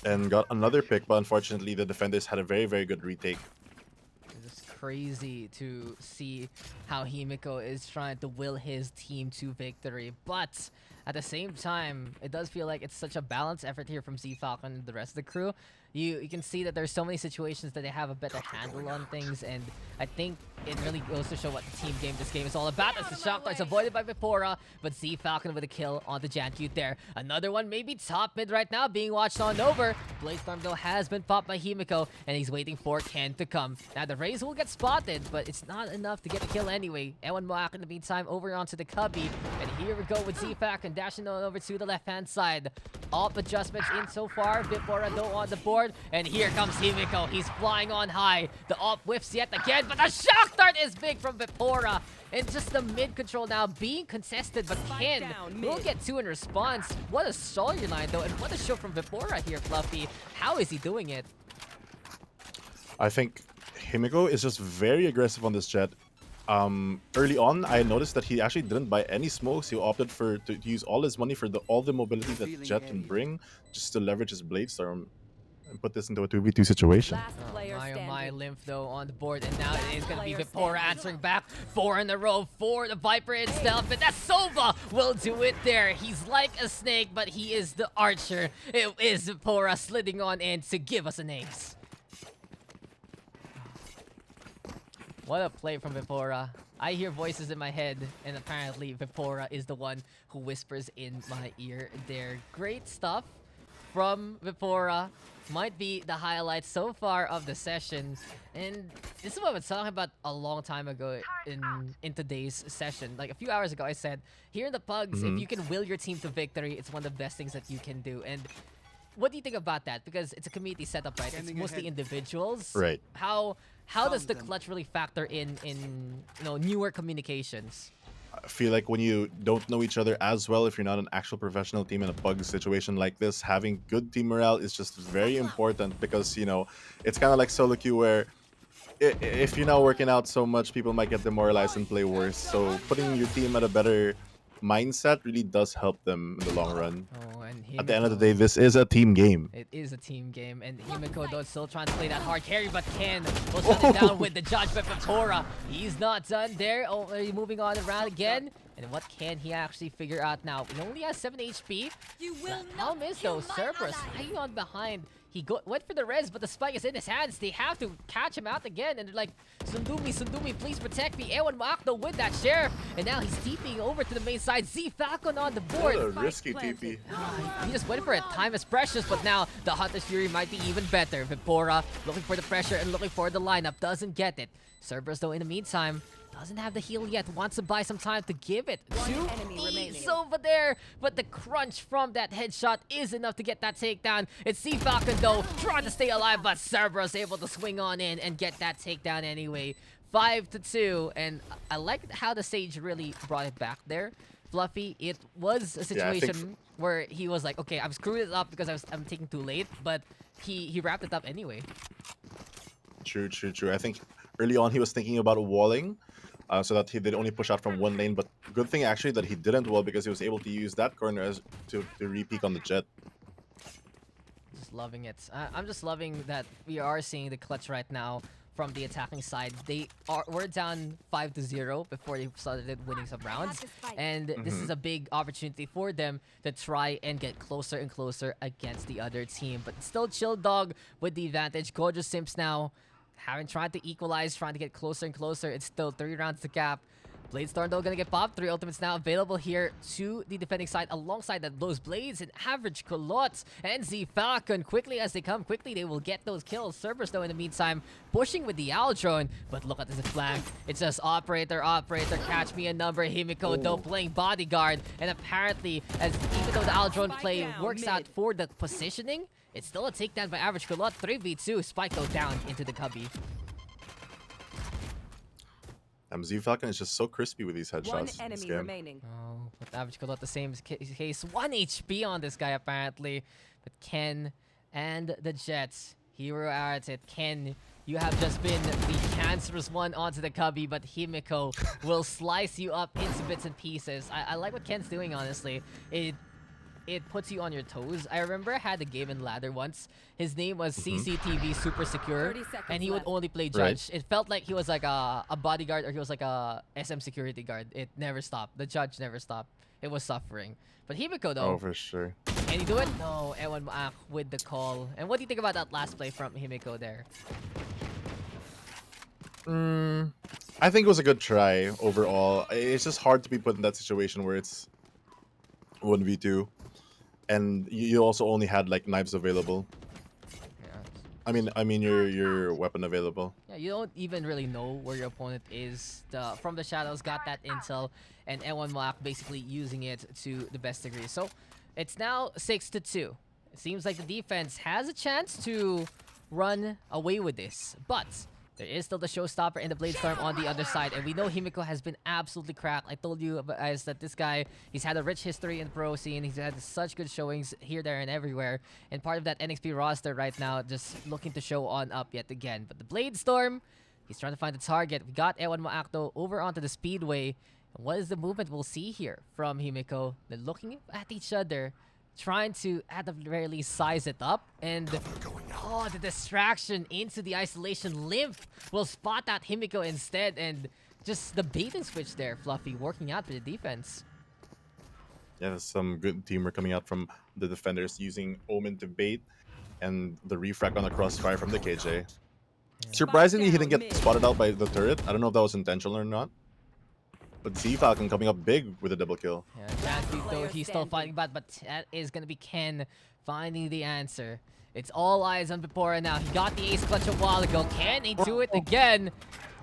E: and got another pick. But unfortunately, the defenders had a very, very good retake.
A: It's just crazy to see how Himiko is trying to will his team to victory. But at the same time, it does feel like it's such a balanced effort here from Z Falcon and the rest of the crew. You can see that there's so many situations that they have a better handle on things, and I think it really goes to show what the team game this game is all about. As the shock darts avoided by Vipora, but Z Falcon with a kill on the Jancute there. Another one maybe top mid right now being watched on over. Bladestorm though has been popped by Himiko, and he's waiting for Ken to come. Now the Raze will get spotted, but it's not enough to get the kill anyway. Ewan Moak in the meantime over onto the Cubby, and here we go with Z Falcon dashing on over to the left-hand side. Op adjustments in so far. Vipora though on the board. And here comes Himiko. He's flying on high. The op whiffs yet again, but the shock dart is big from Vipora. And just the mid control now being contested, but Ken will get 2 in response. What a storyline though, and what a show from Vipora here, Flufee. How is he doing it?
E: I think Himiko is just very aggressive on this jet. Early on, I noticed that he actually didn't buy any smokes. He opted to use all his money for all the mobility that Jet can bring, just to leverage his Bladestorm and put this into a 2v2 situation.
A: My Lymph though on the board, and now it is going to be Vipora answering back. 4 in a row for the Viper itself, and that Sova will do it there. He's like a snake, but he is the archer. It is Vipora sliding on in to give us an ace. What a play from Vipora. I hear voices in my head, and apparently Vipora is the one who whispers in my ear there. Great stuff from Vipora. Might be the highlight so far of the session. And this is what I was talking about a long time ago in today's session. Like a few hours ago, I said, here in the Pugs, if you can will your team to victory, it's one of the best things that you can do. And what do you think about that? Because it's a community setup, right? It's mostly individuals.
E: Right.
A: How does the clutch really factor in newer communications?
E: I feel like when you don't know each other as well, if you're not an actual professional team in a bug situation like this, having good team morale is just very important, because, you know, it's kind of like solo queue where if you're not working out so much, people might get demoralized and play worse. So putting your team at a better mindset really does help them in the long run.
A: Oh, and
E: At the end of the day, this is a team game.
A: It is a team game, and Himiko though still trying to play that hard carry, but Ken will shut it down with the judgment from Tora. He's not done there. Oh, moving on around again. And what can he actually figure out now? He only has 7 HP. The helm is though Cerberus hanging on behind. He went for the res, but the spike is in his hands. They have to catch him out again, and they're like, Sundumi, please protect me. Ewan Moak though with that sheriff, and now he's TPing over to the main side. Z Falcon on the board.
E: What a risky TP.
A: He just went for it. Time is precious, but now the Hunter's Fury might be even better. Vipora looking for the pressure and looking for the lineup. Doesn't get it. Cerberus though in the meantime doesn't have the heal yet. Wants to buy some time to give it
C: One
A: to
C: enemy remaining.
A: Sova there. But the crunch from that headshot is enough to get that takedown. It's C Falcon though, trying to stay alive, but Cerberus able to swing on in and get that takedown anyway. 5-2, and I like how the Sage really brought it back there. Flufee, it was a situation where he was like, okay, I'm screwing it up because I'm taking too late, but he wrapped it up anyway.
E: True. I think early on he was thinking about walling, so that he did only push out from one lane. But good thing actually that he didn't wall, because he was able to use that corner as to re-peek on the jet.
A: Just loving it. I'm just loving that we are seeing the clutch right now from the attacking side. We're down 5-0 before they started winning some rounds, and this is a big opportunity for them to try and get closer and closer against the other team. But still, Chilldog with the advantage. GojoSimps now having tried to equalize, trying to get closer and closer. It's still 3 rounds to cap. Bladestorm though gonna get popped. 3 ultimates now available here to the defending side alongside those blades and average culottes. And Z Falcon quickly as they come quickly, they will get those kills. Cerberus though in the meantime pushing with the owl drone, but look at this flank. It's just operator, catch me a number. Himiko though playing bodyguard, and apparently as even though the owl drone play works out for the positioning, it's still a takedown by average culotte. 3v2. Spike though down into the cubby.
E: Z Falcon is just so crispy with these headshots.
C: One
E: this
C: enemy
E: game.
C: remaining.
A: Oh, but average culotte the same case. 1 HP on this guy apparently. But Ken and the Jets, hero at it. Ken, you have just been the cancerous one onto the cubby, but Himiko will slice you up into bits and pieces. I like what Ken's doing, honestly. It puts you on your toes. I remember I had a game in ladder once. His name was CCTV Super Secure,
C: 30 seconds
A: and he would
C: left.
A: only play judge. It felt like he was like a bodyguard, or he was like a SM security guard. It never stopped. The judge never stopped. It was suffering. But Himiko though,
E: Oh, for sure.
A: can he do it? No, Ewan with the call. And what do you think about that last play from Himiko there?
E: I think it was a good try overall. It's just hard to be put in that situation where it's 1v2. And you also only had like knives available.
A: Yeah.
E: I mean your weapon available.
A: Yeah, you don't even really know where your opponent is. From the shadows, got that intel, and Ewan Moak basically using it to the best degree. So it's now 6-2. It seems like the defense has a chance to run away with this, but there is still the showstopper and the Bladestorm on the other side, and we know Himiko has been absolutely cracked. I told you guys that this guy, he's had a rich history in the pro scene. He's had such good showings here, there, and everywhere. And part of that NXP roster right now, just looking to show on up yet again. But the Bladestorm, he's trying to find the target. We got Ewan Moakto over onto the Speedway. And what is the movement we'll see here from Himiko? They're looking at each other, trying to, at the very least, size it up. And, oh, the distraction into the isolation. Lymph will spot out Himiko instead. And just the bait and switch there, Flufee, working out for the defense.
E: Yeah, there's some good teamwork coming out from the defenders, using Omen to bait, and the refract on the crossfire from the KJ. Surprisingly, he didn't get spotted out by the turret. I don't know if that was intentional or not. But Z Falcon coming up big with a double kill.
A: Yeah, Chance though, he's still fighting back, but that is going to be Ken finding the answer. It's all eyes on Vipora now. He got the ace clutch a while ago. Can he do it again?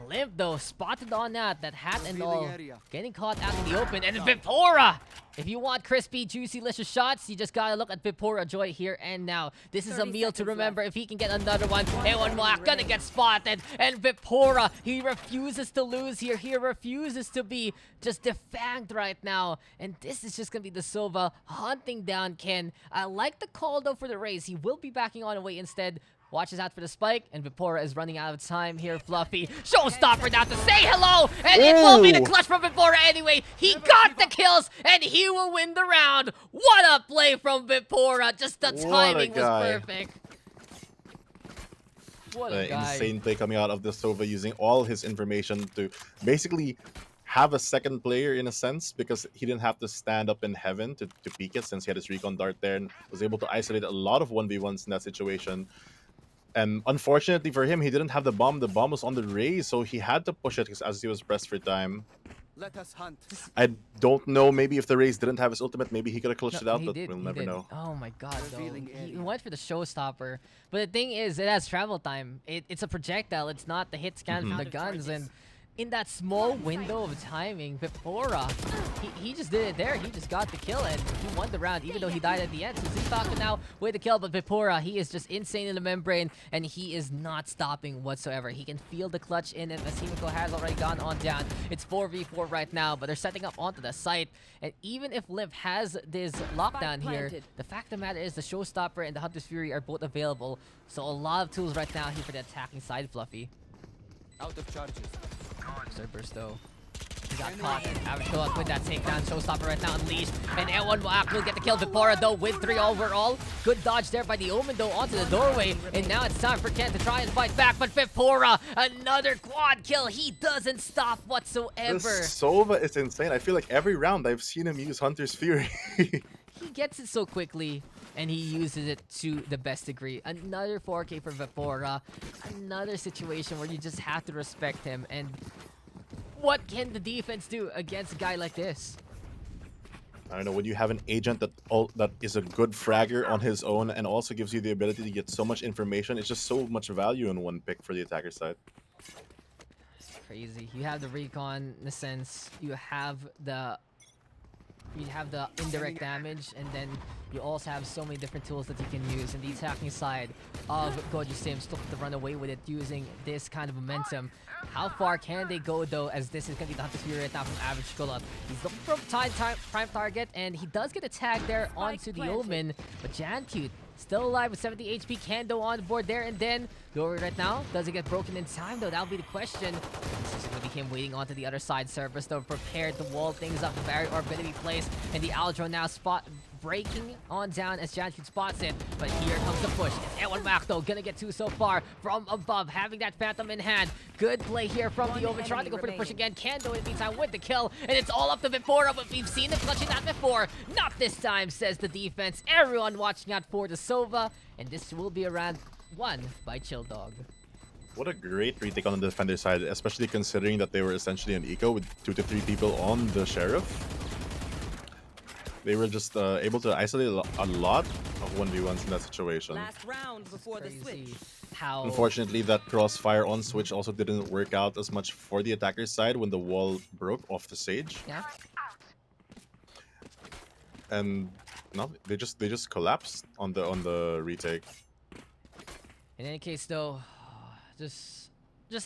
A: Limp though, spotted on that hat and all. Getting caught out in the open. And Vipora! If you want crispy, juicy, delicious shots, you just gotta look at Vipora Joy here and now. This is a meal to remember. If he can get another one, Ewan Moak gonna get spotted. And Vipora, he refuses to lose here. He refuses to be just defanged right now. And this is just gonna be the Sova hunting down Ken. I like the call though for the raise. He will be backing on away instead. Watches out for the spike, and Vipora is running out of time here. Flufee, showstopper now to say hello, and it will be the clutch from Vipora anyway. He got the kills, and he will win the round. What a play from Vipora! Just the timing was perfect. What a guy.
E: Insane play coming out of the Sova, using all his information to basically have a second player in a sense, because he didn't have to stand up in heaven to peek it, since he had his recon dart there and was able to isolate a lot of 1v1s in that situation. And unfortunately for him, he didn't have the bomb. The bomb was on the raise, so he had to push it as he was pressed for time.
F: Let us hunt.
E: I don't know, maybe if the raise didn't have his ultimate, maybe he could have clutched it out, but we'll never know.
A: Oh my god, though.
F: Revealing
A: He
F: area.
A: went for the showstopper. But the thing is, it has travel time. It's a projectile. It's not the hit scan from the guns. And in that small window of timing, Vipora, he just did it there. He just got the kill and he won the round, even though he died at the end. So Zfalcon now with the kill, but Vipora, he is just insane in the membrane, and he is not stopping whatsoever. He can feel the clutch in, and Asimiko has already gone on down. It's 4v4 right now, but they're setting up onto the site. And even if Liv has this lockdown here, the fact of the matter is the Showstopper and the Hunter's Fury are both available. So a lot of tools right now here for the attacking side, Flufee.
F: Out of charges.
A: Cerberus though. He got caught. Average kill with that takedown. Showstopper right now unleashed. And L1 will get the kill. Vipora though with 3 overall. Good dodge there by the Omen though onto the doorway. And now it's time for Ken to try and fight back. But Vipora, another quad kill. He doesn't stop whatsoever.
E: This Sova is insane. I feel like every round I've seen him use Hunter's Fury.
A: He gets it so quickly, and he uses it to the best degree. Another 4K for Vipora. Another situation where you just have to respect him. And what can the defense do against a guy like this?
E: I don't know, when you have an agent that is a good fragger on his own and also gives you the ability to get so much information, it's just so much value in one pick for the attacker side.
A: It's crazy. You have the recon in a sense. You have the indirect damage, and then you also have so many different tools that you can use. And the attacking side of GojoSimps took to run away with it using this kind of momentum. How far can they go though, as this is going to be the Hunter's Fury right now from Average Kulot. He's looking for a prime target, and he does get a tag there onto the Omen. But Jancute still alive with 70 HP. Kando on board there, and then Glory right now. Does it get broken in time though? That'll be the question. This is going to be him waiting onto the other side. Cerberus though prepared to wall things up. The barrier orb going to be placed, and the Aldro now breaking on down as Jancute spots it. But here comes the push. It's L1 Mac though, gonna get 2 so far from above, having that Phantom in hand. Good play here from the Omen, trying to go for the push again. Kando in the meantime with the kill, and it's all up to Vipora, but we've seen it clutching that before. Not this time, says the defense. Everyone watching out for the Sova, and this will be a round won by Chilldog.
E: What a great retake on the defender side, especially considering that they were essentially an eco with 2 to 3 people on the Sheriff. They were just able to isolate a lot of 1v1s in that situation.
C: Last round before the switch.
A: How
E: Unfortunately, that crossfire on Switch also didn't work out as much for the attacker's side when the wall broke off the Sage.
A: yeah.
E: And no, they just collapsed on the retake.
A: In any case though, just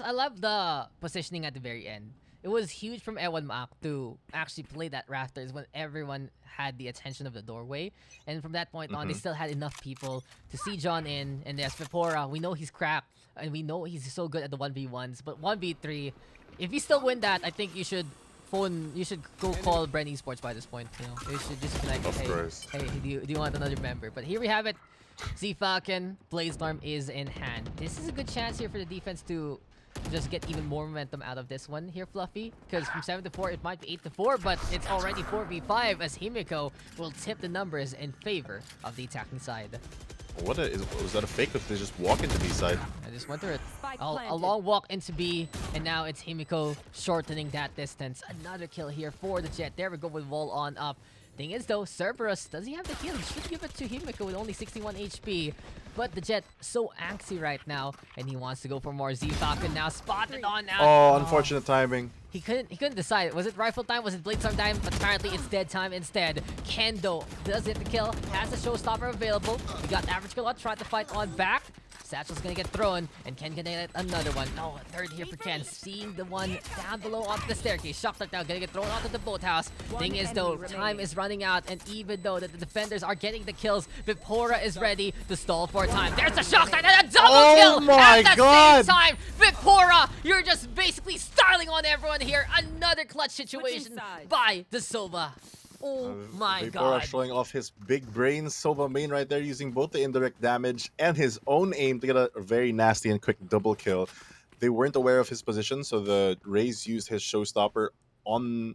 A: I love the positioning at the very end. It was huge from Ewan Maak to actually play that Rafters when everyone had the attention of the doorway. And from that point on, they still had enough people to see John in. And there's Vipora. We know he's cracked, and we know he's so good at the 1v1s. But 1v3, if you still win that, I think you should go call Bren Esports by this point. You know, you should just be like,
E: Of course.
A: hey, do you want another member? But here we have it. Zfalcon, Blazestorm is in hand. This is a good chance here for the defense to just get even more momentum out of this one here, Flufee. Because from 7 to 4, it might be 8 to 4, but it's already 4v5 as Himiko will tip the numbers in favor of the attacking side.
E: Was that a fake, or did they just walk into B side?
A: I just went through it.
C: Spike
A: A
C: planted.
A: long walk into B, and now it's Himiko shortening that distance. Another kill here for the Jet. There we go with Wall on up. Thing is though, Cerberus, does he have the heal? He should give it to Himiko with only 61 HP. But the Jet so angsty right now, and he wants to go for more. Zfalcon now spotted on out.
E: Oh, unfortunate timing.
A: He couldn't decide. Was it rifle time? Was it Bladestorm time? But apparently it's dead time instead. Kendo does get the kill. Has the Showstopper available. We got Average Kill trying to fight on back. Satchel's gonna get thrown, and Ken gonna get another one. Oh, a third here for Ken. Seeing the one down below onto the staircase. Shock now gonna get thrown onto the boathouse. Thing is though, time is running out, and even though that the defenders are getting the kills, Vipora is ready to stall for time. There's the shock and a double kill
E: my
A: at the
E: God.
A: same time. Vipora, you're just basically styling on everyone here. Another clutch situation
C: sides.
A: by the Sova. Oh my
E: Vipora
A: god.
E: showing off his big brain Sova main right there, using both the indirect damage and his own aim to get a very nasty and quick double kill. They weren't aware of his position, so the Rays used his Showstopper on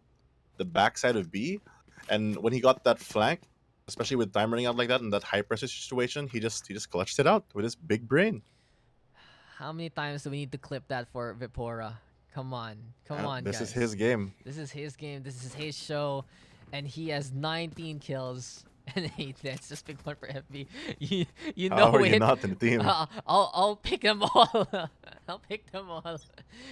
E: the backside of B. And when he got that flank, especially with time running out like that in that high pressure situation, he just clutched it out with his big brain.
A: How many times do we need to clip that for Vipora? Come on. Come on,
E: This
A: guys.
E: is his game.
A: This is his game. This is his show. And he has 19 kills And 8 deaths, just pick one for FB. You
E: How
A: know
E: are
A: it.
E: you not in the team?
A: I'll pick them all. I'll pick them all.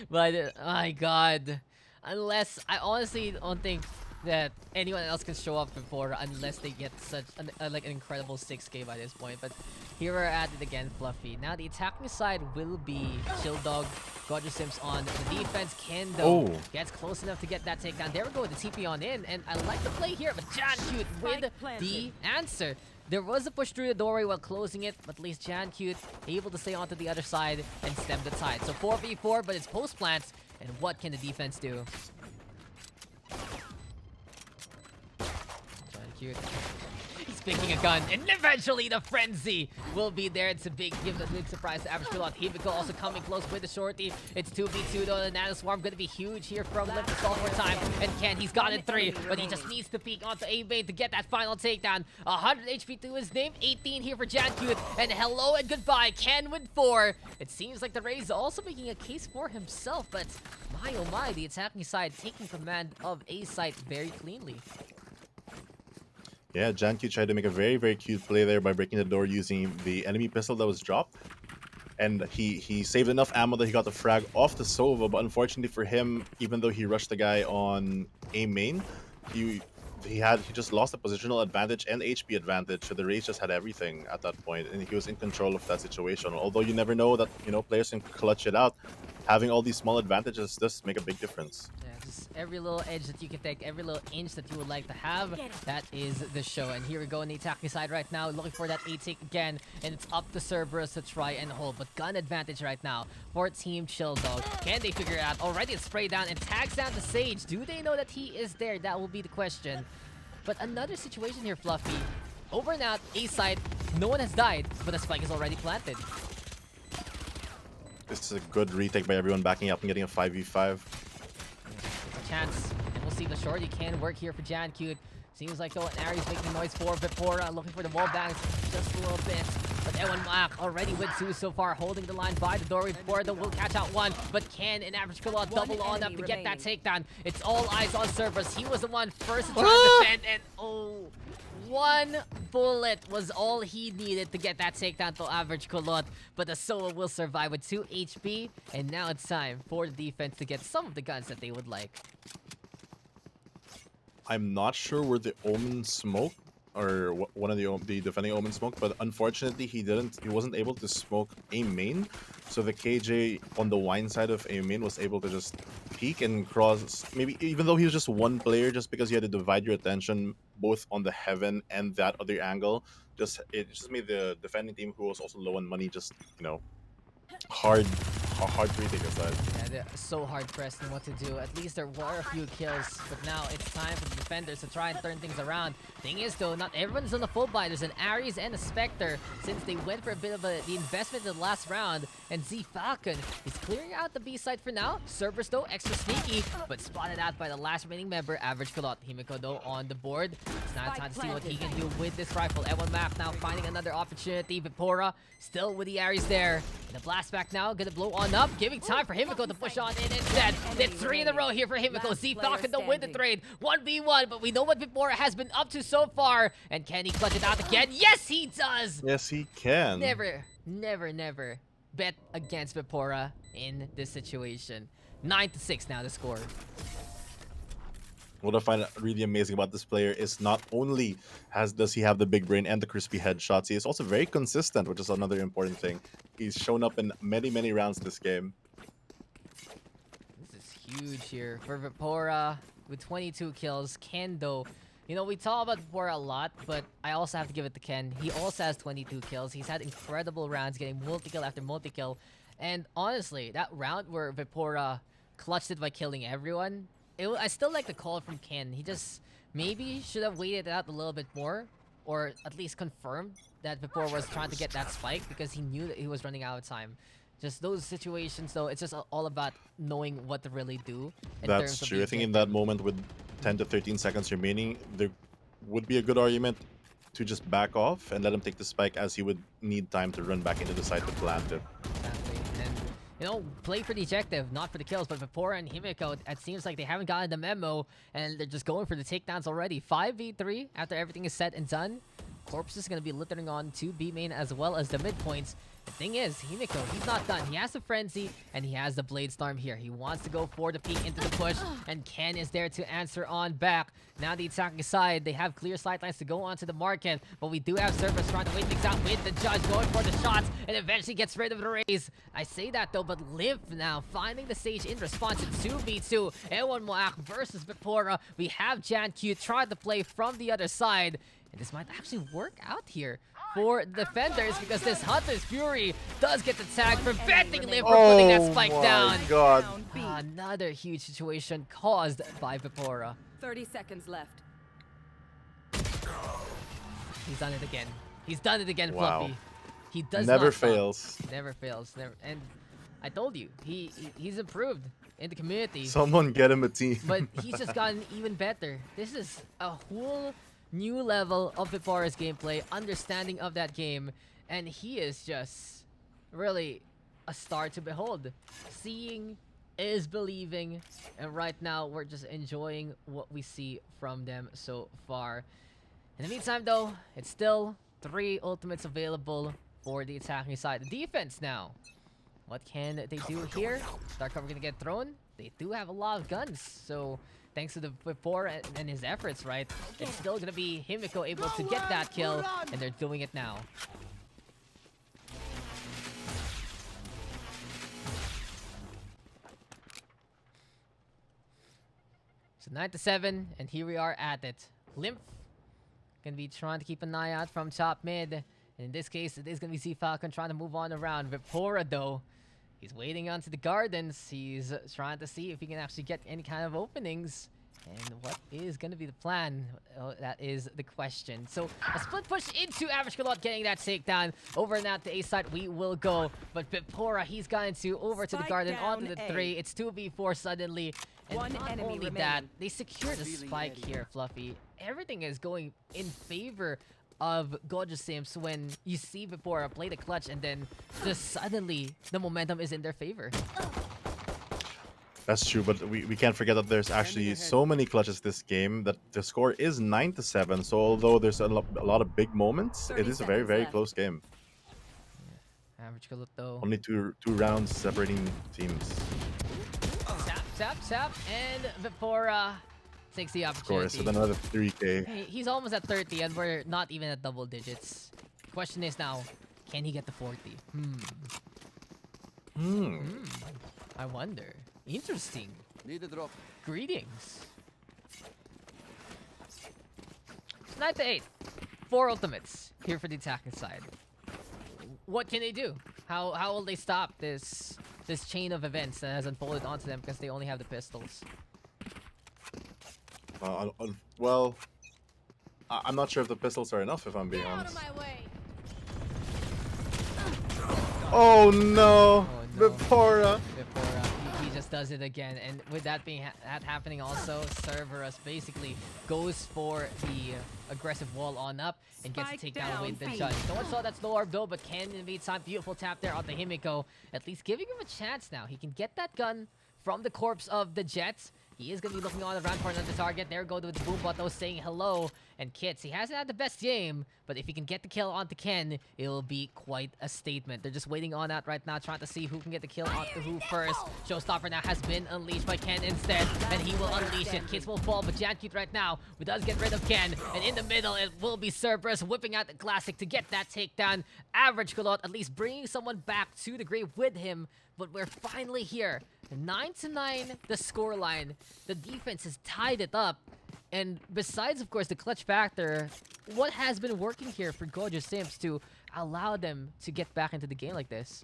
A: But my God, unless I honestly don't think that anyone else can show up before unless they get such like an incredible 6K by this point. But here we're at it again, Flufee. Now the attacking side will be Chilldog, GojoSimps on the defense. Kendo gets close enough to get that takedown. There we go with the TP on in, and I like the play here, but Jancute with the answer. There was a push through the doorway while closing it, but at least Jancute able to stay onto the other side and stem the tide. So 4v4, but it's post plants, and what can the defense do? Cute. He's picking a gun, and eventually the frenzy will be there. It's a big surprise to average Pilot. Himiko also coming close with the shorty. It's 2v2 though. The Nano Swarm gonna be huge here from Limp for time. And Ken, he's got it 3, but he just needs to peek onto A-Bait to get that final takedown. 100 HP to his name, 18 here for Jancute. And hello and goodbye, Ken with 4. It seems like the Rays also making a case for himself, but my oh my, the attacking side taking command of A site very cleanly.
E: Yeah, Jancute tried to make a very, very cute play there by breaking the door using the enemy pistol that was dropped. And he saved enough ammo that he got the frag off the Sova, but unfortunately for him, even though he rushed the guy on A main, he just lost the positional advantage and HP advantage, so the Rays just had everything at that point, and he was in control of that situation. Although you never know that, you know, players can clutch it out. Having all these small advantages does make a big difference.
A: Yeah, just every little edge that you can take, every little inch that you would like to have, that is the show. And here we go on the attacking side right now, looking for that A-Take again, and it's up to Cerberus to try and hold. But gun advantage right now for Team Chilldog. Can they figure it out? Already it's sprayed down and tags down the Sage. Do they know that he is there? That will be the question. But another situation here, Flufee. Over and out, A side, no one has died, but the spike is already planted.
E: This is a good retake by everyone backing up and getting a 5v5.
A: It's a chance, and we'll see the shorty can work here for Jancute. Seems like though an Aries making noise for Vipora, looking for the wall bangs just a little bit. But Ewan Mak already with 2 so far, holding the line by the doorway. Vipora will catch out 1, but can an average kill double on up to get that takedown. It's all eyes on Cerberus. He was the one first to try to defend, and oh, 1 bullet was all he needed to get that takedown to average Kulot. But the Soa will survive with 2 HP, and now it's time for the defense to get some of the guns that they would like.
E: I'm not sure where the Omen smoked, or one of the defending Omen smoked, but unfortunately he wasn't able to smoke A main, so the KJ on the wine side of A main was able to just peek and cross, maybe even though he was just one player, just because you had to divide your attention both on the heaven and that other angle. It just made the defending team, who was also low on money, just, you know, hard to retake aside.
A: Yeah, they're so hard pressed in what to do. At least there were a few kills, but now it's time for the defenders to try and turn things around. Thing is though, not everyone's on the full buy. There's an Aries and a Spectre, since they went for a bit of the investment in the last round. And Z Falcon is clearing out the B side for now. Cerberus though, extra sneaky, but spotted out by the last remaining member, average Kalot. Himiko though on the board. It's now time to see what he can do with this rifle. Ewan Map now finding another opportunity. Vipora still with the Aries there. And the blast back now, gonna blow on up, giving time for Himiko to push on in instead. It's 3 in a row here for Himiko. Z Falcon to win the trade. 1v1, but we know what Vipora has been up to so far. And can he clutch it out again? Yes, he does!
E: Yes, he can.
A: Never bet against Vipora in this situation. 9-6 now the score.
E: What I find really amazing about this player is not only does he have the big brain and the crispy headshots, he is also very consistent, which is another important thing. He's shown up in many rounds this game.
A: This is huge here for Vipora with 22 kills. Ken though, you know, we talk about Vipora a lot, but I also have to give it to Ken. He also has 22 kills. He's had incredible rounds, getting multi-kill after multi-kill. And honestly, that round where Vipora clutched it by killing everyone, I still like the call from Ken. He just maybe should have waited it out a little bit more, or at least confirmed that Vipora was trying to get that spike, because he knew that he was running out of time. Just those situations though, it's just all about knowing what to really do.
E: That's true. I think in that moment with 10 to 13 seconds remaining, there would be a good argument to just back off and let him take the spike, as he would need time to run back into the site to plant it.
A: Exactly. And, you know, play for the objective, not for the kills. But Vipora and Himiko, it seems like they haven't gotten the memo, and they're just going for the takedowns already. 5v3 after everything is said and done. Corpse is going to be littering on to B main as well as the mid points. The thing is, Himiko, he's not done. He has the Frenzy, and he has the Blade Storm here. He wants to go for the peek into the push, and Ken is there to answer on back. Now the attacking side, they have clear sightlines to go onto the market, but we do have Cerberus trying to wait things out with the Judge, going for the shots, and eventually gets rid of the raise. I say that though, but Lymph now finding the stage in response in 2v2. Ewan Moak versus Vipora. We have Jan Q trying to play from the other side, and this might actually work out here for defenders because this Hunter's Fury does get the tag, preventing Lymph from putting that spike down.
E: Oh my god.
A: Another huge situation caused by Vipora.
C: 30 seconds left.
A: He's done it again. He's done it again,
E: Wow.
A: Fluffy. He does
E: Never
A: not stop.
E: fails.
A: Never fails. Never. And I told you, he's improved in the community.
E: Someone get him a team.
A: But he's just gotten even better. This is a whole new level of Vipora's gameplay, understanding of that game, and he is just really a star to behold. Seeing is believing, and right now we're just enjoying what we see from them so far. In the meantime though, it's still 3 ultimates available for the attacking side. The defense now. What can they do here? Dark Cover gonna get thrown. They do have a lot of guns, so thanks to the Vipora and his efforts, right? It's still gonna be Himiko able to get that kill, and they're doing it now. So 9-7, and here we are at it. Lymph gonna be trying to keep an eye out from top mid. And in this case, it is gonna be Z Falcon trying to move on around. Vipora though, he's waiting onto the gardens. He's trying to see if he can actually get any kind of openings. And what is going to be the plan? Oh, that is the question. So a split push into Average Kalot, getting that takedown. Over and out to A side we will go. But Vipora, he's gotten to over to the
C: Spike
A: garden,
C: down
A: onto the
C: A.
A: 3. It's 2v4 suddenly. And
C: One
A: not
C: enemy
A: only that,
C: remaining.
A: they secure the spike here, Fluffy. Everything is going in favor of GojoSimps when you see Vipora play the clutch, and then just suddenly the momentum is in their favor.
E: That's true, but we can't forget that there's actually so many clutches this game that the score is 9-7. So although there's a lot of big moments,
C: 30
E: it is a very,
C: seconds
E: very
C: left.
E: close game.
A: Average Kalot though.
E: Only two rounds separating teams.
A: Sap, and Vipora takes the
E: Of course,
A: opportunity.
E: with another 3K.
A: He's almost at 30, and we're not even at double digits. Question is now, can he get to 40? I wonder. Interesting.
F: Need a drop.
A: Greetings. It's 9-8. 4 ultimates here for the attacking side. What can they do? How will they stop this chain of events that has unfolded onto them because they only have the pistols?
E: Well, I'm not sure if the pistols are enough, if I'm being honest. Oh no!
A: Oh, no.
E: Vipora!
A: Vipora, he just does it again, and with that being that happening also, Cerberus basically goes for the aggressive wall on up and gets to
C: Spike
A: take down with the
C: down.
A: Judge. No one saw that slow orb though, but Ken in the meantime, beautiful tap there on the Himiko, at least giving him a chance now. He can get that gun from the corpse of the Jets. He is going to be looking on around for another target. There go with the Boombot though, saying hello. And Kits, he hasn't had the best game, but if he can get the kill onto Ken, it'll be quite a statement. They're just waiting on that right now, trying to see who can get the kill onto who first. Showstopper now has been unleashed by Ken instead, and he will unleash it. Kits will fall, but Jankute right now, who does get rid of Ken. And in the middle, it will be Cerberus whipping out the classic to get that takedown. Average Kalot at least bringing someone back to the grave with him. But we're finally here. 9-9, the scoreline. The defense has tied it up. And besides, of course, the clutch factor, what has been working here for GojoSimps to allow them to get back into the game like this?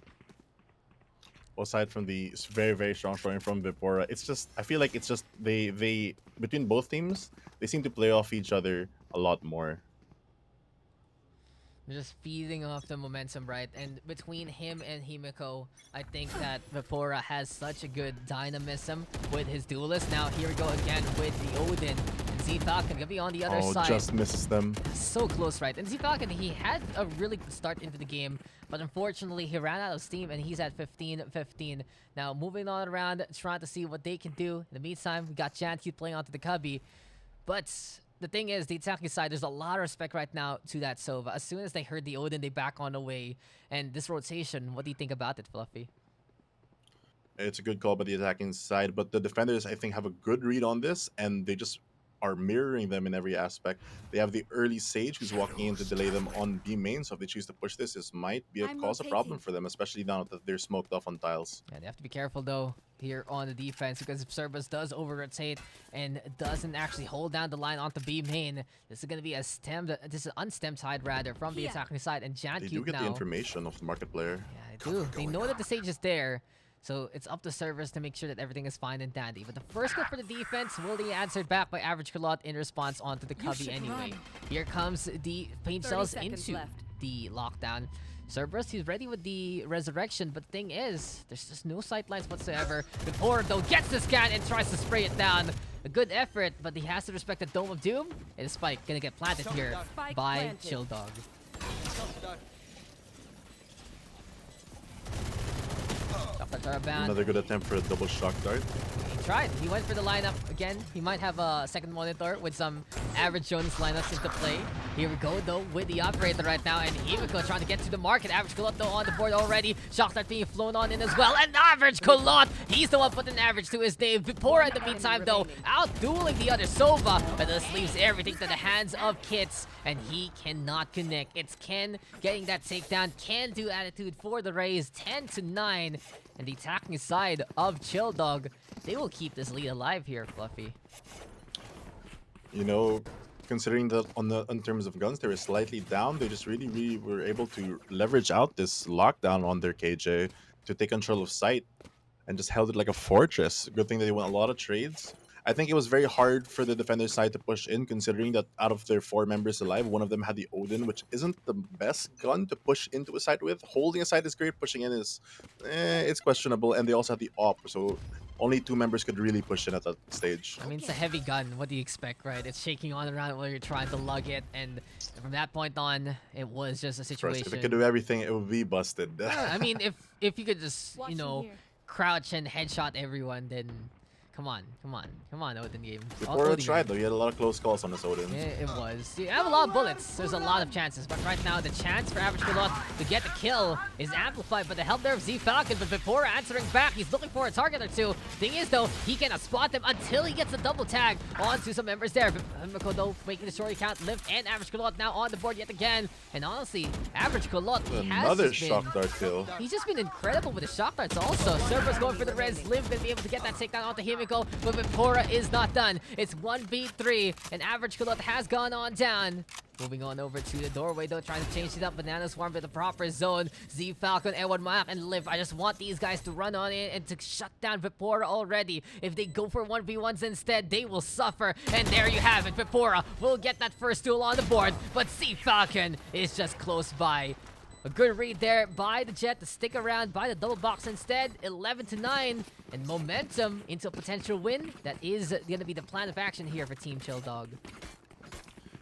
E: Well, aside from the very, very strong showing from Vipora, it's just, I feel like it's just, they between both teams, they seem to play off each other a lot more.
A: They're just feeding off the momentum, right? And between him and Himiko, I think that Vipora has such a good dynamism with his duelist. Now, here we go again with the Odin. And Z-Falcon gonna be on the other side.
E: Just misses them.
A: So close, right? And Z-Falcon, he had a really good start into the game, but unfortunately, he ran out of steam, and he's at 15-15. Now, moving on around, trying to see what they can do. In the meantime, we got Jankute playing onto the Cubby. But the thing is, the attacking side, there's a lot of respect right now to that Sova. As soon as they heard the Odin, they back on the way. And this rotation, what do you think about it, Fluffy?
E: It's a good call by the attacking side, but the defenders, I think, have a good read on this, and they just are mirroring them in every aspect. They have the early Sage who's walking in to delay them on B main, so if they choose to push this might be a cause a problem for them, especially now that they're smoked off on tiles.
A: Yeah, they have to be careful though here on the defense, because if Cerberus does over-rotate and doesn't actually hold down the line onto B main, this is going to be a unstemmed side rather from the attacking side. And Jan
E: They do
A: Cube
E: get
A: now,
E: the information of the market player.
A: yeah, they do. They know that the Sage is there. So it's up to Cerberus to make sure that everything is fine and dandy. But the first clip for the defense will be answered back by Average Kalot in response onto the Cubby anyway. Here comes the paint cells into the lockdown. Cerberus, he's ready with the resurrection, but the thing is, there's just no sightlines whatsoever. Before though gets the scan and tries to spray it down. A good effort, but he has to respect the Dome of Doom. And the spike gonna get planted here by Chilldog.
E: Another good attempt for a double shock dart.
A: He tried. He went for the lineup again. He might have a second monitor with some average Jonas lineups into play. Here we go though with the operator right now, and Himiko trying to get to the market. Average Kalot though on the board already. Shock dart being flown on in as well. And Average Kalot, he's the one putting average to his name. Vipora in the meantime though, out dueling the other Sova, but this leaves everything to the hands of Kits, and he cannot connect. It's Ken getting that takedown. Can do attitude for the Rays, 10-9. And the attacking side of Chilldog, they will keep this lead alive here, Fluffy.
E: You know, considering that in terms of guns, they were slightly down. They just really were able to leverage out this lockdown on their KJ to take control of site and just held it like a fortress. Good thing that they won a lot of trades. I think it was very hard for the defender side to push in, considering that out of their 4 members alive, one of them had the Odin, which isn't the best gun to push into a site with. Holding a site is great, pushing in is, it's questionable, and they also had the op, so only 2 members could really push in at that stage.
A: I mean, it's a heavy gun. What do you expect, right? It's shaking on around while you're trying to lug it, and from that point on, it was just a situation.
E: If it could do everything, it would be busted.
A: Yeah, I mean, if you could just, you know, crouch and headshot everyone, then come on, Odin game.
E: Before it tried though, he had a lot of close calls on this Odin.
A: Yeah, it was. You have a lot of bullets. There's a lot of chances, but right now the chance for Average Kalot to get the kill is amplified by the help there of Z Falcon. But before answering back, he's looking for a target or two. Thing is though, he cannot spot them until he gets a double tag onto some members there. Himiko though making the short count lift, and Average Kalot now on the board yet again. And honestly, Average Kalot, he has
E: another
A: just
E: shock dart kill.
A: He's just been incredible with the shock darts also. Cerberus going for the res. Liv gonna be able to get that takedown onto Himiko, but Vipora is not done. It's 1v3, and Average Kalot has gone on down. Moving on over to the doorway though, trying to change it up. Banana Swarm with the proper zone. Z Falcon, Edward Mac, and Liv. I just want these guys to run on in and to shut down Vipora already. If they go for 1v1s instead, they will suffer. And there you have it. Vipora will get that first duel on the board, but Z Falcon is just close by. A good read there by the Jet to stick around by the double box instead. 11-9, and momentum into a potential win. That is going to be the plan of action here for Team Chilldog.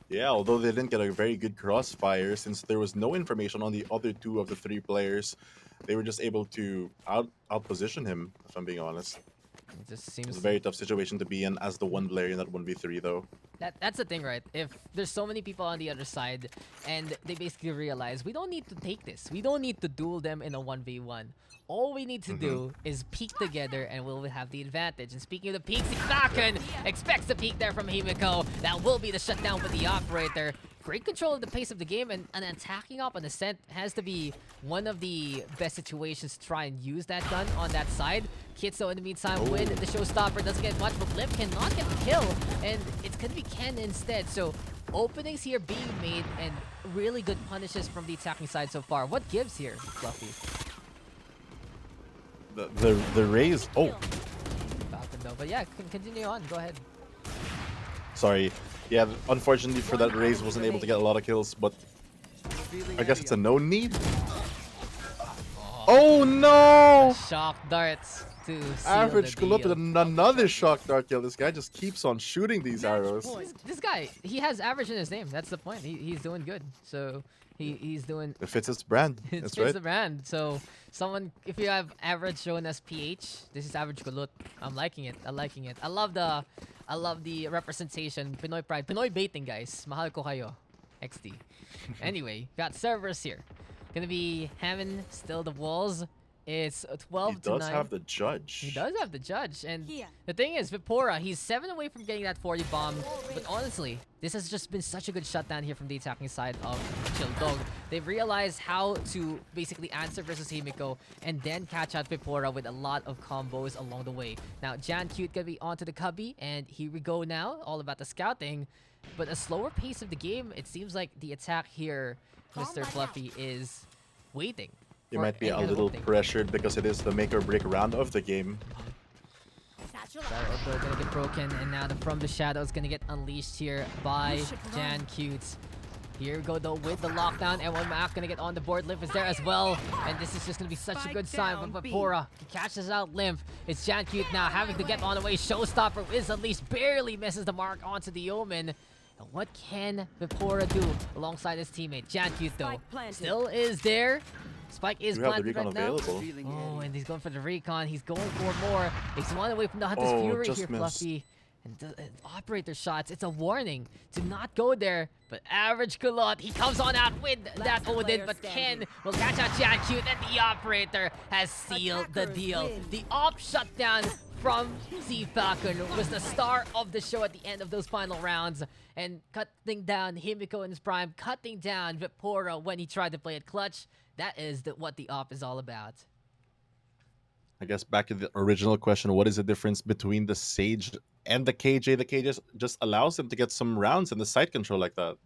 E: Yeah, although they didn't get a very good crossfire, since there was no information on the other 2 of the 3 players, they were just able to outposition him, if I'm being honest.
A: It just
E: It
A: seems
E: was a very tough situation to be in as the one player in that 1v3 though.
A: that's the thing, right? If there's so many people on the other side and they basically realize we don't need to take this. We don't need to duel them in a 1v1. All we need to do is peek together and we'll have the advantage. And speaking of the peeks, Falcon expects the peek there from Himiko. That will be the shutdown with the operator. Great control of the pace of the game, and an attacking up on Ascent has to be one of the best situations to try and use that gun on that side. Kitso in the meantime with the showstopper doesn't get much, but Liv cannot get the kill, and it's gonna be Ken instead. So openings here being made and really good punishes from the attacking side so far. What gives here, Fluffy?
E: The raise. Oh,
A: Falcon though, but yeah, continue on. Go ahead.
E: sorry. Yeah, unfortunately for that, Raze wasn't able to get a lot of kills, but I guess it's a no need. Oh no!
A: Shock darts to seal
E: Average
A: the
E: Kalot
A: deal.
E: with another shock dart kill. This guy just keeps on shooting these arrows.
A: This guy, he has average in his name. That's the point. He's doing good. So he's doing.
E: It fits his brand.
A: It
E: That's
A: fits
E: right.
A: the brand. So if you have average shown as PH, this is Average Kalot. I'm liking it. I'm liking it. I love the I love the representation. Pinoy pride. Pinoy baiting, guys. Mahal ko kayo. XD. Anyway, got servers here. Gonna be having still the walls. It's
E: He
A: 12 to
E: does
A: 9.
E: have the judge.
A: He does have the judge, and
C: Here.
A: the thing is, Vipora, he's 7 away from getting that 40 bomb, but honestly, this has just been such a good shutdown here from the attacking side of Chilldog. They've realized how to basically answer versus Himiko, and then catch out Vipora with a lot of combos along the way. Now, Jan Cute gonna be onto the cubby, and here we go now, all about the scouting, but a slower pace of the game. It seems like the attack here, Mr. Flufee, is waiting.
E: You
A: for
E: might be
A: any
E: a
A: kind of
E: little
A: opening.
E: pressured because it is the make or break round of the game.
A: Barrel gonna get broken, and now the From the Shadows gonna get unleashed here by Jan Cute. Here we go though with the lockdown, and one Mac gonna get on the board. Lymph is there as well, and this is just gonna be such a good sign for Vipora. He catches out Lymph. It's Jan Cute now having to get on the way. Showstopper is unleashed, barely misses the mark onto the Omen. And what can Vipora do alongside his teammate? Jan Cute though
C: Spike planted.
A: still is there. Spike is
E: You have the
A: planted
E: recon
A: right now.
E: available.
F: Revealing
A: Oh,
F: area.
A: and he's going for the recon. He's going for more. Takes one away from the Hunter's
E: Oh,
A: Fury
E: just
A: here,
E: missed.
A: Fluffy. And the operator shots. It's a warning to not go there. But average Kulot, he comes on out with that Odin,
C: player
A: but
C: standing.
A: Ken will catch out Jan Cute, and the operator has sealed the
C: Attackers
A: deal.
C: win.
A: The op shutdown from Z Falcon was the star of the show at the end of those final rounds, and cutting down Himiko in his prime, cutting down Vipora when he tried to play it clutch. That is what the op is all about.
E: I guess back to the original question, what is the difference between the Sage and the KJ? The KJ just allows them to get some rounds in the side control like that.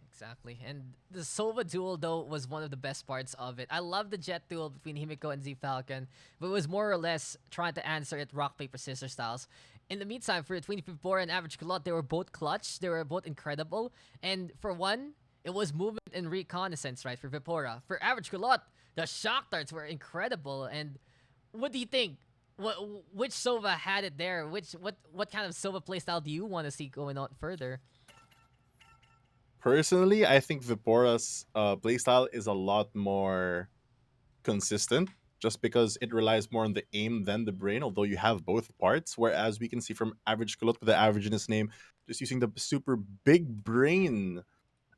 A: Exactly. And the Sova duel, though, was one of the best parts of it. I love the jet duel between Himiko and Z Falcon, but it was more or less trying to answer it rock, paper, scissors styles. In the meantime, for 24 and Average Kulot, they were both clutch. They were both incredible. And for one, it was movement and reconnaissance, right, for Vipora. For Average Kulot, the shock darts were incredible. And what do you think? Which Sova had it there? What kind of Sova playstyle do you want to see going on further?
E: Personally, I think Vipora's playstyle is a lot more consistent just because it relies more on the aim than the brain, although you have both parts. Whereas we can see from Average Kulot with the average in his name, just using the super big brain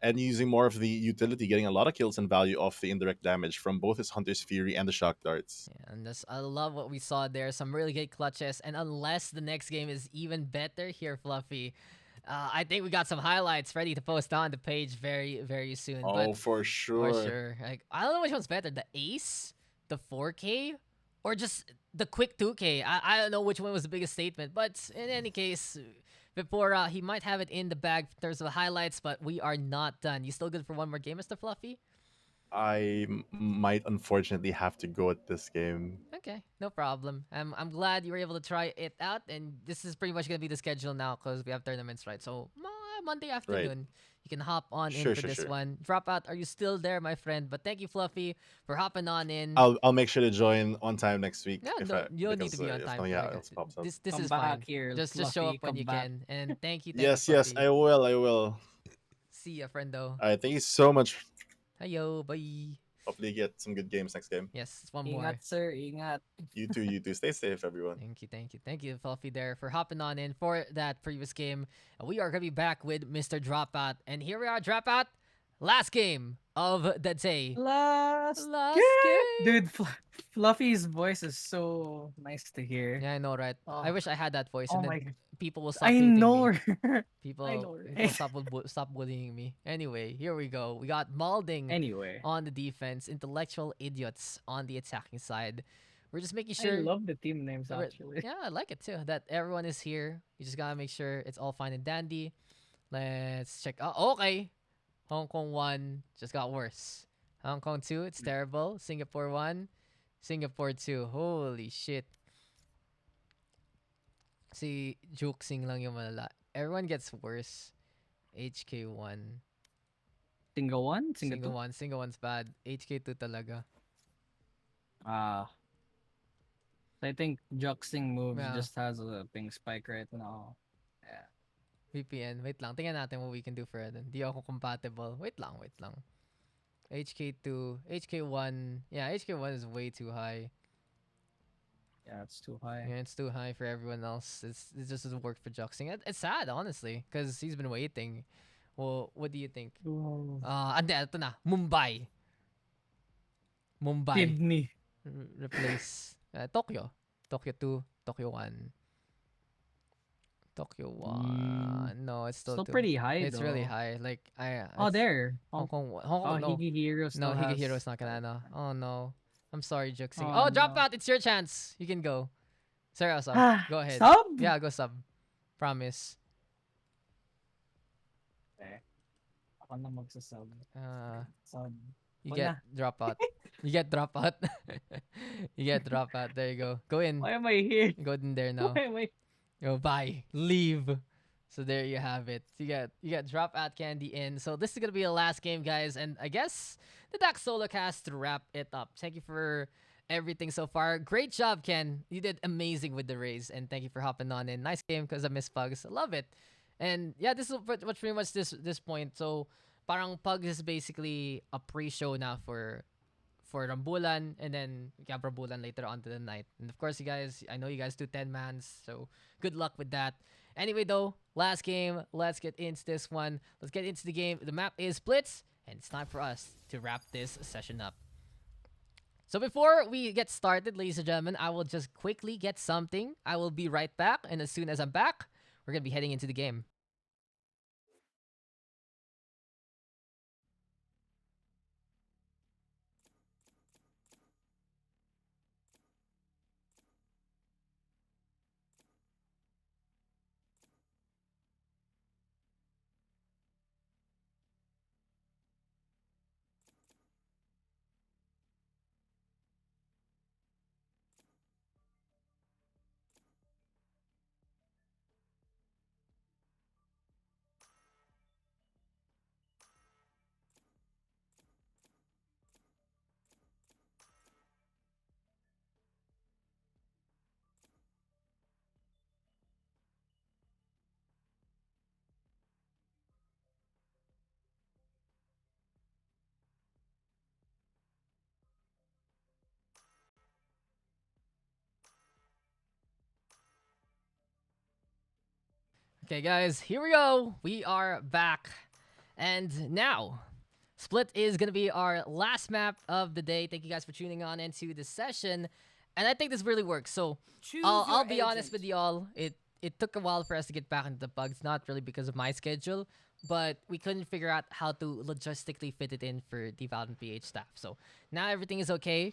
E: and using more of the utility, getting a lot of kills and value off the indirect damage from both his Hunter's Fury and the Shock Darts.
A: Yeah, and I love what we saw there. Some really good clutches. And unless the next game is even better here, Fluffy, I think we got some highlights ready to post on the page very, very soon.
E: Oh,
A: but
E: for sure.
A: for sure. Like, I don't know which one's better, the Ace, the 4K, or just the quick 2K. I don't know which one was the biggest statement. But in any case, Vipora, he might have it in the bag in terms of highlights, but we are not done. You still good for one more game, Mr. Fluffy?
E: I might unfortunately have to go at this game.
A: Okay, no problem. I'm glad you were able to try it out, and this is pretty much gonna be the schedule now because we have tournaments, right? So Monday afternoon, you can hop on in
E: Sure,
A: for
E: sure,
A: this
E: sure.
A: one. Dropout, are you still there, my friend? But thank you, Fluffy, for hopping on in.
E: I'll make sure to join on time next week.
A: No,
E: if
A: no,
E: I,
A: you don't need
E: because,
A: to be on
E: if
A: time.
E: something
A: Talaga.
E: else pops up.
A: This
B: Come
A: is
B: back
A: fine.
B: here,
A: Just show
B: Fluffy,
A: up when
B: come
A: you
B: back.
A: can. And thank you,
E: Yes,
A: you,
E: yes,
A: Fluffy.
E: I will. I will.
A: See ya, friendo.
E: All right, thank you so much.
A: Hiyo, bye.
E: Hopefully, you get some good games next game.
A: Yes, one more.
B: Ingat, sir. Ingat.
E: You too. You too. Stay safe, everyone.
A: Thank you, Fluffy, there for hopping on in for that previous game. We are gonna be back with Mr. Dropout, and here we are, Dropout. Last game of the day.
B: Last
A: Last
B: game.
A: game.
B: Dude, Fluffy's voice is so nice to hear.
A: Yeah, I know, right? I
B: Oh.
A: wish I had that voice,
B: Oh
A: and
B: my
A: then
B: god.
A: people will stop
B: I
A: hating
B: know.
A: me.
B: her.
A: People,
B: I know,
A: people
B: right?
A: stop bullying me. Anyway, here we go. We got Malding
B: Anyway,
A: on the defense, intellectual idiots on the attacking side. We're just making
B: I
A: sure.
B: love the team names
A: We're-
B: actually.
A: Yeah, I like it too. That everyone is here. You just gotta make sure it's all fine and dandy. Let's check. Oh, okay. Hong Kong 1 just got worse. Hong Kong 2, it's terrible. Singapore 1, Singapore 2. Holy shit. Si Juxing lang yung malala. Everyone gets worse. HK1.
B: Single one, single
A: Single
B: two.
A: 1. Single 1's bad. HK2 talaga.
B: I think Juxing moves
A: Yeah.
B: just has a ping spike right now. Yeah.
A: VPN. Wait lang. Tingnan natin what we can do for it. Di ako compatible. Wait lang. HK2. HK1. Yeah, HK1 is way too high.
B: Yeah, it's too high.
A: Yeah, it's too high for everyone else. It just doesn't work for Juxing. It's sad, honestly, because he's been waiting. Well, what do you think?
B: Oh.
A: Ande, ito na. Mumbai. Mumbai.
B: Sydney.
A: Replace Tokyo. Tokyo 2, Tokyo 1. Tokyo 1. No, it's still
B: Still
A: 2.
B: pretty high,
A: It's really
B: though.
A: high. Like
B: Oh,
A: it's
B: there.
A: Hong Kong.
B: Oh,
A: No.
B: Higehiro
A: No,
B: still
A: Higehiro's
B: has...
A: not gonna ano. Oh no. I'm sorry, Juxing.
B: Oh,
A: Oh, drop
B: no.
A: out. It's your chance. You can go. Sarah, sub. Go ahead.
B: Sub?
A: Yeah, go sub. Promise.
B: Okay. Ako na magsasub. Sub.
A: You
B: Wag
A: get
B: na.
A: drop out. You get drop out. You get drop out. There you go. Go in.
B: Why am I here?
A: Go in there now.
B: Why am I...
A: Go bye. Leave. So there you have it. You got DropOutCandy in. So this is gonna be the last game, guys, and I guess the Daks solo cast to wrap it up. Thank you for everything so far. Great job, Ken. You did amazing with the raise, and thank you for hopping on in. Nice game because I miss Pugs. I love it. And yeah, this is what's pretty much this point. So parang Pugs is basically a pre-show now for Rambulan, and then we have Rambulan later on to the night. And of course, you guys, I know you guys do 10 mans, so good luck with that. Anyway, though, last game. Let's get into this one. Let's get into the game. The map is Blitz, and it's time for us to wrap this session up. So before we get started, ladies and gentlemen, I will just quickly get something. I will be right back, and as soon as I'm back, we're going to be heading into the game. Okay, guys, here we go. We are back. And now, Split is going to be our last map of the day. Thank you guys for tuning on into the session. And I think this really works. So, I'll be honest with y'all. It took a while for us to get back into the Pugs. Not really because of my schedule, but we couldn't figure out how to logistically fit it in for the Valorant PH staff. So, now everything is okay.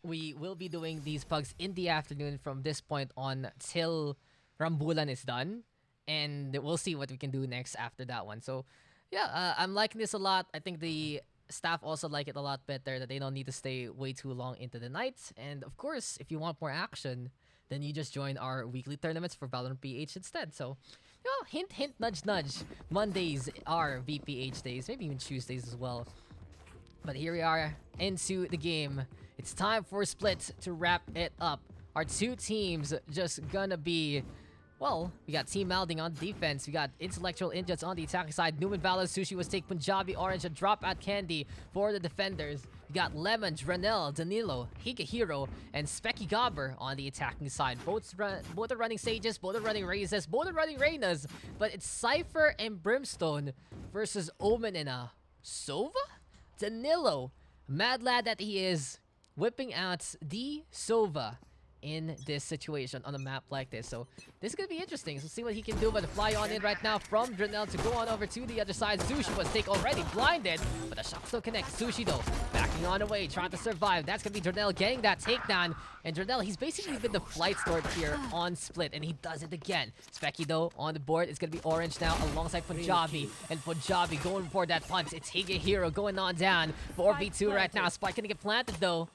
A: We will be doing these Pugs in the afternoon from this point on till Rambulan is done. And we'll see what we can do next after that one. So, yeah, I'm liking this a lot. I think the staff also like it a lot better, that they don't need to stay way too long into the night. And of course, if you want more action, then you just join our weekly tournaments for Valorant PH instead. So, you know, hint, hint, nudge, nudge. Mondays are VPH days, maybe even Tuesdays as well. But here we are into the game. It's time for Split to wrap it up. Our two teams just gonna be... Well, we got Team Malding on defense. We got Intellectual Injuts on the attacking side. Newman Valor, Sushi was take Punjabi Orange, and DropOutCandy for the defenders. We got Lemon, Dranel, Danilo, Higehiro, and Specky Gobber on the attacking side. Both are running Sages, both are running Razes, both are running Reynas. But it's Cypher and Brimstone versus Omen and Sova? Danilo, mad lad that he is, whipping out the Sova in this situation on a map like this. So this is gonna be interesting. So see what he can do. But the fly on in right now from Dranel to go on over to the other side. Sushi was take already blinded, but the shot still connects. Sushi though backing on away, trying to survive. That's gonna be Dranel getting that takedown. And Dranel, he's basically been the flight steward here on Split, and he does it again. Specky though on the board. It's gonna be Orange now alongside Punjabi, and Punjabi going for that punch. It's Higehiro going on down. 4v2 right now. Spike gonna get planted though.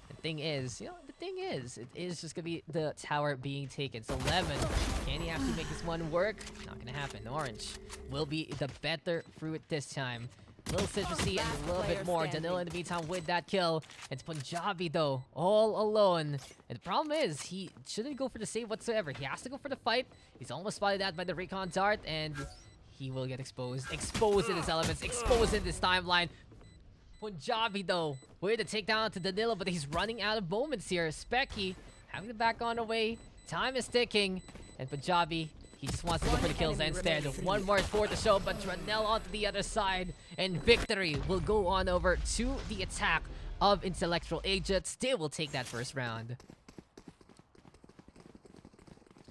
A: The thing is, you know, it is just gonna be the tower being taken. So Lemon, can he actually make this one work? Not gonna happen. Orange will be the better fruit this time. A little citrusy and a little bit more. Danilo in the meantime with that kill. It's Punjabi though, all alone. And the problem is, he shouldn't go for the save whatsoever. He has to go for the fight. He's almost spotted out by the recon dart, and he will get exposed. Exposed in his elements, exposed in this timeline. Punjabi though, way to take down to Danilo, but he's running out of moments here. Specky having the back on the way. Time is ticking, and Punjabi, he just wants to go for the kills instead. One more for the show, but Dranel onto the other side, and victory will go on over to the attack of Intellectual Agents. They will take that first round.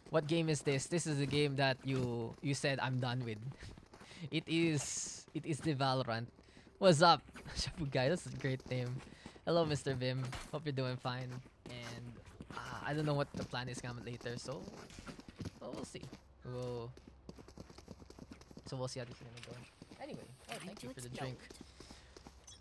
A: What game is this? This is a game that you said I'm done with. It is the Valorant. What's up? Shabugai, that's a great name. Hello, Mr. Vim. Hope you're doing fine. And I don't know what the plan is coming later, so we'll see. So we'll see how this is gonna go. Anyway, thank you for the drink.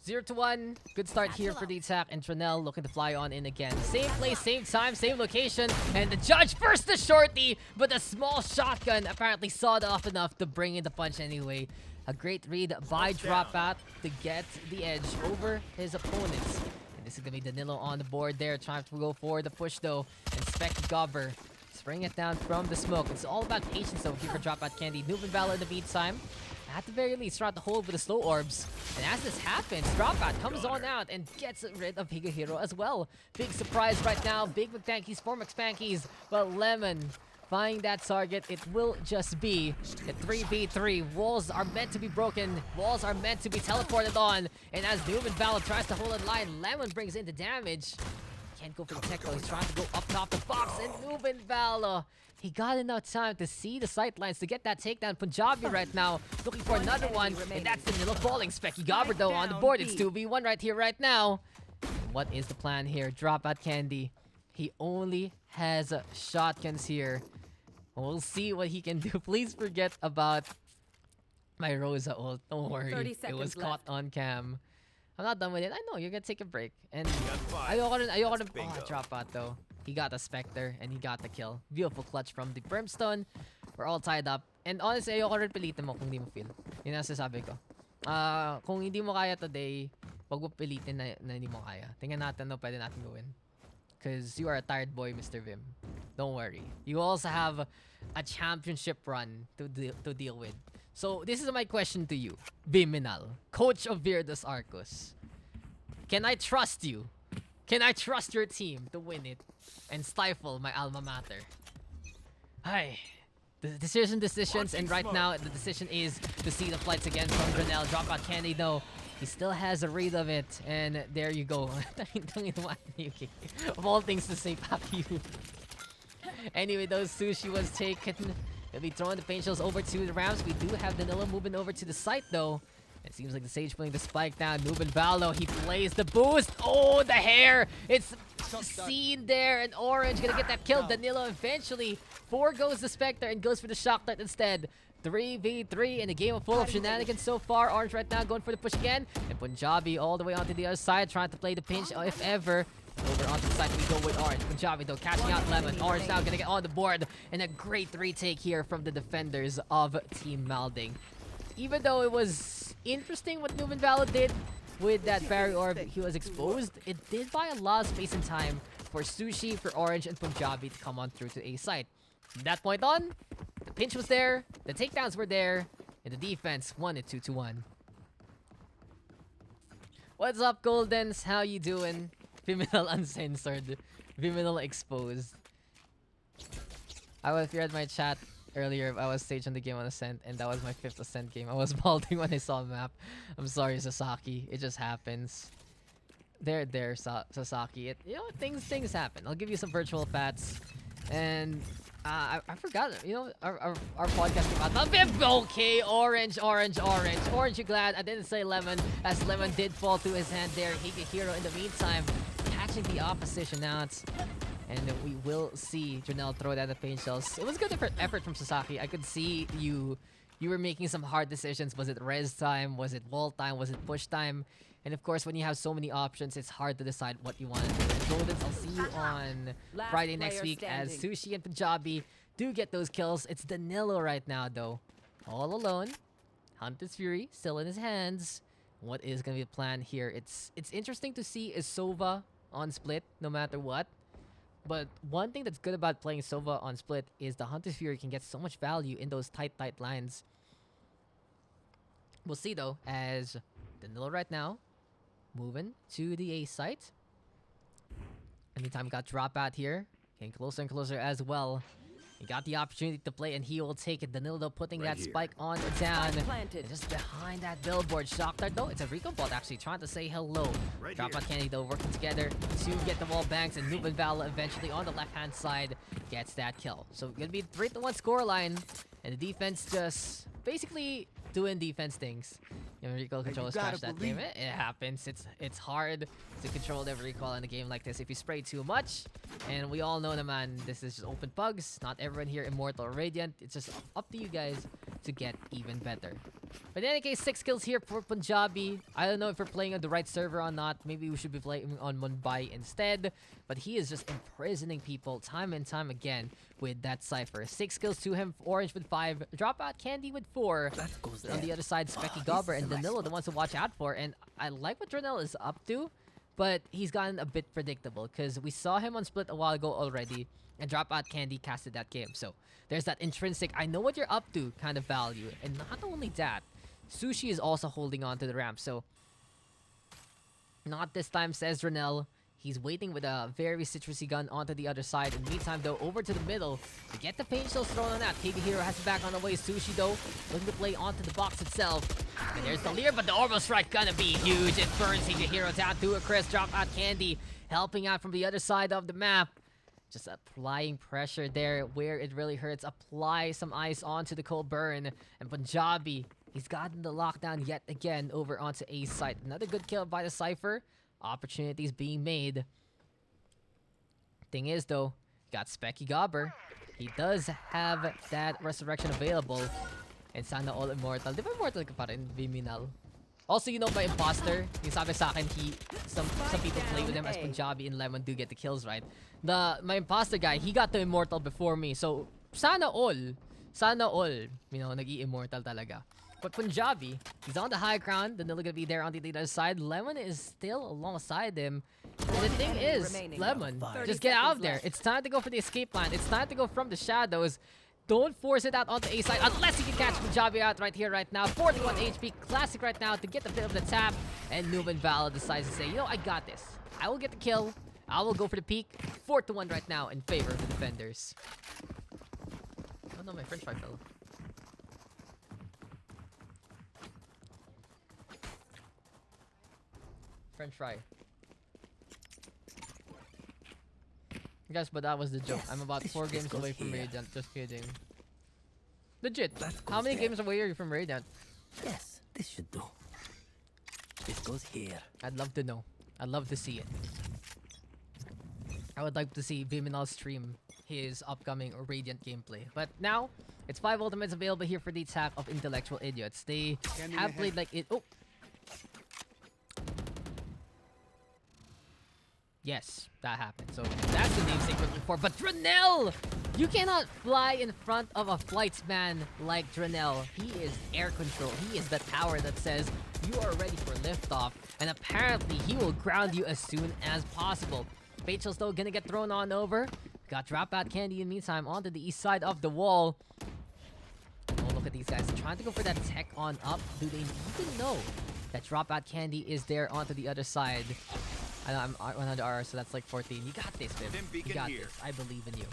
A: 0-1. Good start here for the attack, and Tranel looking to fly on in again. Same place, same time, same location, and the judge first the shorty, but the small shotgun apparently sawed off enough to bring in the punch anyway. A great read by Dropout to get the edge over his opponents. And this is gonna be Danilo on the board there, trying to go for the push though, and Specky Gobber spraying it down from the smoke. It's all about patience though here for DropOutCandy. Nuben Valor in the meantime, at the very least, trying to hold with the slow orbs. And as this happens, Dropout comes on out and gets rid of Higa Hero as well. Big surprise right now. Big McTankies for McSpankies. But Lemon finding that target. It will just be a 3v3. Walls are meant to be broken. Walls are meant to be teleported on. And as Nuben Valor tries to hold in line, Lemon brings in the damage. Can't go for the tech though. He's trying to go up top the box. And Nuben Valor, he got enough time to see the sightlines to get that takedown. Punjabi right now looking for another one, and that's the middle falling. Specky Gobber though on the board. It's 2v1 right here, right now. And what is the plan here? DropOutCandy. He only has shotguns here. We'll see what he can do. Please forget about my Rosa ult. Don't worry.
C: 30
A: It was
C: seconds
A: caught
C: left.
A: on cam. I'm not done with it. I know, you're gonna take a break. And ayoko rin Dropout though. He got the Spectre and he got the kill. Beautiful clutch from the Brimstone. We're all tied up. And honestly, ayoko rin pilitin mo kung hindi mo feel. Yun ang sasabi ko. Kung hindi mo kaya today, wag mo pilitin na hindi mo kaya. Tingnan natin no pwede natin gawin. Because you are a tired boy, Mr. Vim. Don't worry. You also have a championship run to deal with. So this is my question to you, Viminal, coach of Virtus Arcus. Can I trust you? Can I trust your team to win it and stifle my alma mater? Hi. The decisions, and right now the decision is to see the flights again from Granel. DropOutCandy though, he still has a read of it, and there you go. Of all things to say, fuck you. Anyway, those Sushi was taken. He'll be throwing the paint shells over to the Rams. We do have Danilo moving over to the site though. It seems like the Sage putting the spike down. Nuben Valor, he plays the boost. Oh, the hair! It's seen there, and Orange gonna get that kill. Danilo eventually foregoes the Spectre and goes for the Shock Dart instead. 3v3 in a game full of shenanigans so far. Orange right now going for the push again. And Punjabi all the way onto the other side, trying to play the pinch if ever. Over onto the side we go with Orange. Punjabi though catching out Lemon. Orange now gonna get on the board. And a great retake here from the defenders of Team Malding. Even though it was interesting what Nuben Valor did with that Barry Orb, he was exposed. It did buy a lot of space and time for Sushi, for Orange, and Punjabi to come on through to A site. From that point on, the pinch was there, the takedowns were there, and the defense won it 2-1. What's up, Goldens? How you doing? Viminal uncensored. Viminal exposed. If you read my chat earlier, I was staged on the game on Ascent, and that was my 5th Ascent game. I was balding when I saw the map. I'm sorry, Sasaki. It just happens. There, Sasaki. Things happen. I'll give you some virtual pats. And I forgot, our podcast came out. Okay, Orange, you glad I didn't say Lemon, as Lemon did fall to his hand there. Higa Hero in the meantime, catching the opposition out. And we will see Janelle throw down the paint shells. It was good effort from Sasaki. I could see you were making some hard decisions. Was it res time? Was it wall time? Was it push time? And of course, when you have so many options, it's hard to decide what you want to do. And Goldens, I'll see you on Friday next week as Sushi and Punjabi do get those kills. It's Danilo right now, though. All alone. Hunter's Fury still in his hands. What is going to be the plan here? It's interesting to see is Sova on split, no matter what. But one thing that's good about playing Sova on split is the Hunter's Fury can get so much value in those tight lines. We'll see, though, as Danilo right now moving to the A site. Anytime got Dropout here. Getting closer and closer as well. He got the opportunity to play, and he will take it. Danilo putting that spike on down.
C: Planted.
A: And just behind that billboard. Shock Dart, though. It's a recon bot actually trying to say hello. DropOutCandy, though, working together to get the wall banks. And Nuben Vala eventually on the left-hand side gets that kill. So, going to be 3-1 scoreline. And the defense just basically doing defense things. You know, recoil controllers crash that game. It happens. It's hard to control the recoil in a game like this if you spray too much. And we all know, man, this is just open pugs. Not everyone here immortal or radiant. It's just up to you guys to get even better. But in any case, 6 kills here for Punjabi. I don't know if we're playing on the right server or not. Maybe we should be playing on Mumbai instead. But he is just imprisoning people time and time again with that Cypher. 6 kills to him, Orange with 5, DropOutCandy with 4. On the other side, Specky Gobber and Danilo, the ones to watch out for. And I like what Dronell is up to, but he's gotten a bit predictable because we saw him on Split a while ago already, and DropOutCandy casted that game. So there's that intrinsic, I know what you're up to kind of value. And not only that, Sushi is also holding on to the ramp. So not this time, says Dronell. He's waiting with a very citrusy gun onto the other side. In the meantime, though, over to the middle to get the pain shells thrown on that. KB Hero has it back on the way. Sushi, though, looking to play onto the box itself. And there's the Leer, but the Orbital Strike gonna be huge. It burns KB Hero down to a Chris. DropOutCandy helping out from the other side of the map. Just applying pressure there where it really hurts. Apply some ice onto the cold burn. And Punjabi, he's gotten the lockdown yet again over onto A site. Another good kill by the Cypher. Opportunities being made. Thing is, though, got Specky Gobber. He does have that resurrection available. And sana all immortal. Di ba immortal ka pa rin, Viminal? Also, you know, by imposter, yung sabi sa akin, some people play with him as Punjabi and Lemon do get the kills, right? My imposter guy, he got the immortal before me. So, sana all, you know, nag-i-immortal talaga. But Punjabi, he's on the high ground. Danilo gonna be there on the other side. Lemon is still alongside him. And the thing is, Lemon, just get out of there. It's time to go for the escape plan. It's time to go from the shadows. Don't force it out onto A side unless you can catch Punjabi out right here, right now. 41 HP, classic right now to get the bit of the tap. And Nuben Vala decides to say, you know, I got this. I will get the kill. I will go for the peak. 4-1 right now in favor of the defenders. Oh no, my french fry fell. French fry. Guys, but that was the joke. I'm about 4 games away from Radiant. Just kidding. Legit. How many games away are you from Radiant?
F: Yes, this should do. This goes here.
A: I'd love to know. I'd love to see it. I would like to see Viminal stream his upcoming Radiant gameplay. But now, it's 5 ultimates available here for the attack of Intellectual Idiots. They have played like it. Oh! Yes, that happened. So that's the namesake we're looking for. But Dronell! You cannot fly in front of a flightsman like Dronell. He is air control. He is the tower that says you are ready for liftoff. And apparently he will ground you as soon as possible. Rachel's though gonna get thrown on over. Got DropOutCandy in the meantime onto the east side of the wall. Oh, look at these guys. They're trying to go for that tech on up. Do they even know that DropOutCandy is there onto the other side? I know I'm 100 R, so that's like 14. You got this, babe. You got this. I believe in you.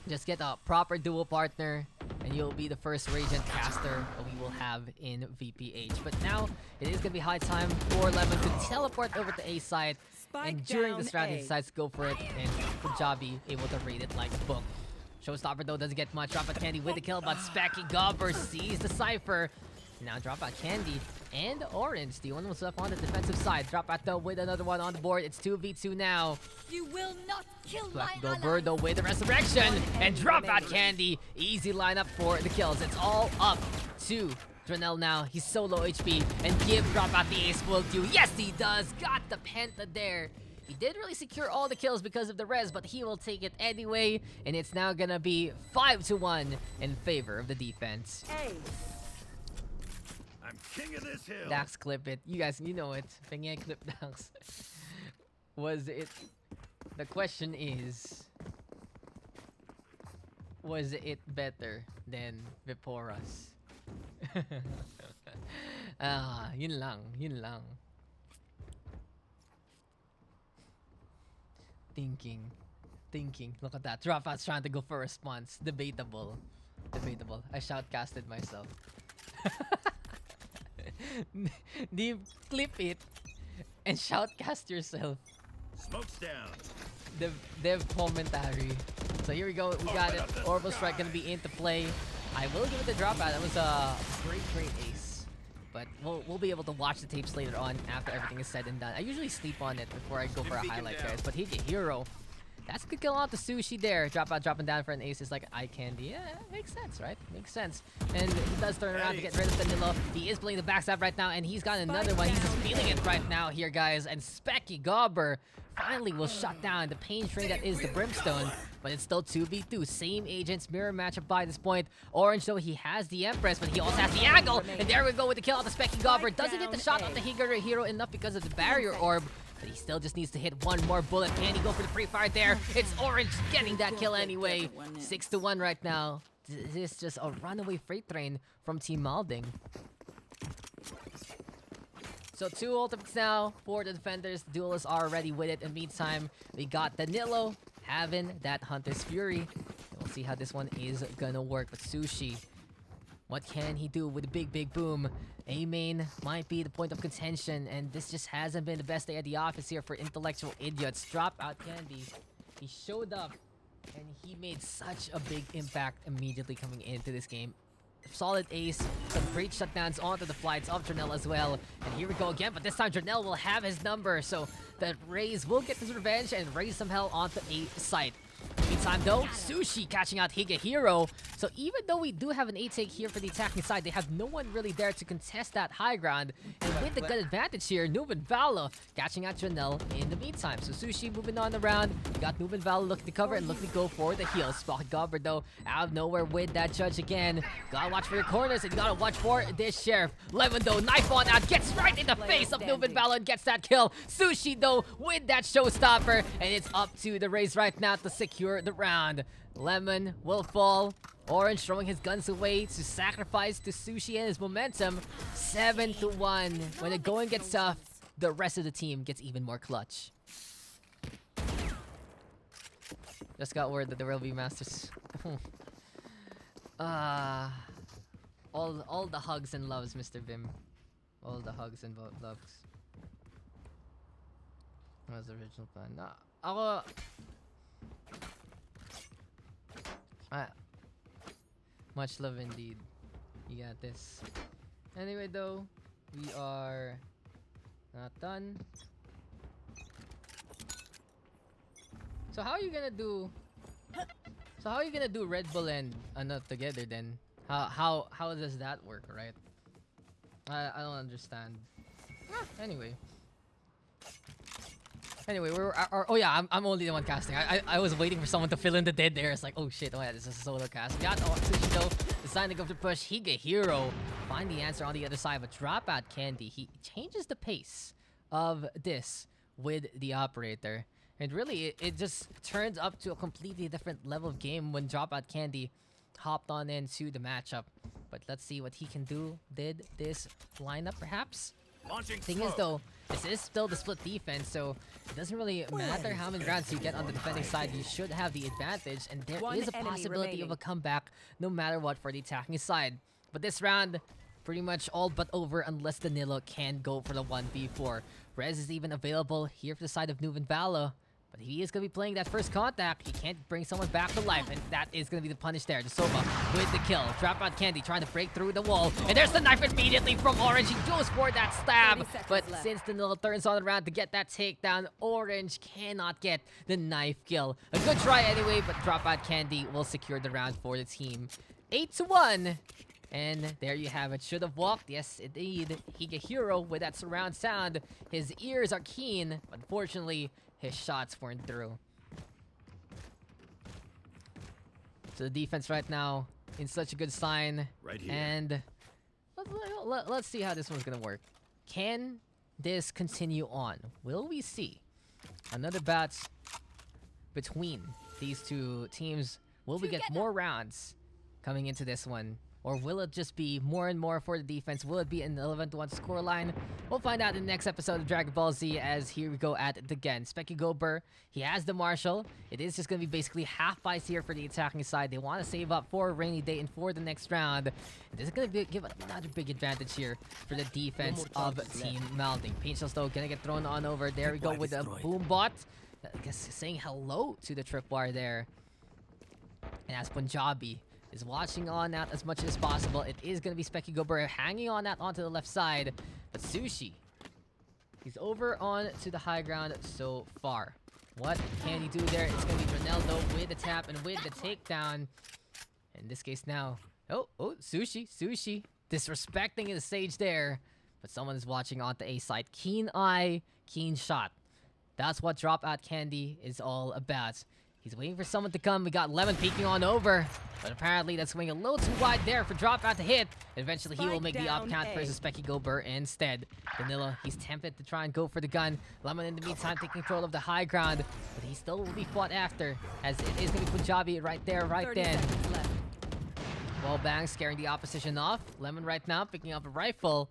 A: Just get a proper duo partner, and you'll be the first Radiant caster that we will have in VPH. But now, it is going to be high time for Lemon to teleport over to A side. And during the strategy, decides to go for it, and Punjabi able to raid it like a book. Showstopper, though, doesn't get much. DropOutCandy with the kill, but Specky Gobber sees the Cypher. Now DropOutCandy and Orange, the only ones left on the defensive side. Dropout though with another one on the board. It's 2v2 now.
C: You will not kill
A: Black
C: my
A: Bird though with the resurrection. And DropOutCandy, easy lineup for the kills. It's all up to Dronell now. He's so low HP. And give Dropout the ace will do. Yes, he does. Got the penta there. He did really secure all the kills because of the res, but he will take it anyway. And it's now gonna be 5-1 in favor of the defense.
G: I'm king of this hill.
A: Daks, clip it. You guys, you know it. Pingay clip Daks. Was it... The question is... Was it better than Viporas? Yun lang. Yun lang. Thinking. Look at that. Dropout's trying to go for a response. Debatable. I shoutcasted myself. Deep, clip it and shoutcast yourself.
G: Smoke's down.
A: Dev commentary. So here we go. We got it. Orbital Strike gonna be into play. I will give it the Dropout. That was a great ace. But we'll be able to watch the tapes later on after everything is said and done. I usually sleep on it before I go for a highlight, guys. But he get hero. That's a good kill out the Sushi there. Dropout dropping down for an ace is like eye candy. Yeah, makes sense, right? Makes sense. And he does turn around to get rid of Danilo. He is playing the backstab right now, and he's got another one. He's just feeling it right now here, guys. And Specky Gobber finally will shut down the pain train that is the Brimstone. But it's still 2v2. Same agents, mirror matchup by this point. Orange, though, he has the Empress, but he also has the angle. And there we go with the kill on the Specky Gobber. Doesn't hit the shot on the hero enough because of the barrier orb. But he still just needs to hit one more bullet. Can he go for the pre-fire there? It's Orange getting that kill anyway. 6-1 right now. This is just a runaway freight train from Team Malding. So 2 ultimates now for the defenders. The duelists are already with it. In the meantime, we got Danilo having that Hunter's Fury. And we'll see how this one is gonna work with Sushi. What can he do with the big boom? A-main might be the point of contention, and this just hasn't been the best day at the office here for intellectual idiots. DropOutCandy. He showed up, and he made such a big impact immediately coming into this game. Solid ace, some great shutdowns onto the flights of Janelle as well. And here we go again, but this time Janelle will have his number, so the Raze will get his revenge and raise some hell onto a site. Meantime though, Sushi catching out Higehiro. So even though we do have an 8-take here for the attacking side, they have no one really there to contest that high ground. And with the good advantage here, Nuben Valo catching out Janelle in the meantime. So Sushi moving on around. We got Nuben Valo looking to cover and looking to go for the heal. Spock Gobber though, out of nowhere with that judge again. Gotta watch for your corners and you gotta watch for this Sheriff. Lemon though, knife on out, gets right in the face of Nuben Valo and gets that kill. Sushi though with that showstopper, and it's up to the Raze right now to secure the round. Lemon will fall. Orange throwing his guns away to sacrifice to Sushi and his momentum. 7-1. When the going gets tough, the rest of the team gets even more clutch. Just got word that there will be Masters. All the hugs and loves, Mr. Vim. All the hugs and loves. That was the original plan. Nah, ako... much love indeed. You got this. Anyway though, we are not done. So how are you gonna do Red Bull and not together then? How does that work, right? I don't understand. Anyway, oh yeah, I'm only the one casting. I was waiting for someone to fill in the dead there. It's like, oh shit, oh yeah, this is a solo cast. Got Sushi though, deciding to go to push Higehiro. Find the answer on the other side, but DropOutCandy. He changes the pace of this with the operator. And really, it just turns up to a completely different level of game when DropOutCandy hopped on into the matchup. But let's see what he can do. Did this lineup perhaps? Thing is though, this is still the split defense, so it doesn't really matter how many rounds you get on the defending side. You should have the advantage, and there is a possibility of a comeback no matter what for the attacking side. But this round, pretty much all but over unless Danilo can go for the 1v4. Rez is even available here for the side of Nuben Valo. But he is going to be playing that first contact. He can't bring someone back to life, and that is going to be the punish there. Sova with the kill. DropOutCandy trying to break through the wall. And there's the knife immediately from Orange. He goes for that stab. But since Danilo turns on around to get that takedown, Orange cannot get the knife kill. A good try anyway, but DropOutCandy will secure the round for the team. 8-1. And there you have it. Should have walked. Yes, indeed. Higehiro with that surround sound. His ears are keen. Unfortunately, his shots weren't through. So the defense right now in such a good sign.
G: Right here.
A: And let's see how this one's gonna work. Can this continue on? Will we see another bout between these two teams? Will we get more rounds coming into this one? Or will it just be more and more for the defense? Will it be an 11-1 scoreline? We'll find out in the next episode of Dragon Ball Z, as here we go at it again. Specky Gober, he has the Marshall. It is just going to be basically half buys here for the attacking side. They want to save up for a rainy day and for the next round. This is going to give another big advantage here for the defense of Team Malding. Painshell's though going to get thrown on over. There we go with the boom bot. I guess saying hello to the tripwire there. And as Punjabi is watching on out as much as possible, it is going to be Specky Gober hanging on that onto the left side. But Sushi, he's over on to the high ground so far. What can he do there? It's going to be Ronaldo with the tap and with the takedown. In this case now, oh, Sushi disrespecting the stage there. But someone is watching on the A side. Keen eye, keen shot. That's what DropOutCandy is all about. He's waiting for someone to come. We got Lemon peeking on over. But apparently that's going a little too wide there for Dropout to hit. Eventually he will make the up count versus Specky Gober instead. Danilo, he's tempted to try and go for the gun. Lemon in the meantime taking control of the high ground. But he still will be fought after, as it is going to be Punjabi right there, right then. Wall bang scaring the opposition off. Lemon right now picking up a rifle.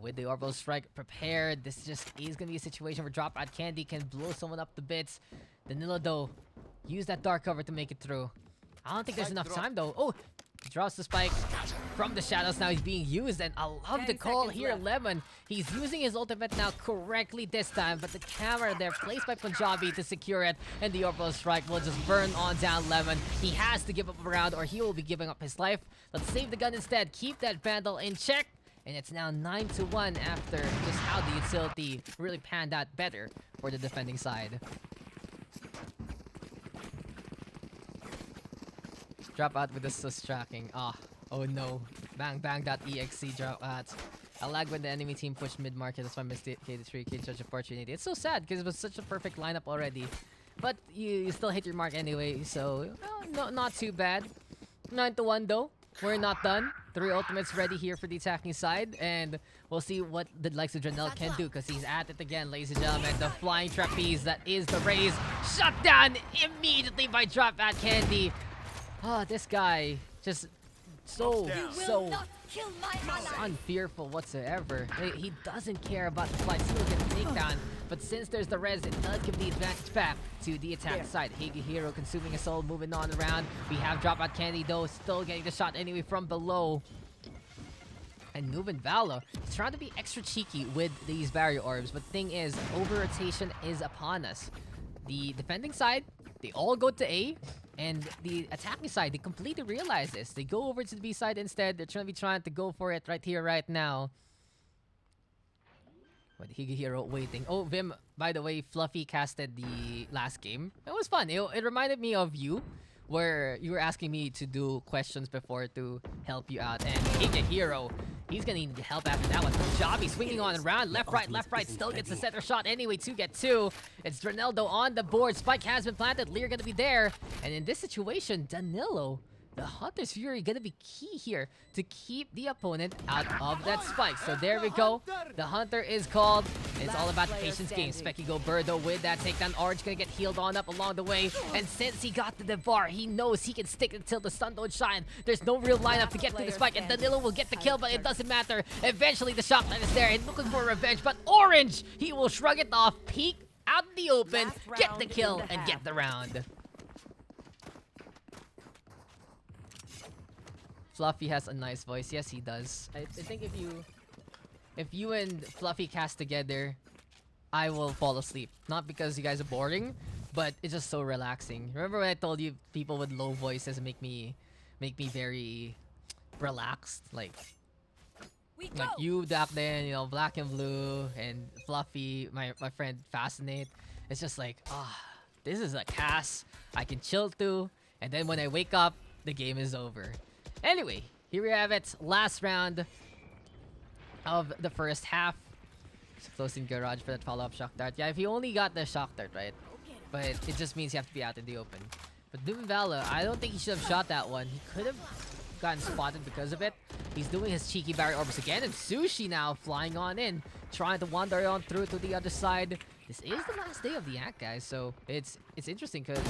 A: With the orbital strike prepared, this just is going to be a situation where DropOutCandy can blow someone up to bits. Danilo though, use that dark cover to make it through. I don't think there's enough time though. Oh, he drops the spike from the shadows. Now he's being used, and I love the call here, Lemon. He's using his ultimate now correctly this time, but the camera there placed by Punjabi to secure it, and the orbital strike will just burn on down Lemon. He has to give up a round or he will be giving up his life. Let's save the gun instead. Keep that Vandal in check. And it's now 9-1 after just how the utility really panned out better for the defending side. Drop out with the sus tracking. Oh no. Bang.exe drop out. I lag when the enemy team pushed mid-market. That's why I missed it. K3, such opportunity. It's so sad because it was such a perfect lineup already. But you still hit your mark anyway, so no, not too bad. 9-1 though. We're not done. 3 ultimates ready here for the attacking side, and we'll see what the likes of Dranel can do, because he's at it again, ladies and gentlemen. The flying trapeze, that is the raise. Shut down immediately by DropOutCandy. Oh, this guy just so unfearful whatsoever. He doesn't care about the flight. He'll get the takedown. But since there's the res, it does give the advantage back to the attack side. Higehiro consuming a soul, moving on around. We have DropOutCandy though, still getting the shot anyway from below. And Nuben Valor is trying to be extra cheeky with these barrier orbs, but thing is, over-rotation is upon us. The defending side, they all go to A, and the attacking side, they completely realize this. They go over to the B side instead. They're trying to go for it right here, right now. But Higehiro waiting. Oh, Vim, by the way, Flufee casted the last game. It was fun. It reminded me of you, where you were asking me to do questions before to help you out. And Higehiro, he's gonna need help after that one. Punjabi swinging on around. Left, right. Still gets the center shot anyway to get 2. It's Draneldo on the board. Spike has been planted. Lear gonna be there. And in this situation, Danilo, the Hunter's Fury, gonna be key here to keep the opponent out of that spike. So there we go. The Hunter is called. It's all about the patience game. Specky Gober though with that takedown. Orange gonna get healed on up along the way. And since he got to the bar, he knows he can stick until the sun don't shine. There's no real lineup to get to the spike, and Danilo will get the kill, but it doesn't matter. Eventually the shot line is there and looking for revenge, but Orange, he will shrug it off, peek out in the open, get the kill, and get the round. Flufee has a nice voice. Yes, he does. I think if you and Flufee cast together, I will fall asleep. Not because you guys are boring, but it's just so relaxing. Remember when I told you people with low voices make me very relaxed? Like you back then, you know, Black and Blue, and Flufee, my friend Fascinate. It's just like, this is a cast I can chill to, and then when I wake up, the game is over. Anyway, here we have it. Last round of the first half. Just closing garage for that follow-up shock dart. Yeah, if he only got the shock dart, right? But it just means you have to be out in the open. But Nuben Valor, I don't think he should have shot that one. He could have gotten spotted because of it. He's doing his cheeky barrier orbs again. And Sushi now flying on in, trying to wander on through to the other side. this is the last day of the act, guys. So it's interesting because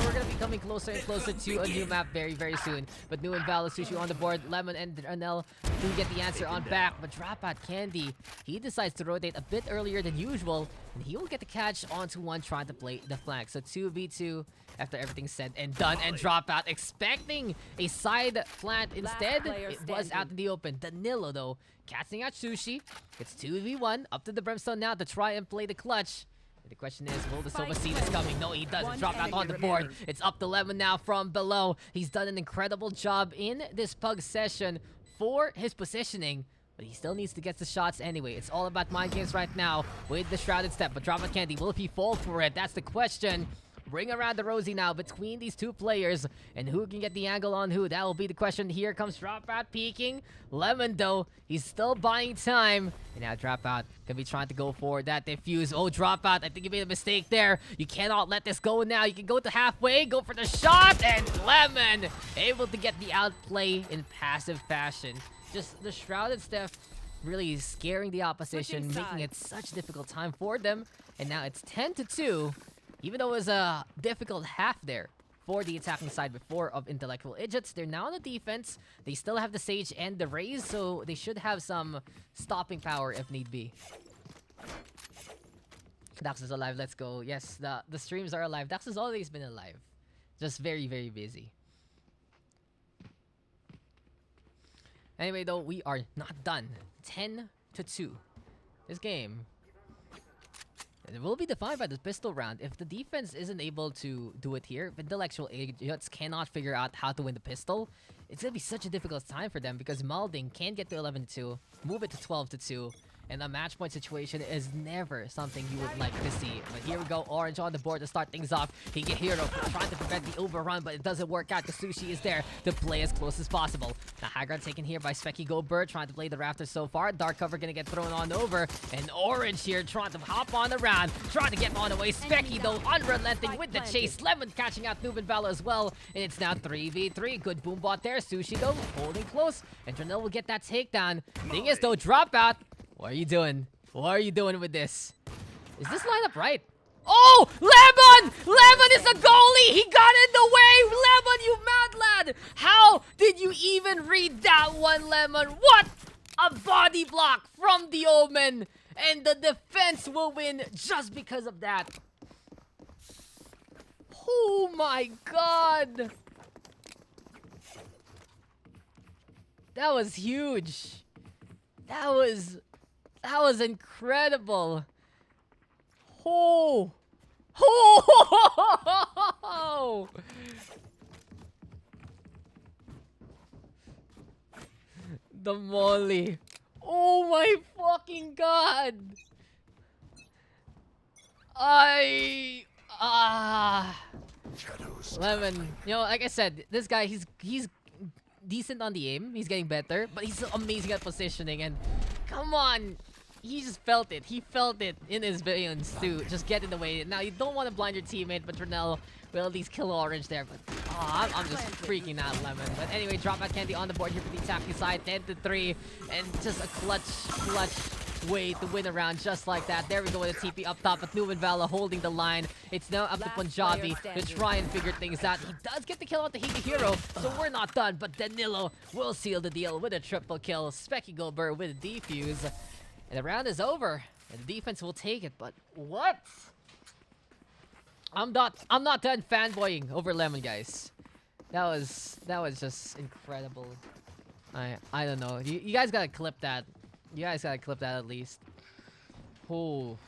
A: we're gonna be coming closer and closer to a new map very, very soon. But New and Val, Sushi on the board. Lemon and Ranel do get the answer on back. But DropOutCandy, he decides to rotate a bit earlier than usual, and he will get the catch onto one trying to play the flank. So 2v2 after everything's said and done, and Dropout expecting a side plant instead. It was out in the open. Danilo though catching out Sushi. It's 2v1 up to the Brimstone now to try and play the clutch. And the question is, will the Sova see this coming? No, he doesn't. Dropout on the board. It's up to Lemon now from below. He's done an incredible job in this Pug session for his positioning, but he still needs to get the shots anyway. It's all about mind games right now with the Shrouded Step. But DropOutCandy, will he fall for it? That's the question. Ring around the rosy now between these two players, and who can get the angle on who? That will be the question. Here comes Dropout peeking. Lemon though, he's still buying time, and now Dropout can be trying to go for that defuse. Oh, Dropout, I think you made a mistake there. You cannot let this go now. You can go to halfway, go for the shot, and Lemon able to get the outplay in passive fashion. Just the Shrouded Step really scaring the opposition, making it such a difficult time for them. And now it's 10-2. Even though it was a difficult half there for the attacking side before of Intellectual Idiots, they're now on the defense. They still have the Sage and the Raze, so they should have some stopping power if need be. Daks is alive, let's go. Yes, the streams are alive. Daks has always been alive. Just very, very busy. Anyway, though, we are not done. 10-2. This game, it will be defined by the pistol round. If the defense isn't able to do it here, if Intellectual Idiots cannot figure out how to win the pistol, it's going to be such a difficult time for them because Malding can get to 11-2, move it to 12-2, and a match point situation is never something you would like to see. But here we go, Orange on the board to start things off. Higehiro trying to prevent the overrun, but it doesn't work out because Sushi is there to play as close as possible. The high ground taken here by Specky Gober, trying to play the rafters so far. Dark cover gonna get thrown on over, and Orange here trying to hop on the round, trying to get on the way. Specky though unrelenting with the chase. Lemon catching out Noob and Vala as well, and it's now 3v3. Good boom bot there. Sushi though holding close, and Janelle will get that takedown. Thing is though, Dropout, what are you doing? What are you doing with this? Is this lineup right? Oh! Lemon! Lemon is a goalie! He got in the way! Lemon, you mad lad! How did you even read that one, Lemon? What a body block from the Omen! And the defense will win just because of that. Oh my god! That was huge. That was incredible. Oh. Oh. The molly. Oh my fucking god. Lemon, you know, like I said, this guy, he's decent on the aim. He's getting better, but he's amazing at positioning. And come on, he just felt it. He felt it in his veins to just get in the way. Now you don't want to blind your teammate, but Ranel will at least kill Orange there. But I'm just freaking out, Lemon. But anyway, DropOutCandy on the board here for the attacking side, 10-3, and just a clutch way to win a round just like that. There we go with the TP up top, but Numan Vala holding the line. It's now up to Punjabi to try and figure things out. He does get the kill on the Higehiro, so we're not done, but Danilo will seal the deal with a triple kill. Specky Gober with a defuse. And the round is over, and the defense will take it, but what? I'm not done fanboying over Lemon, guys. That was just incredible. I don't know. You guys gotta clip that. You guys gotta clip that at least. Oh.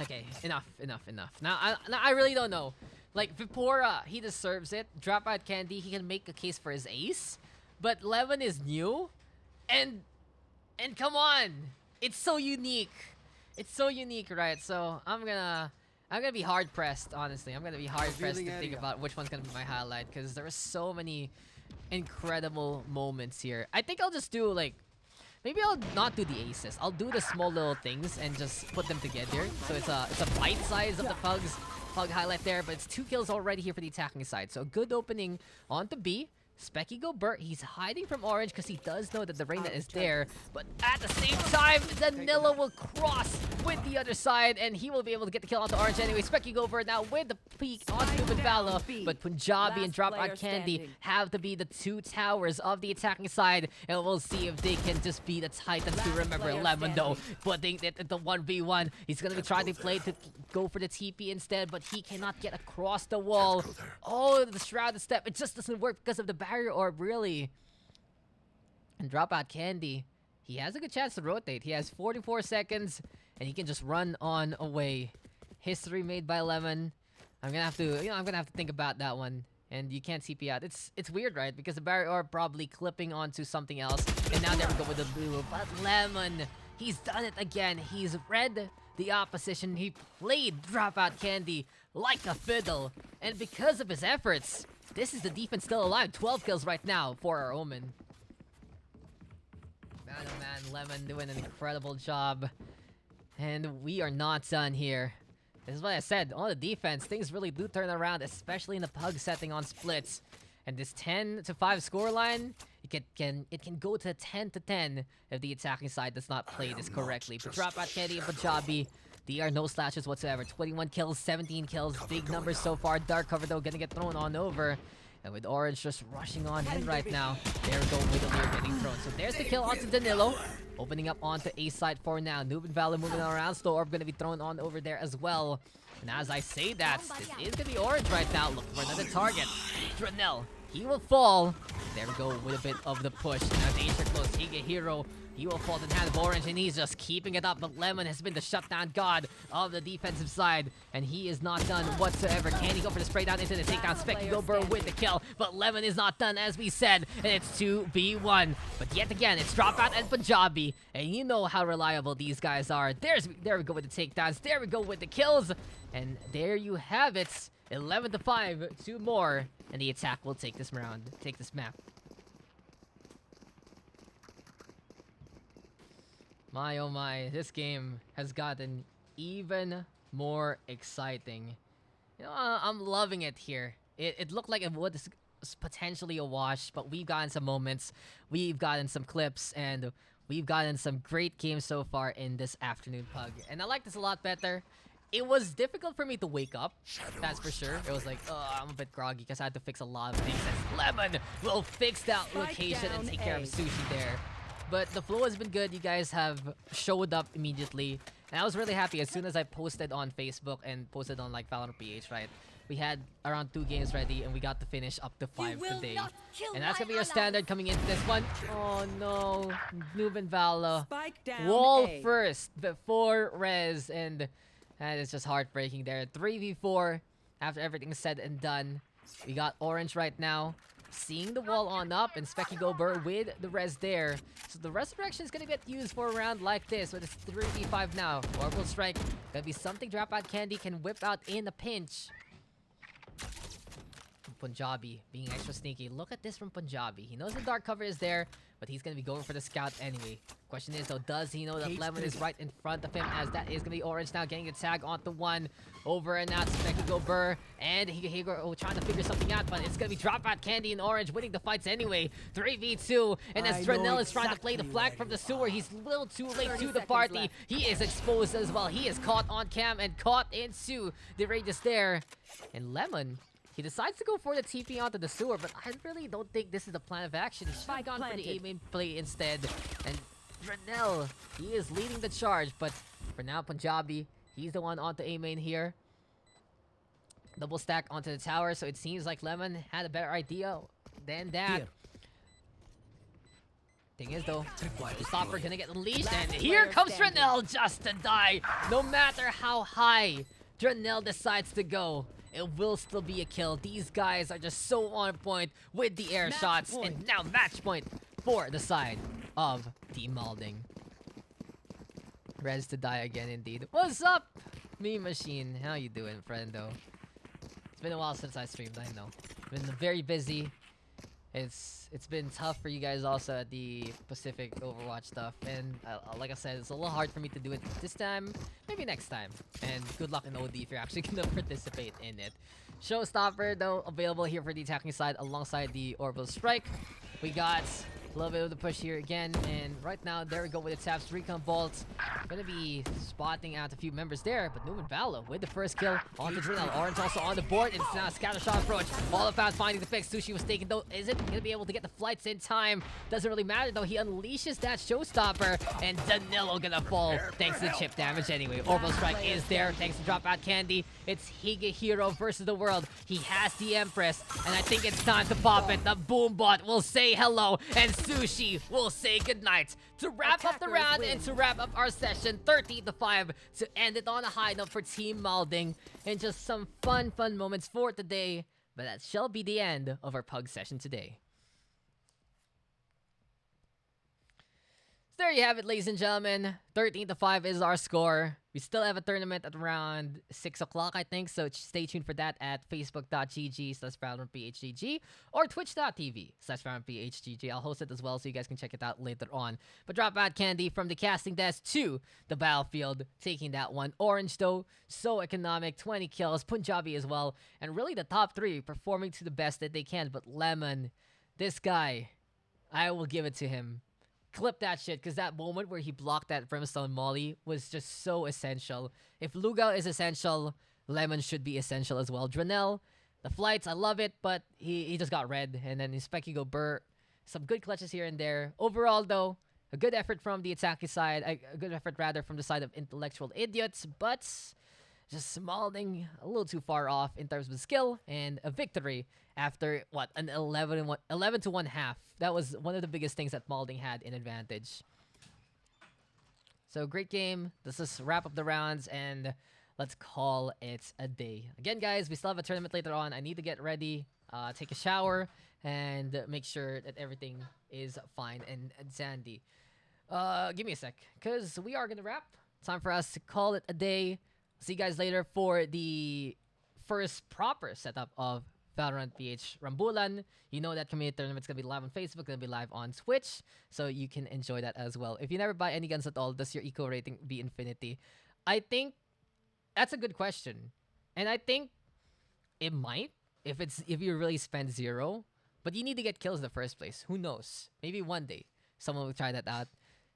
A: Okay, enough. Now I really don't know. Like Vipora, he deserves it. DropOutCandy, he can make a case for his ace, but Lemon is new, and come on, it's so unique. It's so unique, right? So I'm gonna be hard pressed, honestly. I'm gonna be hard pressed to think about which one's gonna be my highlight because there are so many incredible moments here. I think I'll just do like, maybe I'll not do the aces. I'll do the small little things and just put them together. So it's a bite size of the Pug highlight there, but it's 2 kills already here for the attacking side. So a good opening onto B. Specky Go Burt, he's hiding from Orange because he does know that the Reina is there. But at the same time, Danilo will cross with the other side and he will be able to get the kill onto Orange anyway. Specky Go Burt now with the peek onto Nuban Valor. But Punjabi and DropOutCandy have to be the two towers of the attacking side. And we'll see if they can just be the Titans to remember. Lemon though, putting it at the 1v1. He's going to be trying to play to go for the TP instead, but he cannot get across the wall. Oh, the shrouded step. It just doesn't work because of the barrier orb, really. And DropOutCandy, he has a good chance to rotate. He has 44 seconds, and he can just run on away. History made by Lemon. I'm gonna have to, I'm gonna have to think about that one. And you can't CP out. It's weird, right? Because the barrier orb probably clipping onto something else. And now there we go with the blue. But Lemon, he's done it again. He's read the opposition. He played DropOutCandy like a fiddle. And because of his efforts, this is the defense still alive. 12 kills right now for our Omen. Man, oh man, Lemon doing an incredible job. And we are not done here. This is what I said. On the defense, things really do turn around, especially in the pug setting on splits. And this 10-5 scoreline, it can go to 10-10 if the attacking side does not play this correctly. But DropOutCandy and Punjabi, they are no slashes whatsoever. 21 kills, 17 kills, big numbers so far. Dark cover though, gonna get thrown on over. And with Orange just rushing on in right now, there we go with the Leer getting thrown. So there's the kill onto Danilo. Opening up onto A side for now. Nuban Valor moving around. Slow Orb gonna be thrown on over there as well. And as I say that, this is gonna be Orange right now. Looking for another target. Dranel, he will fall. There we go with a bit of the push. Now danger close. Higa Hero, he will fall in the hand of Orange and he's just keeping it up. But Lemon has been the shutdown god of the defensive side. And he is not done whatsoever. Can he go for the spray down into the takedown? Specky Go Burr with the kill. But Lemon is not done as we said. And it's 2v1. But yet again, it's Dropout and Punjabi. And you know how reliable these guys are. There we go with the takedowns. There we go with the kills. And there you have it. 11-5, 2 more. And the attack will take this round. Take this map. My oh my, this game has gotten even more exciting. You know, I'm loving it here. It looked like it was potentially a wash, but we've gotten some moments, we've gotten some clips, and we've gotten some great games so far in this afternoon pug. And I like this a lot better. It was difficult for me to wake up, that's for sure. It was like, I'm a bit groggy because I had to fix a lot of things. And Lemon will fix that location and take care of Sushi there. But the flow has been good. You guys have showed up immediately. And I was really happy as soon as I posted on Facebook and posted on like Valorant PH, right? We had around 2 games ready and we got to finish up to 5 today. And that's gonna be our standard coming into this one. Oh no, Nuban Valor. Wall first before Rez, and that is just heartbreaking there. 3v4 after everything's said and done. We got Orange right now, seeing the wall on up, and Specky Go Burr with the res there. So the resurrection is gonna get used for a round like this, but it's 3v5 now. Orbital Strike, gonna be something DropOutCandy can whip out in a pinch. Punjabi being extra sneaky. Look at this from Punjabi. He knows the dark cover is there, but he's gonna be going for the scout anyway. Question is though, does he know that Lemon is right in front of him, as that is gonna be Orange now getting a tag onto 1. Over and out, Specky Go Burr, and he trying to figure something out, but it's gonna be DropOutCandy and Orange winning the fights anyway. 3v2, and as Dranel is trying to play the flag from the sewer, he's a little too late to the party. He is exposed as well. He is caught on cam and caught into the radius there. And Lemon, he decides to go for the TP onto the sewer, but I really don't think this is the plan of action. He should have gone for the A-main play instead. And Dranel, he is leading the charge, but for now, Punjabi, he's the one onto A-main here. Double stack onto the tower, so it seems like Lemon had a better idea than that. Thing is though, Stopper gonna get unleashed, and here comes Dranel just to die. No matter how high Dranel decides to go, it will still be a kill. These guys are just so on point with the air shots, and now match point for the side of Team Malding. Rez to die again indeed. What's up, Meme Machine? How you doing, friendo? It's been a while since I streamed, I know. Been very busy. It's been tough for you guys also at the Pacific Overwatch stuff, and like I said, it's a little hard for me to do it this time. Maybe next time. And good luck in OD if you're actually gonna participate in it. Showstopper, though, available here for the attacking side alongside the Orbital Strike. We got a little bit of the push here again, and right now, there we go with the taps. Recon Bolt. Gonna be spotting out a few members there, but Newman Valo with the first kill onto Drenel. Orange also on the board, and it's now a scatter shot approach. All about finding the fix. Sushi was taken, though. Is it gonna be able to get the flights in time? Doesn't really matter, though. He unleashes that Showstopper, and Danilo gonna fall thanks to the chip damage anyway. Orbital Strike is there thanks to DropOutCandy. It's Higa Hero versus the world. He has the Empress, and I think it's time to pop it. The Boombot will say hello, and Sushi will say goodnight. To wrap up the round and to wrap up our session, 13-5 to end it on a high note for Team Malding. And just some fun moments for today. But that shall be the end of our PUG session today. So there you have it, ladies and gentlemen. 13-5 is our score. We still have a tournament at around 6 o'clock, I think. So stay tuned for that at facebook.gg/Valorant PH PUGS or twitch.tv/Valorant PH PUGS. I'll host it as well so you guys can check it out later on. But DropOutCandy from the casting desk to the battlefield, taking that one. Orange, though, so economic, 20 kills. Punjabi as well. And really the top three performing to the best that they can. But Lemon, this guy, I will give it to him. Clip that shit, because that moment where he blocked that Brimstone Molly was just so essential. If Lugal is essential, Lemon should be essential as well. Drenel, the flights, I love it, but he just got red. And then his Specky go Burr. Some good clutches here and there. Overall, though, a good effort from the attacking side. A good effort, rather, from the side of intellectual idiots. But just Malding a little too far off in terms of skill. And a victory after, what, an 11 to 1 half. That was one of the biggest things that Malding had in advantage. So, great game. Let's just wrap up the rounds and let's call it a day. Again, guys, we still have a tournament later on. I need to get ready, take a shower, and make sure that everything is fine and dandy. Give me a sec, because we are going to wrap. Time for us to call it a day. See you guys later for the first proper setup of Valorant PH Rambulan. You know that community tournament's gonna be live on Facebook, gonna be live on Twitch, so you can enjoy that as well. If you never buy any guns at all, does your eco rating be infinity? I think that's a good question, and I think it might if you really spend 0, but you need to get kills in the first place. Who knows? Maybe one day someone will try that out.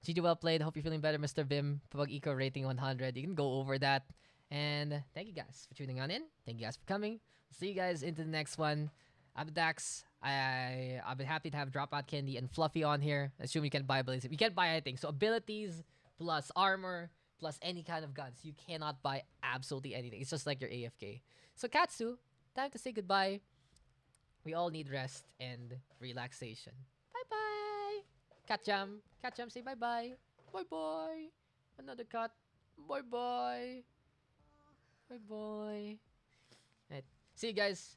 A: GG, well played. Hope you're feeling better, Mr. Vim. Pug eco rating 100. You can go over that. And thank you guys for tuning on in. Thank you guys for coming. See you guys into the next one. I'm Daks. I've been happy to have DropOutCandy and Flufee on here. Assume you can buy abilities. You can't buy anything. So abilities plus armor plus any kind of guns. You cannot buy absolutely anything. It's just like your AFK. So Katsu, time to say goodbye. We all need rest and relaxation. Bye-bye. Catjam, say bye-bye. Bye-bye. Another cut. Bye-bye. Bye-bye. Right. See you guys.